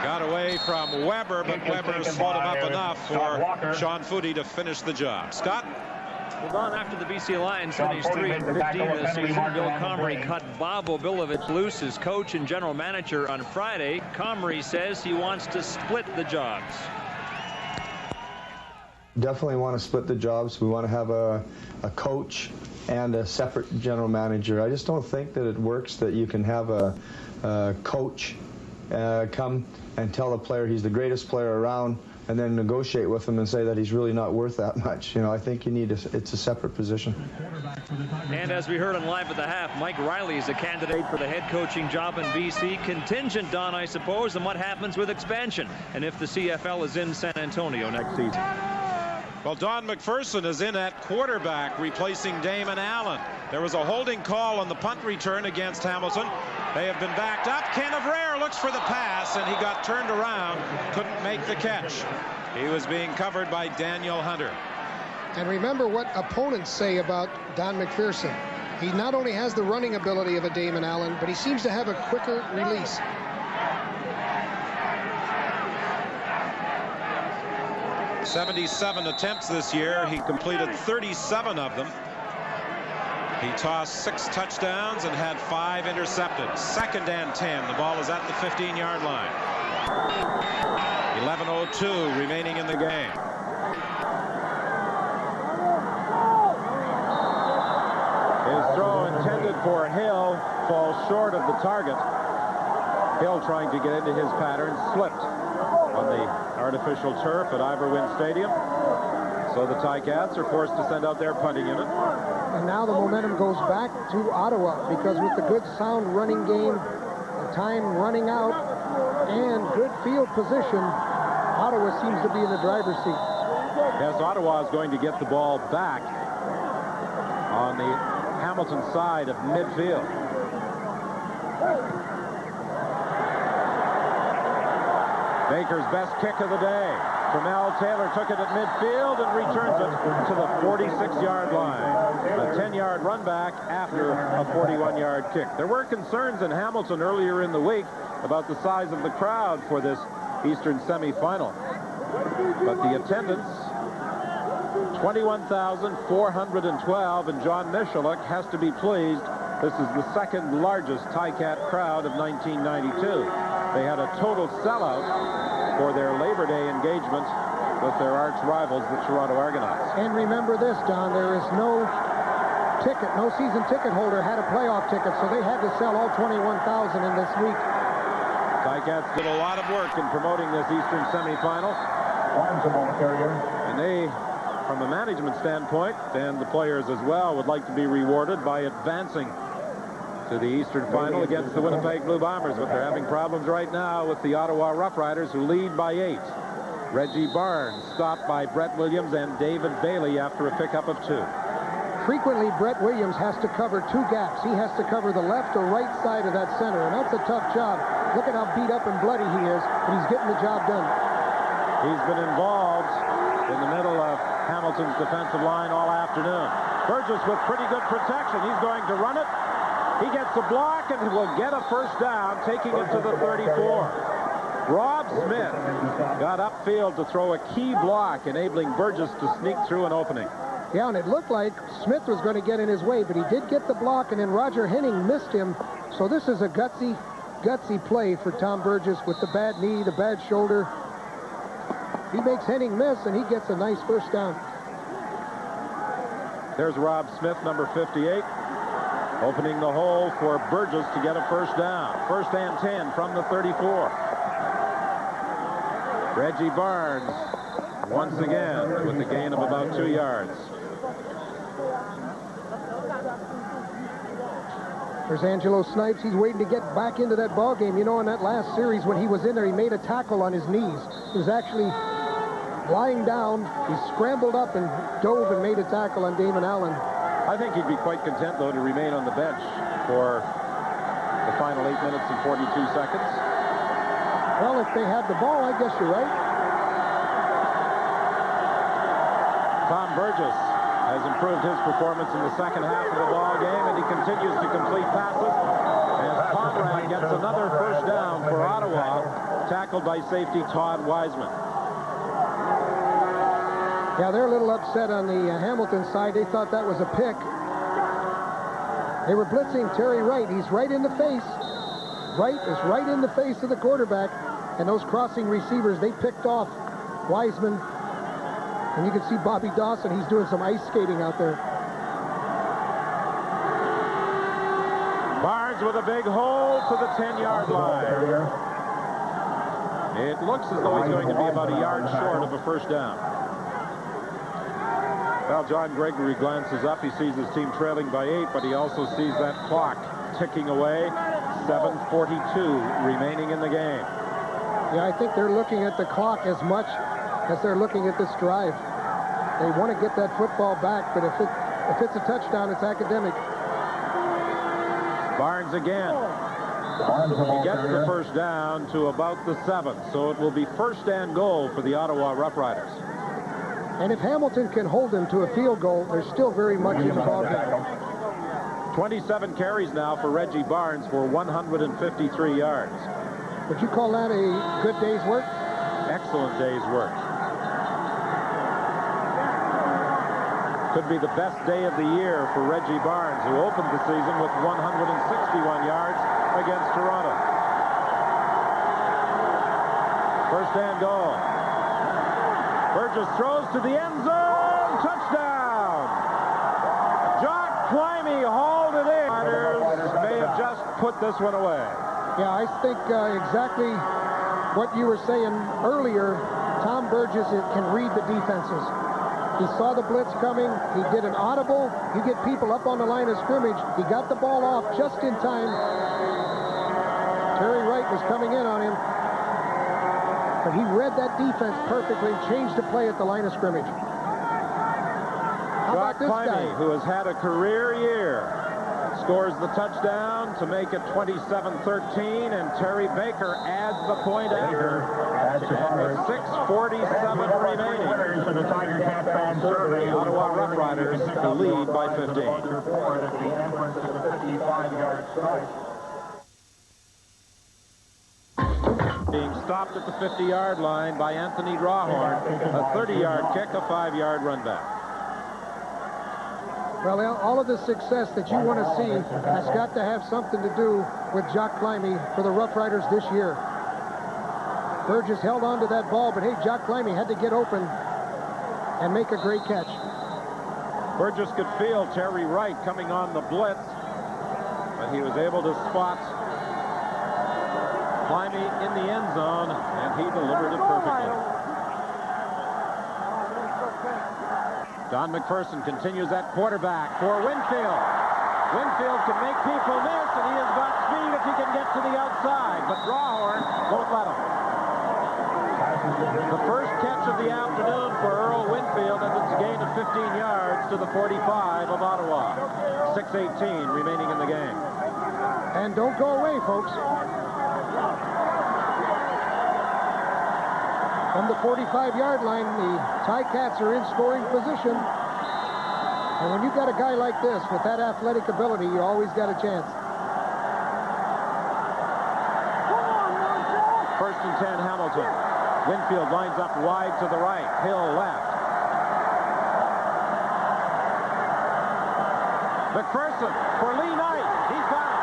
Got away from Weber, but Weber slowed him up enough for Sean Footy to finish the job. Scott? Well, Don, after the BC Lions finished 3-15 this season, Bill Comrie cut Bob Obilovich loose, his coach and general manager, on Friday. Comrie says he wants to split the jobs. Definitely want to split the jobs. We want to have a coach and a separate general manager. I just don't think that it works that you can have a coach come and tell a player he's the greatest player around, and then negotiate with him and say that he's really not worth that much. You know, I think you need it's a separate position. And as we heard on Live at the Half, Mike Riley is a candidate for the head coaching job in BC. Contingent, Don, I suppose, on what happens with expansion and if the CFL is in San Antonio next season. Well, Don McPherson is in at quarterback, replacing Damon Allen. There was a holding call on the punt return against Hamilton. They have been backed up. Kenneth Rare looks for the pass, and he got turned around, couldn't make the catch. He was being covered by Daniel Hunter. And remember what opponents say about Don McPherson. He not only has the running ability of a Damon Allen, but he seems to have a quicker release. "77 attempts this year. He completed 37 of them. He tossed 6 touchdowns and had 5 intercepted. 2nd and 10. The ball is at the 15-yard line. 11:02 remaining in the game. His throw intended for Hill falls short of the target. Hill trying to get into his pattern slipped on the artificial turf at Iverwin Stadium. So the Ticats are forced to send out their punting unit. And now the momentum goes back to Ottawa, because with the good sound running game, the time running out, and good field position, Ottawa seems to be in the driver's seat. Yes, Ottawa is going to get the ball back on the Hamilton side of midfield. Baker's best kick of the day. Tremel Taylor took it at midfield and returns it to the 46-yard line. A 10-yard run back after a 41-yard kick. There were concerns in Hamilton earlier in the week about the size of the crowd for this Eastern semifinal. But the attendance, 21,412, and John Michaluk has to be pleased. This is the 2nd largest Ticat crowd of 1992. They had a total sellout for their Labor Day engagement with their arch rivals, the Toronto Argonauts. And remember this, Don, there is no ticket, no season ticket holder had a playoff ticket, so they had to sell all 21,000 in this week. Ticats did a lot of work in promoting this Eastern semifinal. And they, from a management standpoint, and the players as well, would like to be rewarded by advancing to the Eastern final against the Winnipeg Blue Bombers, but they're having problems right now with the Ottawa Rough Riders, who lead by 8. Reggie Barnes stopped by Brett Williams and David Bailey after a pickup of 2. Frequently, Brett Williams has to cover 2 gaps. He has to cover the left or right side of that center, and that's a tough job. Look at how beat up and bloody he is, but he's getting the job done. He's been involved in the middle of Hamilton's defensive line all afternoon. Burgess with pretty good protection. He's going to run it. He gets a block and will get a first down, taking it to the 34. Rob Smith got upfield to throw a key block, enabling Burgess to sneak through an opening. Yeah, and it looked like Smith was going to get in his way, but he did get the block, and then Roger Henning missed him. So this is a gutsy play for Tom Burgess with the bad knee, the bad shoulder. He makes Henning miss, and he gets a nice first down. There's Rob Smith, number 58. Opening the hole for Burgess to get a first down. 1st and 10 from the 34. Reggie Barnes once again with the gain of about 2 yards. There's Angelo Snipes. He's waiting to get back into that ball game. You know, in that last series when he was in there, he made a tackle on his knees. He was actually lying down. He scrambled up and dove and made a tackle on Damon Allen. I think he'd be quite content, though, to remain on the bench for the final 8 minutes and 42 seconds. Well, if they had the ball, I guess you're right. Tom Burgess has improved his performance in the second half of the ball game, and he continues to complete passes. As Conrad gets another first down for Ottawa, tackled by safety Todd Wiseman. Yeah, they're a little upset on the Hamilton side. They thought that was a pick. They were blitzing Terry Wright. He's right in the face. Wright is right in the face of the quarterback. And those crossing receivers, they picked off Wiseman. And you can see Bobby Dawson. He's doing some ice skating out there. Barnes with a big hole to the 10-yard line. It looks as though he's going to be about a yard short of a first down. Well, John Gregory glances up. He sees his team trailing by 8, but he also sees that clock ticking away. 7:42 remaining in the game. Yeah, I think they're looking at the clock as much as they're looking at this drive. They want to get that football back, but if it's a touchdown, it's academic. Barnes again. He gets the first down to about the 7, so it will be first and goal for the Ottawa Rough Riders. And if Hamilton can hold him to a field goal, they're still very much in the ballgame. 27 carries now for Reggie Barnes for 153 yards. Would you call that a good day's work? Excellent day's work. Could be the best day of the year for Reggie Barnes, who opened the season with 161 yards against Toronto. First and goal. Burgess throws to the end zone. Touchdown! Jock Climby hauled it in. Riders may have just put this one away. Yeah, I think exactly what you were saying earlier. Tom Burgess can read the defenses. He saw the blitz coming. He did an audible. You get people up on the line of scrimmage. He got the ball off just in time. Terry Wright was coming in on him. But he read that defense perfectly, changed the play at the line of scrimmage. How about this guy? Who has had a career year, scores the touchdown to make it 27-13, and Terry Baker adds the point after. And with 6:47 remaining, the Ottawa Rough Riders lead by 15. Being stopped at the 50-yard line by Anthony Drawhorn. A 30-yard kick, a 5-yard run back. Well, all of the success that you want to see has got to have something to do with Jock Climby for the Rough Riders this year. Burgess held on to that ball, but hey, Jock Climby had to get open and make a great catch. Burgess could feel Terry Wright coming on the blitz, but he was able to spot Climby in the end zone, and he delivered it perfectly. Don McPherson continues at quarterback for Winfield. Winfield can make people miss, and he has got speed if he can get to the outside, but Drawhorn won't let him. The first catch of the afternoon for Earl Winfield, and it's a gain of 15 yards to the 45 of Ottawa. 6:18 remaining in the game. And don't go away, folks. From the 45-yard line, the Ticats are in scoring position. And when you've got a guy like this with that athletic ability, you always got a chance. First and 10, Hamilton. Winfield lines up wide to the right. Hill left. McPherson for Lee Knight. He's got it.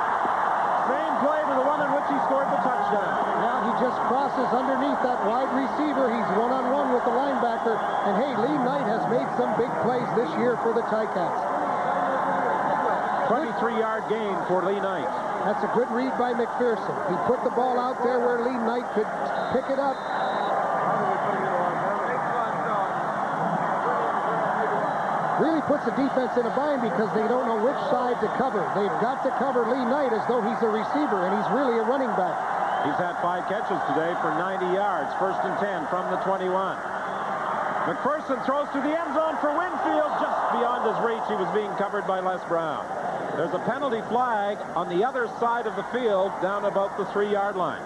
Same play to the one in which he scored the touchdown. Now he just crosses underneath that wide receiver. He's one-on-one with the linebacker. And hey, Lee Knight has made some big plays this year for the Ticats. 23-yard gain for Lee Knight. That's a good read by McPherson. He put the ball out there where Lee Knight could pick it up. Really puts the defense in a bind because they don't know which side to cover. They've got to cover Lee Knight as though he's a receiver, and he's really a running back. He's had 5 catches today for 90 yards. First and 10 from the 21. McPherson throws to the end zone for Winfield. Just beyond his reach. He was being covered by Les Brown. There's a penalty flag on the other side of the field down about the 3-yard line.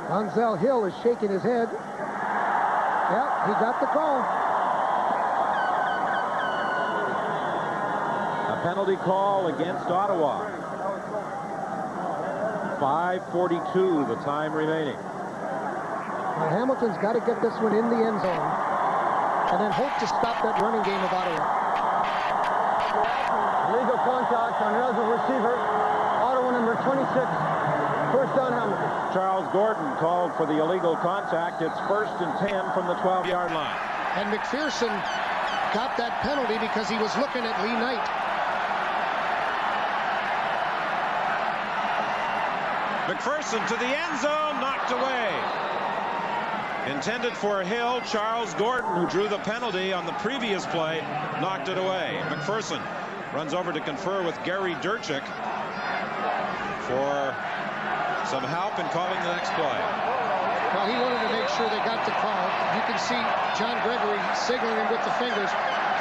Donzel Hill is shaking his head. Yep, he got the call. A penalty call against Ottawa. 5:42 the time remaining. Well, Hamilton's got to get this one in the end zone and then hope to stop that running game of Ottawa. Illegal contact on another receiver. Ottawa number 26. First down, Hamilton. Charles Gordon called for the illegal contact. It's first and 10 from the 12-yard line. And McPherson got that penalty because he was looking at Lee Knight. McPherson to the end zone, knocked away. Intended for Hill. Charles Gordon, who drew the penalty on the previous play, knocked it away. McPherson runs over to confer with Gary Durchik for some help in calling the next play. Well, he wanted to make sure they got the call. You can see John Gregory signaling with the fingers.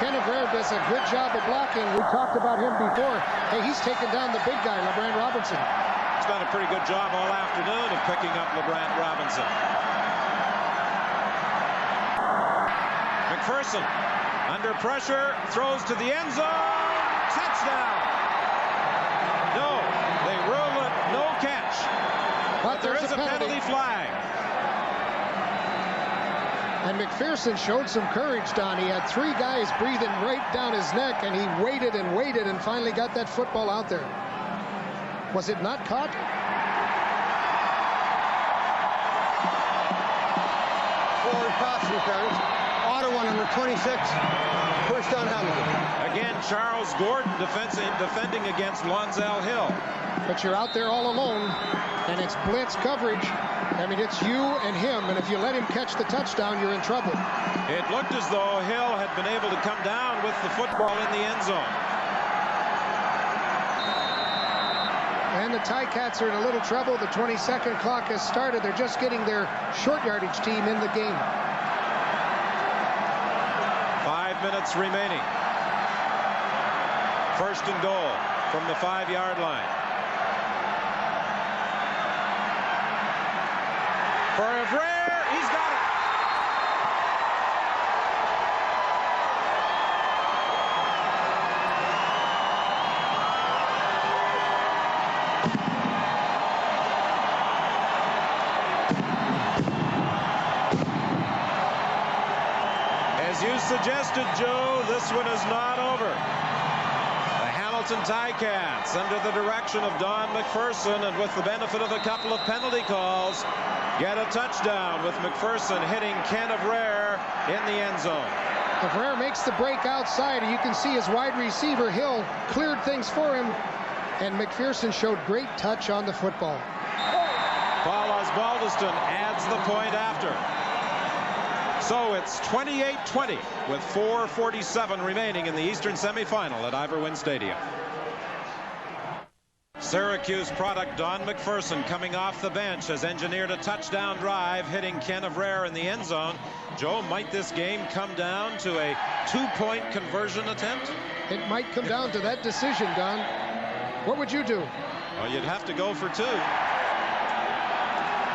Ken Avrere does a good job of blocking. We talked about him before. Hey, he's taken down the big guy, LeBrant Robinson. He's done a pretty good job all afternoon of picking up LeBrant Robinson. McPherson, under pressure, throws to the end zone. Touchdown. No, they rule it no catch. But there is a penalty flag. And McPherson showed some courage, Don. He had 3 guys breathing right down his neck, and he waited and waited and finally got that football out there. Was it not caught? Forward pass interference. Ottawa number 26. First down, Hamilton. Again, Charles Gordon defending against Lonzel Hill. But you're out there all alone, and it's blitz coverage. I mean, it's you and him, and if you let him catch the touchdown, you're in trouble. It looked as though Hill had been able to come down with the football in the end zone. And the Ticats are in a little trouble. The 20-second clock has started. They're just getting their short yardage team in the game. 5 minutes remaining. First and goal from the 5-yard line. For Avrere, he's got it. As you suggested, Joe, this one is not over. The Hamilton Ticats, under the direction of Don McPherson and with the benefit of a couple of penalty calls, get a touchdown with McPherson hitting Ken Avrere in the end zone. Avrere makes the break outside, and you can see his wide receiver, Hill, cleared things for him, and McPherson showed great touch on the football. Paul Osbaldiston adds the point after. So it's 28-20 with 4:47 remaining in the Eastern semifinal at Ivor Wynne Stadium. Syracuse product Don McPherson, coming off the bench, has engineered a touchdown drive hitting Ken Avrere in the end zone. Joe, might this game come down to a 2-point conversion attempt? It might come down to that decision, Don. What would you do? Well, you'd have to go for 2.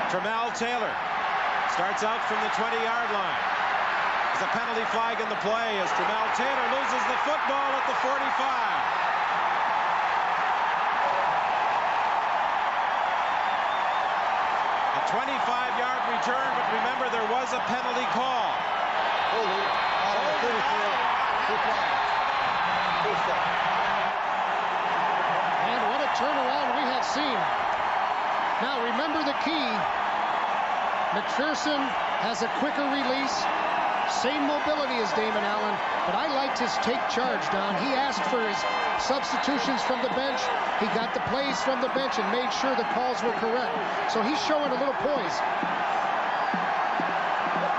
Tramel Taylor starts out from the 20-yard line. There's a penalty flag in the play as Tramel Taylor loses the football at the 45. A 25-yard return, but remember there was a penalty call. Holding. Ottawa 34. And what a turnaround we have seen. Now remember the key. McPherson has a quicker release, same mobility as Damon Allen, but I liked his take charge, Don. He asked for his substitutions from the bench. He got the plays from the bench and made sure the calls were correct. So he's showing a little poise.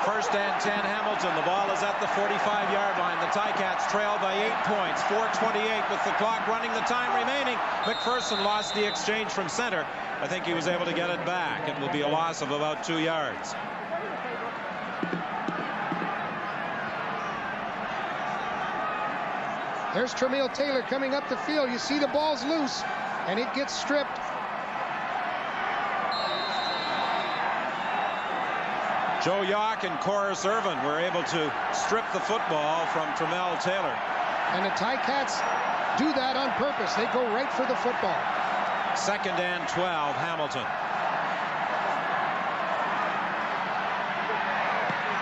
First and 10 Hamilton. The ball is at the 45-yard line. The Ticats trail by 8 points. 4:28 with the clock running, the time remaining. McPherson lost the exchange from center. I think he was able to get it back. It will be a loss of about 2 yards. There's Tramel Taylor coming up the field. You see the ball's loose, and it gets stripped. Joe Yock and Corus Irvin were able to strip the football from Tramel Taylor. And the Ticats do that on purpose. They go right for the football. Second and 12, Hamilton.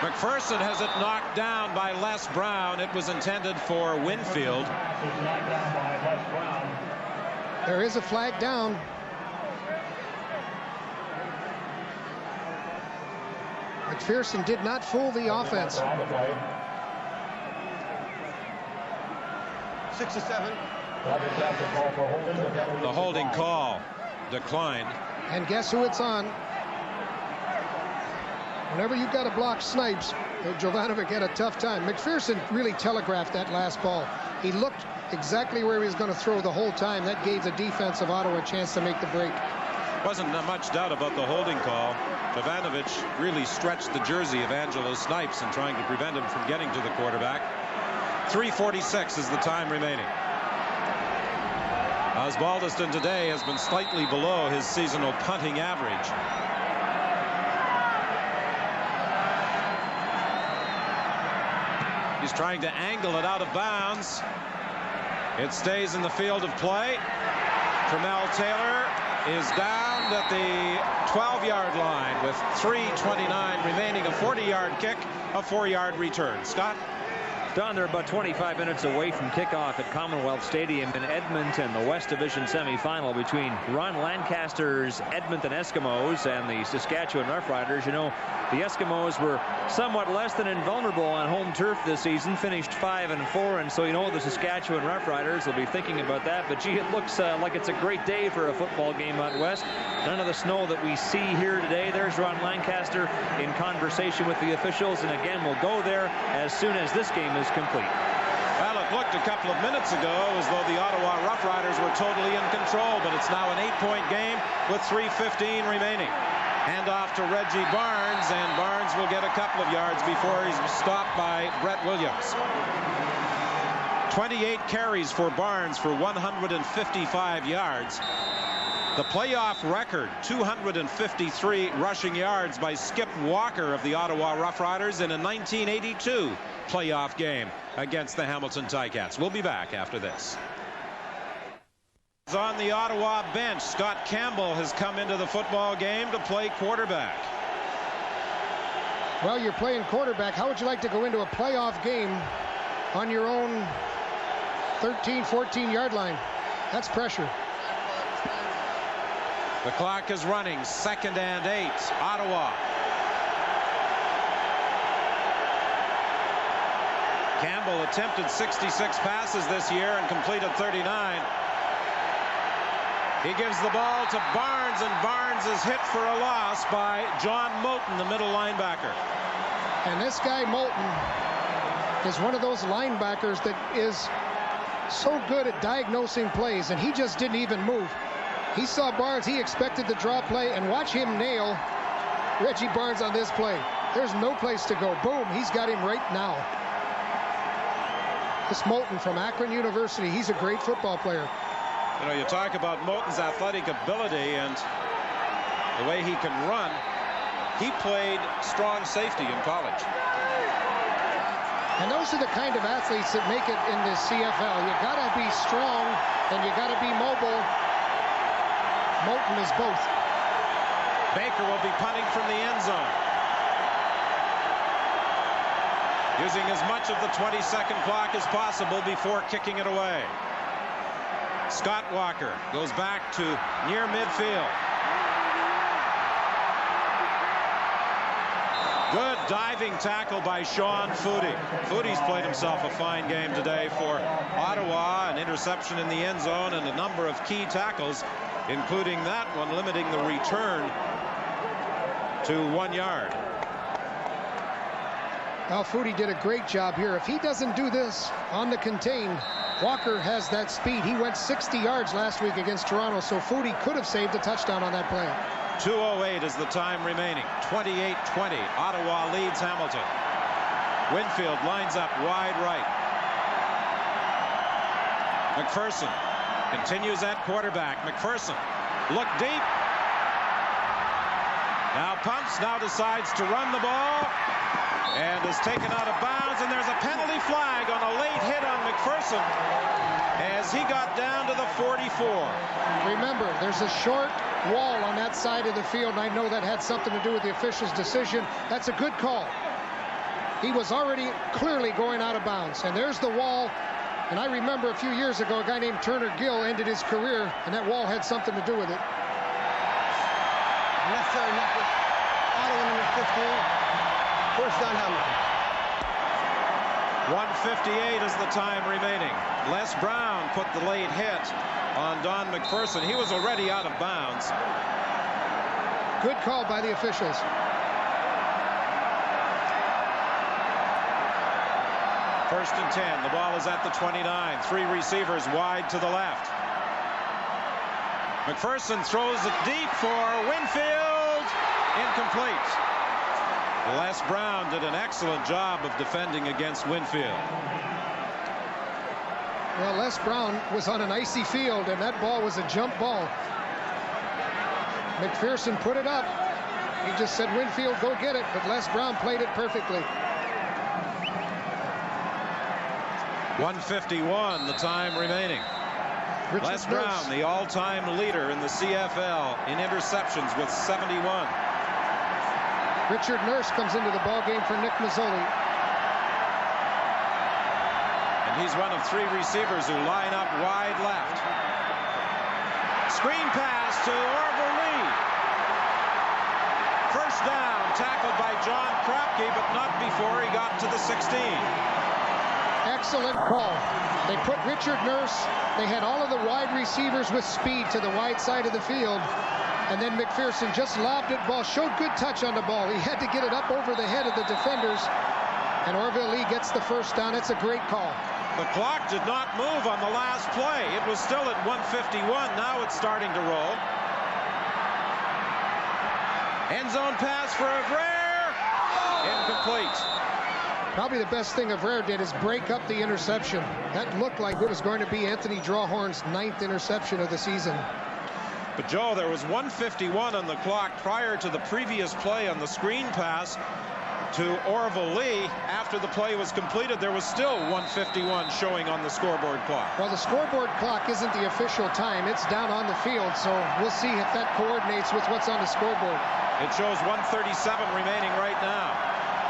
McPherson has it knocked down by Les Brown. It was intended for Winfield. There is a flag down. McPherson did not fool the offense. 67. The holding call declined. And guess who it's on? Whenever you got to block Snipes, Jovanovic had a tough time. McPherson really telegraphed that last ball. He looked exactly where he was going to throw the whole time. That gave the defense of Ottawa a chance to make the break. Wasn't much doubt about the holding call. Jovanovic really stretched the jersey of Angelo Snipes in trying to prevent him from getting to the quarterback. 3:46 is the time remaining. Osbaldiston today has been slightly below his seasonal punting average. He's trying to angle it out of bounds. It stays in the field of play. Tremel Taylor is down at the 12-yard line with 3:29 remaining. A 40-yard kick, a 4-yard return. Scott? Don, they're about 25 minutes away from kickoff at Commonwealth Stadium in Edmonton, the West Division semifinal between Ron Lancaster's Edmonton Eskimos and the Saskatchewan Roughriders. You know, the Eskimos were somewhat less than invulnerable on home turf this season, finished 5-4, and so you know the Saskatchewan Roughriders will be thinking about that. But gee, it looks like it's a great day for a football game out west. None of the snow that we see here today. There's Ron Lancaster in conversation with the officials, and again we'll go there as soon as this game is complete. Well, it looked a couple of minutes ago as though the Ottawa Roughriders were totally in control, but it's now an 8-point game with 3:15 remaining. Hand off to Reggie Barnes, and Barnes will get a couple of yards before he's stopped by Brett Williams. 28 carries for Barnes for 155 yards. The playoff record, 253 rushing yards by Skip Walker of the Ottawa Roughriders in a 1982 playoff game against the Hamilton Ticats. We'll be back after this. On the Ottawa bench, Scott Campbell has come into the football game to play quarterback. Well, you're playing quarterback. How would you like to go into a playoff game on your own 13, 14-yard line? That's pressure. The clock is running. 2nd and 8. Ottawa. Campbell attempted 66 passes this year and completed 39. He gives the ball to Barnes, and Barnes is hit for a loss by John Moulton, the middle linebacker. And this guy Moulton is one of those linebackers that is so good at diagnosing plays, and he just didn't even move. He saw Barnes, he expected the draw play, and watch him nail Reggie Barnes on this play. There's no place to go. Boom, he's got him right now. This Moulton from Akron University, he's a great football player. You know, you talk about Moulton's athletic ability and the way he can run. He played strong safety in college. And those are the kind of athletes that make it in the CFL. You got to be strong and you got to be mobile. Moulton is both. Baker will be punting from the end zone, using as much of the 20-second clock as possible before kicking it away. Scott Walker goes back to near midfield. Good diving tackle by Sean Foodie. Foodie's played himself a fine game today for Ottawa. An interception in the end zone and a number of key tackles, including that one limiting the return to 1 yard. Well, Foodie did a great job here. If he doesn't do this on the contain, Walker has that speed. He went 60 yards last week against Toronto, so Foodie could have saved a touchdown on that play. 2:08 is the time remaining. 28-20. Ottawa leads Hamilton. Winfield lines up wide right. McPherson continues at quarterback. McPherson look deep. Now pumps, now decides to run the ball, and is taken out of bounds, and there's a penalty flag on a late hit on McPherson as he got down to the 44. Remember, there's a short wall on that side of the field, and I know that had something to do with the official's decision. That's a good call. He was already clearly going out of bounds, and there's the wall. And I remember a few years ago, a guy named Turner Gill ended his career, and that wall had something to do with it. Necessary number, Ottawa number 15, first down Hamilton. 1:58 is the time remaining. Les Brown put the late hit on Don McPherson. He was already out of bounds. Good call by the officials. First and 10. The ball is at the 29. 3 receivers wide to the left. McPherson throws it deep for Winfield. Incomplete. Les Brown did an excellent job of defending against Winfield. Well, Les Brown was on an icy field, and that ball was a jump ball. McPherson put it up. He just said, Winfield, go get it, but Les Brown played it perfectly. 1:51, the time remaining. Les Brown, the all-time leader in the CFL in interceptions with 71. Richard Nurse comes into the ball game for Nick Mazzoli. And he's one of 3 receivers who line up wide left. Screen pass to Orville Lee. First down, tackled by John Krapke, but not before he got to the 16. Excellent call. They put Richard Nurse. They had all of the wide receivers with speed to the wide side of the field. And then McPherson just lobbed it ball, showed good touch on the ball. He had to get it up over the head of the defenders. And Orville Lee gets the first down. It's a great call. The clock did not move on the last play. It was still at 1:51. Now it's starting to roll. End zone pass for Avrere. Incomplete. Probably the best thing Avrere did is break up the interception. That looked like it was going to be Anthony Drawhorn's 9th interception of the season. But Joe, there was 1:51 on the clock prior to the previous play on the screen pass to Orville Lee. After the play was completed, there was still 1:51 showing on the scoreboard clock. Well, the scoreboard clock isn't the official time. It's down on the field, so we'll see if that coordinates with what's on the scoreboard. It shows 1:37 remaining right now.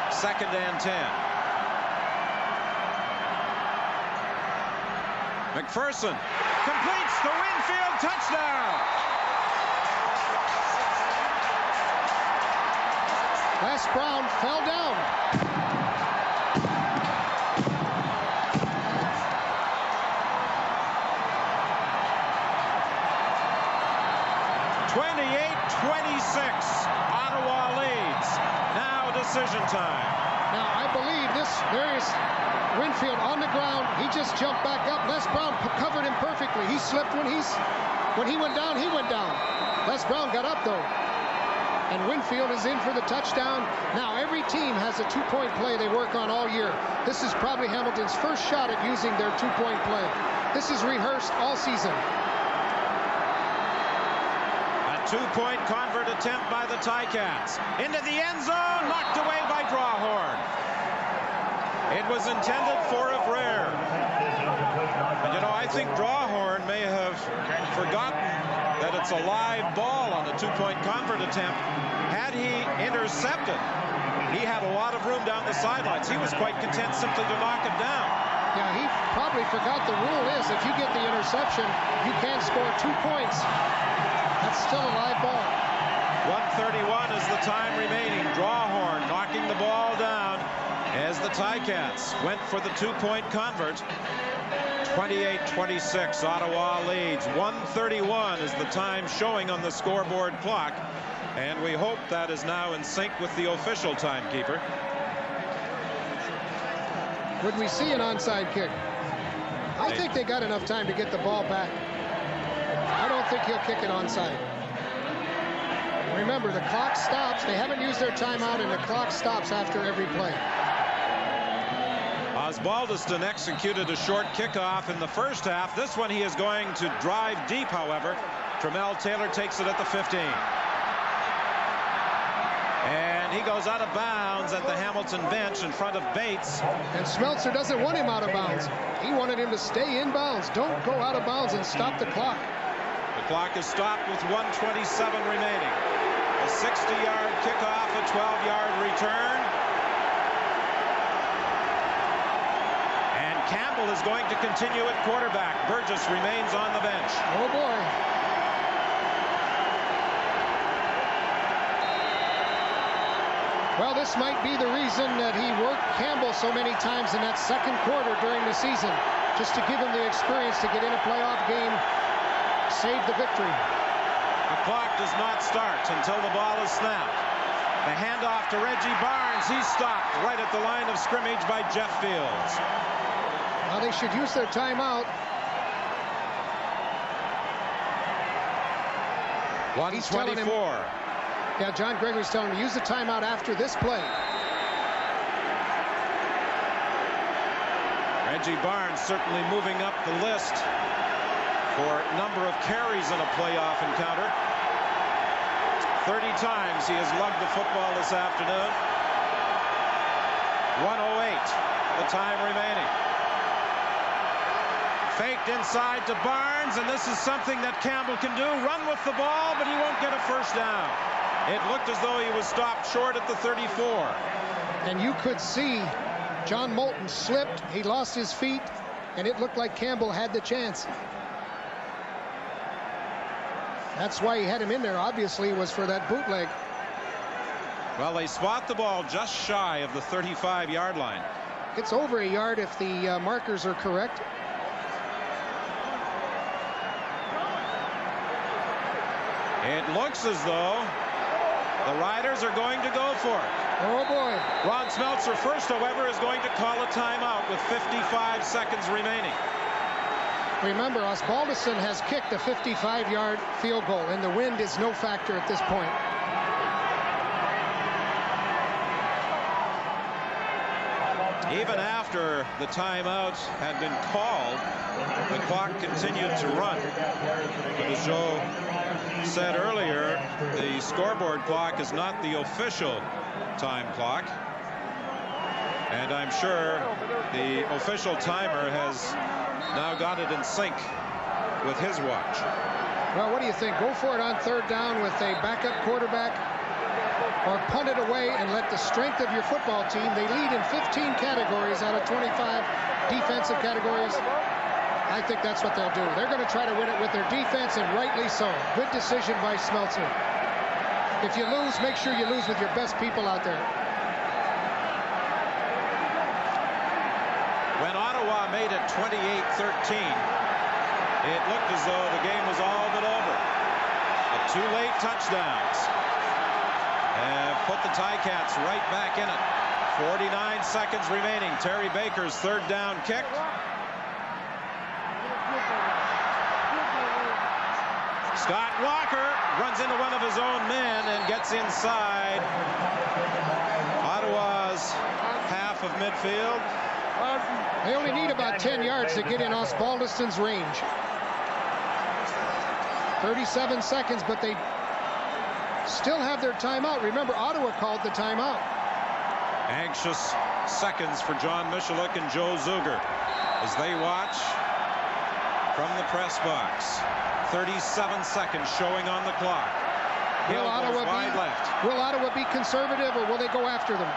2nd and 10. McPherson completes the Winfield touchdown. Les Brown fell down. Ottawa leads. Now decision time. Now I believe there is Winfield on the ground. He just jumped back up. Les Brown covered him perfectly. He slipped when he went down, he went down. Les Brown got up though. And Winfield is in for the touchdown. Now every team has a 2-point play they work on all year. This is probably Hamilton's first shot at using their 2-point play. This is rehearsed all season. A 2-point convert attempt by the Ticats. Into the end zone, knocked away by Drawhorn. It was intended for Avrere. But you know, I think Drawhorn may have forgotten that it's a live ball on the 2-point convert attempt. Had he intercepted, he had a lot of room down the sidelines. He was quite content simply to knock him down. Yeah, he probably forgot the rule is if you get the interception, you can't score 2 points. That's still a live ball. 1:31 is the time remaining. Drawhorn knocking the ball down as the Ticats went for the 2-point convert. 28-26, Ottawa leads. 1:31 is the time showing on the scoreboard clock, and we hope that is now in sync with the official timekeeper. Would we see an onside kick? I think they got enough time to get the ball back. I don't think he'll kick it onside. Remember, the clock stops. They haven't used their timeout, and the clock stops after every play. Osbaldiston executed a short kickoff in the first half. This one he is going to drive deep, however. Tramel Taylor takes it at the 15. And he goes out of bounds at the Hamilton bench in front of Bates. And Smeltzer doesn't want him out of bounds. He wanted him to stay in bounds. Don't go out of bounds and stop the clock. The clock is stopped with 1:27 remaining. A 60-yard kickoff, a 12-yard return. And Campbell is going to continue at quarterback. Burgess remains on the bench. Oh, boy. Well, this might be the reason that he worked Campbell so many times in that second quarter during the season, just to give him the experience to get in a playoff game, save the victory. The clock does not start until the ball is snapped. The handoff to Reggie Barnes. He's stopped right at the line of scrimmage by Jeff Fields. Well, they should use their timeout. 1:24. Yeah, John Gregory's telling him to use the timeout after this play. Reggie Barnes certainly moving up the list for number of carries in a playoff encounter. 30 times he has lugged the football this afternoon. 1:08, the time remaining. Faked inside to Barnes, and this is something that Campbell can do. Run with the ball, but he won't get a first down. It looked as though he was stopped short at the 34. And you could see John Moulton slipped, he lost his feet, and it looked like Campbell had the chance. That's why he had him in there, obviously, was for that bootleg. Well, they spot the ball just shy of the 35-yard line. It's over a yard if the markers are correct. It looks as though the Riders are going to go for it. Oh, boy. Ron Smeltzer first, however, is going to call a timeout with 55 seconds remaining. Remember, Osbaldiston has kicked a 55-yard field goal, and the wind is no factor at this point. Even after the timeout had been called, the clock continued to run. But as Joe said earlier, the scoreboard clock is not the official time clock. And I'm sure the official timer has now got it in sync with his watch. Well, what do you think? Go for it on third down with a backup quarterback, or punt it away and let the strength of your football team, they lead in 15 categories out of 25 defensive categories. I think that's what they'll do. They're going to try to win it with their defense, and rightly so. Good decision by Smeltzer. If you lose, make sure you lose with your best people out there. When Ottawa made it 28-13, it looked as though the game was all but over. The two late touchdowns have put the Ticats right back in it. 49 seconds remaining. Terry Baker's third down kick. Scott Walker runs into one of his own men and gets inside Ottawa's half of midfield. They only need about 10 yards to get in Osbaldiston's range. 37 seconds, but they still have their timeout. Remember, Ottawa called the timeout. Anxious seconds for John Michalik and Joe Zuger as they watch from the press box. 37 seconds showing on the clock. Hill goes wide left. Will Ottawa be conservative, or will they go after them?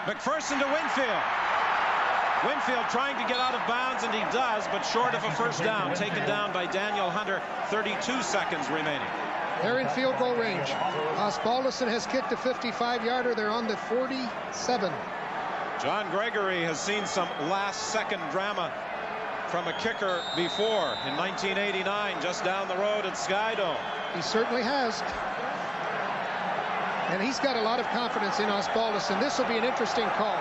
McPherson to Winfield. Winfield trying to get out of bounds, and he does, but short of a first down. Taken down by Daniel Hunter. 32 seconds remaining. They're in field goal range. Osbaldiston has kicked a 55-yarder. They're on the 47. John Gregory has seen some last-second drama from a kicker before in 1989, just down the road at Skydome. He certainly has. And he's got a lot of confidence in Osbaldiston. This will be an interesting call.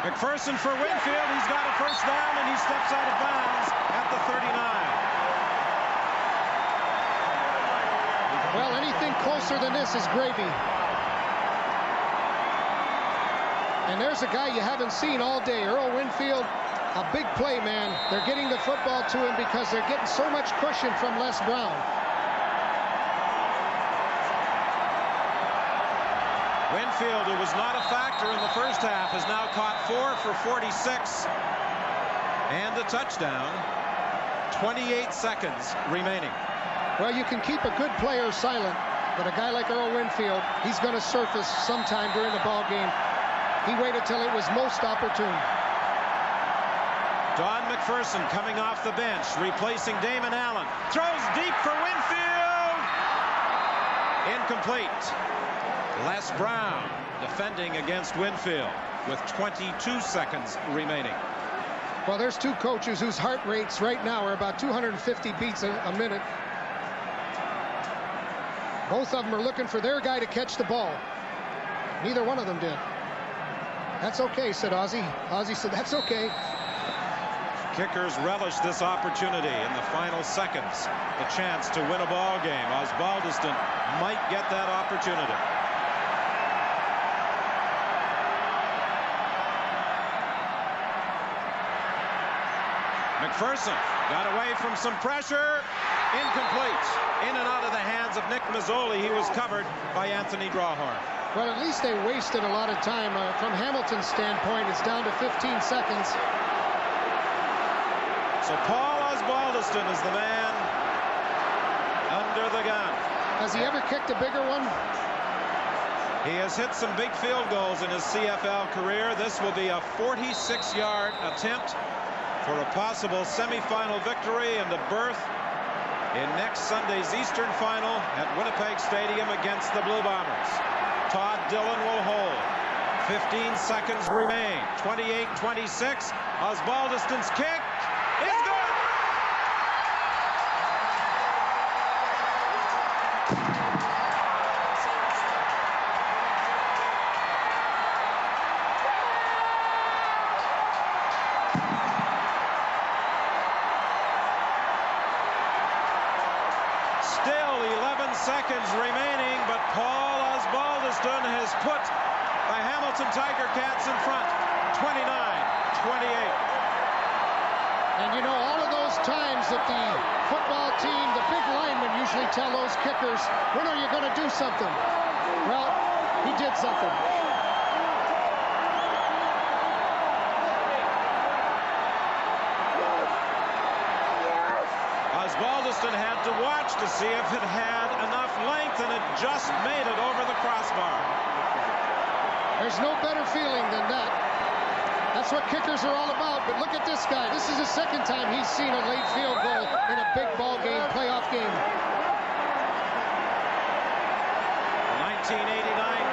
McPherson for Winfield. He's got a first down, and he steps out of bounds at the 39. Well, anything closer than this is gravy. And there's a guy you haven't seen all day, Earl Winfield, a big play man. They're getting the football to him because they're getting so much cushion from Les Brown. Winfield, who was not a factor in the first half, has now caught 4 for 46 and a touchdown. 28 seconds remaining. Well, you can keep a good player silent, but a guy like Earl Winfield, he's going to surface sometime during the ball game. He waited till it was most opportune. Don McPherson coming off the bench, replacing Damon Allen. Throws deep for Winfield. Incomplete. Les Brown defending against Winfield with 22 seconds remaining. Well, there's two coaches whose heart rates right now are about 250 beats a minute. Both of them are looking for their guy to catch the ball. Neither one of them did. That's okay, said Ozzie. Ozzie said, that's okay. Kickers relish this opportunity in the final seconds. The chance to win a ball game. Osbaldiston might get that opportunity. McPherson got away from some pressure. Incomplete. In and out of the hands of Nick Mazzoli. He was covered by Anthony Drawhorn. Well, at least they wasted a lot of time. From Hamilton's standpoint, it's down to 15 seconds. So Paul Osbaldiston is the man under the gun. Has he ever kicked a bigger one? He has hit some big field goals in his CFL career. This will be a 46-yard attempt for a possible semifinal victory and a berth in next Sunday's Eastern Final at Winnipeg Stadium against the Blue Bombers. Todd Dillon will hold. 15 seconds remain. 28-26. Osbaldiston's kick is good. Still 11 seconds remaining, but Paul Osbaldiston has put the Hamilton Tiger Cats in front, 29-28. And you know, all of those times that the football team, the big linemen usually tell those kickers, when are you going to do something? Well, he did something. Osbaldiston had to watch to see if it had enough length, and it just made it over the crossbar. There's no better feeling than that. That's what kickers are all about. But look at this guy. This is the second time he's seen a late field goal in a big ball game, playoff game. The 1989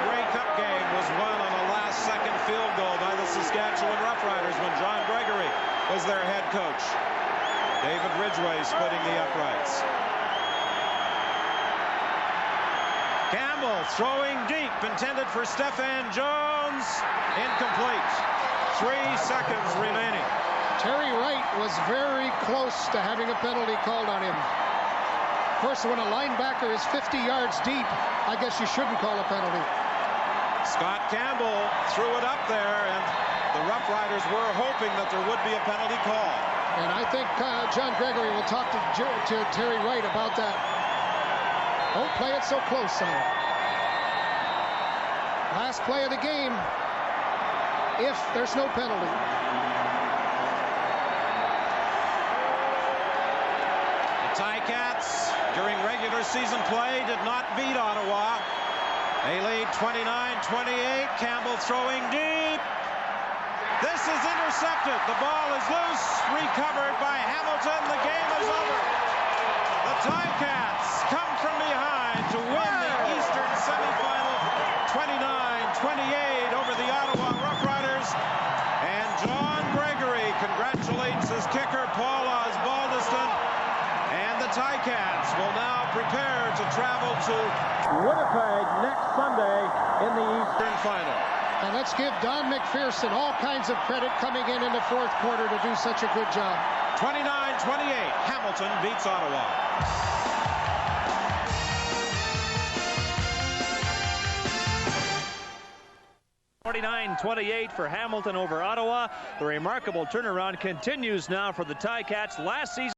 Grey Cup game was won on a last-second field goal by the Saskatchewan Roughriders when John Gregory was their head coach. David Ridgway splitting the uprights. Campbell throwing deep, intended for Stephan Jones. Incomplete. 3 seconds remaining. Terry Wright was very close to having a penalty called on him. Of course, when a linebacker is 50 yards deep, I guess you shouldn't call a penalty. Scott Campbell threw it up there, and the Roughriders were hoping that there would be a penalty call. And I think John Gregory will talk to Terry Wright about that. Don't play it so close, son. Last play of the game, if there's no penalty. The Ticats, during regular season play, did not beat Ottawa. They lead 29-28. Campbell throwing deep. This is intercepted. The ball is loose. Recovered by Hamilton. The game is over. The Ticats come from behind to win the Eastern semifinal 29-28 over the Ottawa Roughriders. And John Gregory congratulates his kicker, Paul Osbaldiston. And the Ticats will now prepare to travel to Winnipeg next Sunday in the Eastern Final. And let's give Don McPherson all kinds of credit coming in the fourth quarter to do such a good job. 29-28, Hamilton beats Ottawa. 29-28 for Hamilton over Ottawa. The remarkable turnaround continues now for the Ticats. Last season